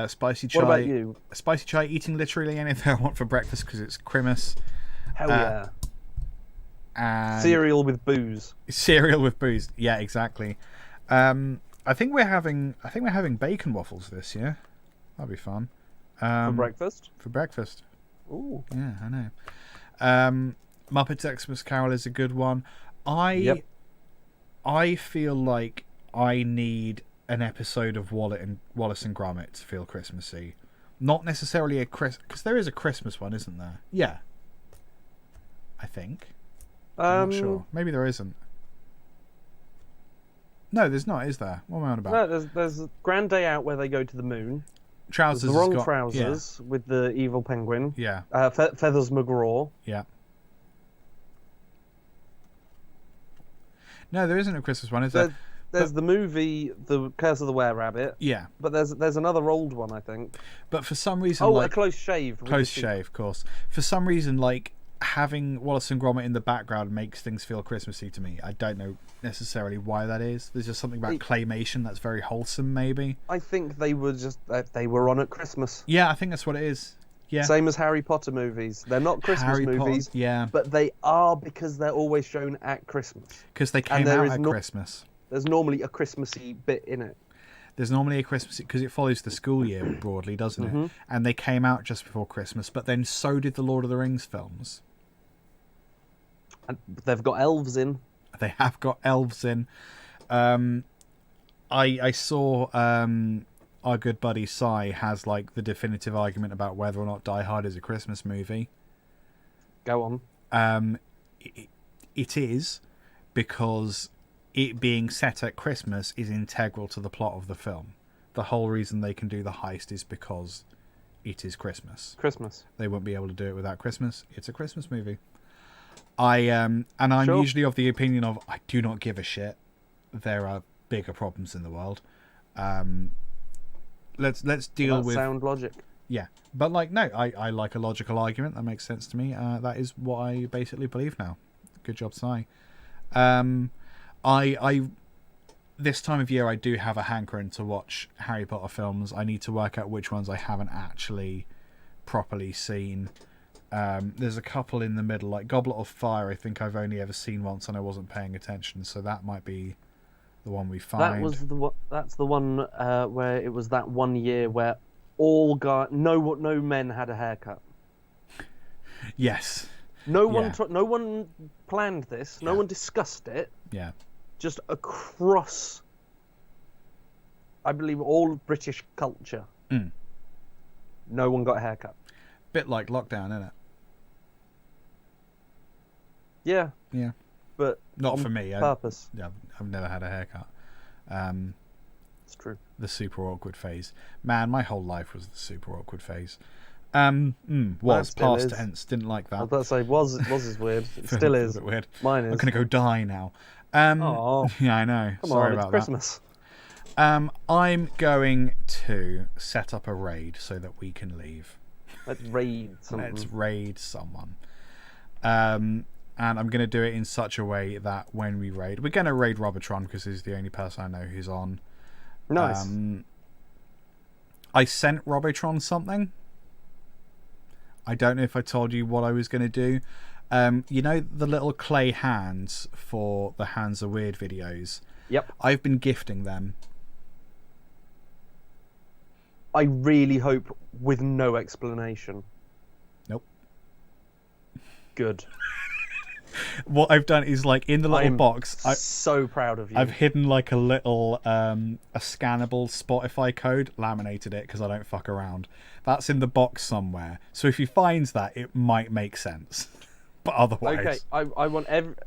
Spicy chai. What about you? Spicy chai, eating literally anything I want for breakfast because it's Christmas. Hell yeah. And cereal with booze. Cereal with booze. Yeah, exactly. I think we're having bacon waffles this year. That'll be fun. For breakfast? For breakfast. Ooh. Yeah, I know. Muppets Xmas Carol is a good one. I feel like I need an episode of Wallace and Gromit to feel Christmassy. Not necessarily because there is a Christmas one, isn't there? Yeah, I think. I'm not sure. Maybe there isn't. No, there's not, is there? What am I on about? No, there's Grand Day Out where they go to the moon. Trousers. The wrong trousers with the evil penguin. Yeah. Feathers McGraw. Yeah. No, there isn't a Christmas one, is there? There's the movie, The Curse of the Were-Rabbit. Yeah. But there's another old one, I think. But for some reason, A like, Close Shave. Close Shave, of course. For some reason, like, having Wallace and Gromit in the background makes things feel Christmassy to me. I don't know necessarily why that is. There's just something about claymation that's very wholesome, maybe. I think they were on at Christmas. Yeah, I think that's what it is. Yeah. Same as Harry Potter movies. They're not Christmas movies. Yeah. But they are because they're always shown at Christmas. Because they came out at Christmas. There's normally a Christmassy bit in it. There's normally a Christmas, because it follows the school year broadly, doesn't it? And they came out just before Christmas, but then so did the Lord of the Rings films. And they've got elves in. They have got elves in. I saw our good buddy Cy has like the definitive argument about whether or not Die Hard is a Christmas movie. Go on. It is, because it being set at Christmas is integral to the plot of the film. The whole reason they can do the heist is because it is Christmas. Christmas. They won't be able to do it without Christmas. It's a Christmas movie. I'm usually of the opinion of I do not give a shit. There are bigger problems in the world. Let's deal with sound logic. Yeah, but like no, I like a logical argument that makes sense to me. That is what I basically believe now. Good job, Cy. I this time of year I do have a hankering to watch Harry Potter films. I need to work out which ones I haven't actually properly seen. There's a couple in the middle, like Goblet of Fire. I think I've only ever seen once, and I wasn't paying attention, so that might be the one we find. That's the one where it was that 1 year where no men had a haircut. Yes. No one planned this. No one discussed it. Yeah. Just across, I believe, all British culture. No one got a haircut. Bit like lockdown, isn't it? Yeah. Yeah. But not for me. Purpose. I've never had a haircut. It's true. The super awkward phase. Man, my whole life was the super awkward phase. Was past tense. Didn't like that. I was about to say was is weird. It still is. A bit weird. Mine is. I'm gonna go die now. Oh. Yeah, I know. Come Sorry on, about it's Christmas. That. I'm going to set up a raid so that we can leave. Let's raid someone. Let's raid someone. And I'm going to do it in such a way that when we raid, we're going to raid Robotron because he's the only person I know who's on. Nice. I sent Robotron something. I don't know if I told you what I was going to do. You know the little clay hands for the Hands Are Weird videos? Yep. I've been gifting them. I really hope with no explanation. Nope. Good. What I've done is, like, in the little box, I'm so proud of you. I've hidden like a little a scannable Spotify code, laminated it because I don't fuck around. That's in the box somewhere. So if he finds that, it might make sense. But otherwise, okay. I want everyone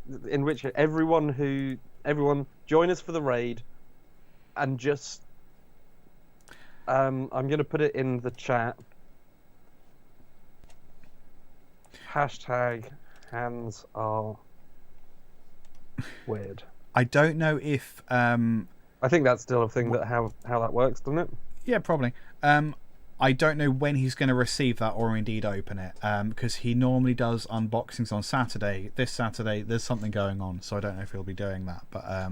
join us for the raid, and just I'm gonna put it in the chat. Hashtag hands are weird. I don't know if I think that's still a thing that how that works, doesn't it? Yeah, probably. I don't know when he's going to receive that or indeed open it, because he normally does unboxings on Saturday. This Saturday there's something going on, so I don't know if he'll be doing that. But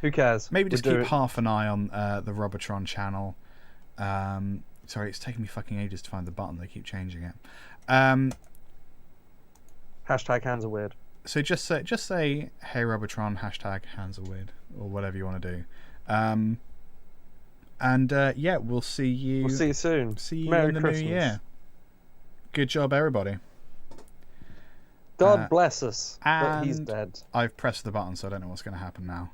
who cares? Maybe just keep half an eye on the Robotron channel. Sorry, it's taking me fucking ages to find the button. They keep changing it. Hashtag hands are weird. So just say hey Robotron, hashtag hands are weird, or whatever you want to do. And yeah, we'll see you. We'll see you soon. See you Merry in the Christmas. new year. Good job, everybody. God bless us. But he's and dead. I've pressed the button, so I don't know what's going to happen now.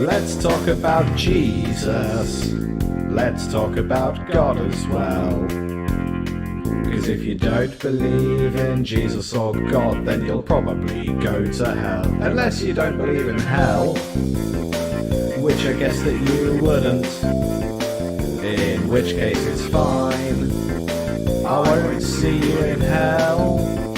Let's talk about Jesus. Let's talk about God as well. Because if you don't believe in Jesus or God, then you'll probably go to hell. Unless you don't believe in hell, which I guess that you wouldn't. In which case it's fine. I won't see you in hell.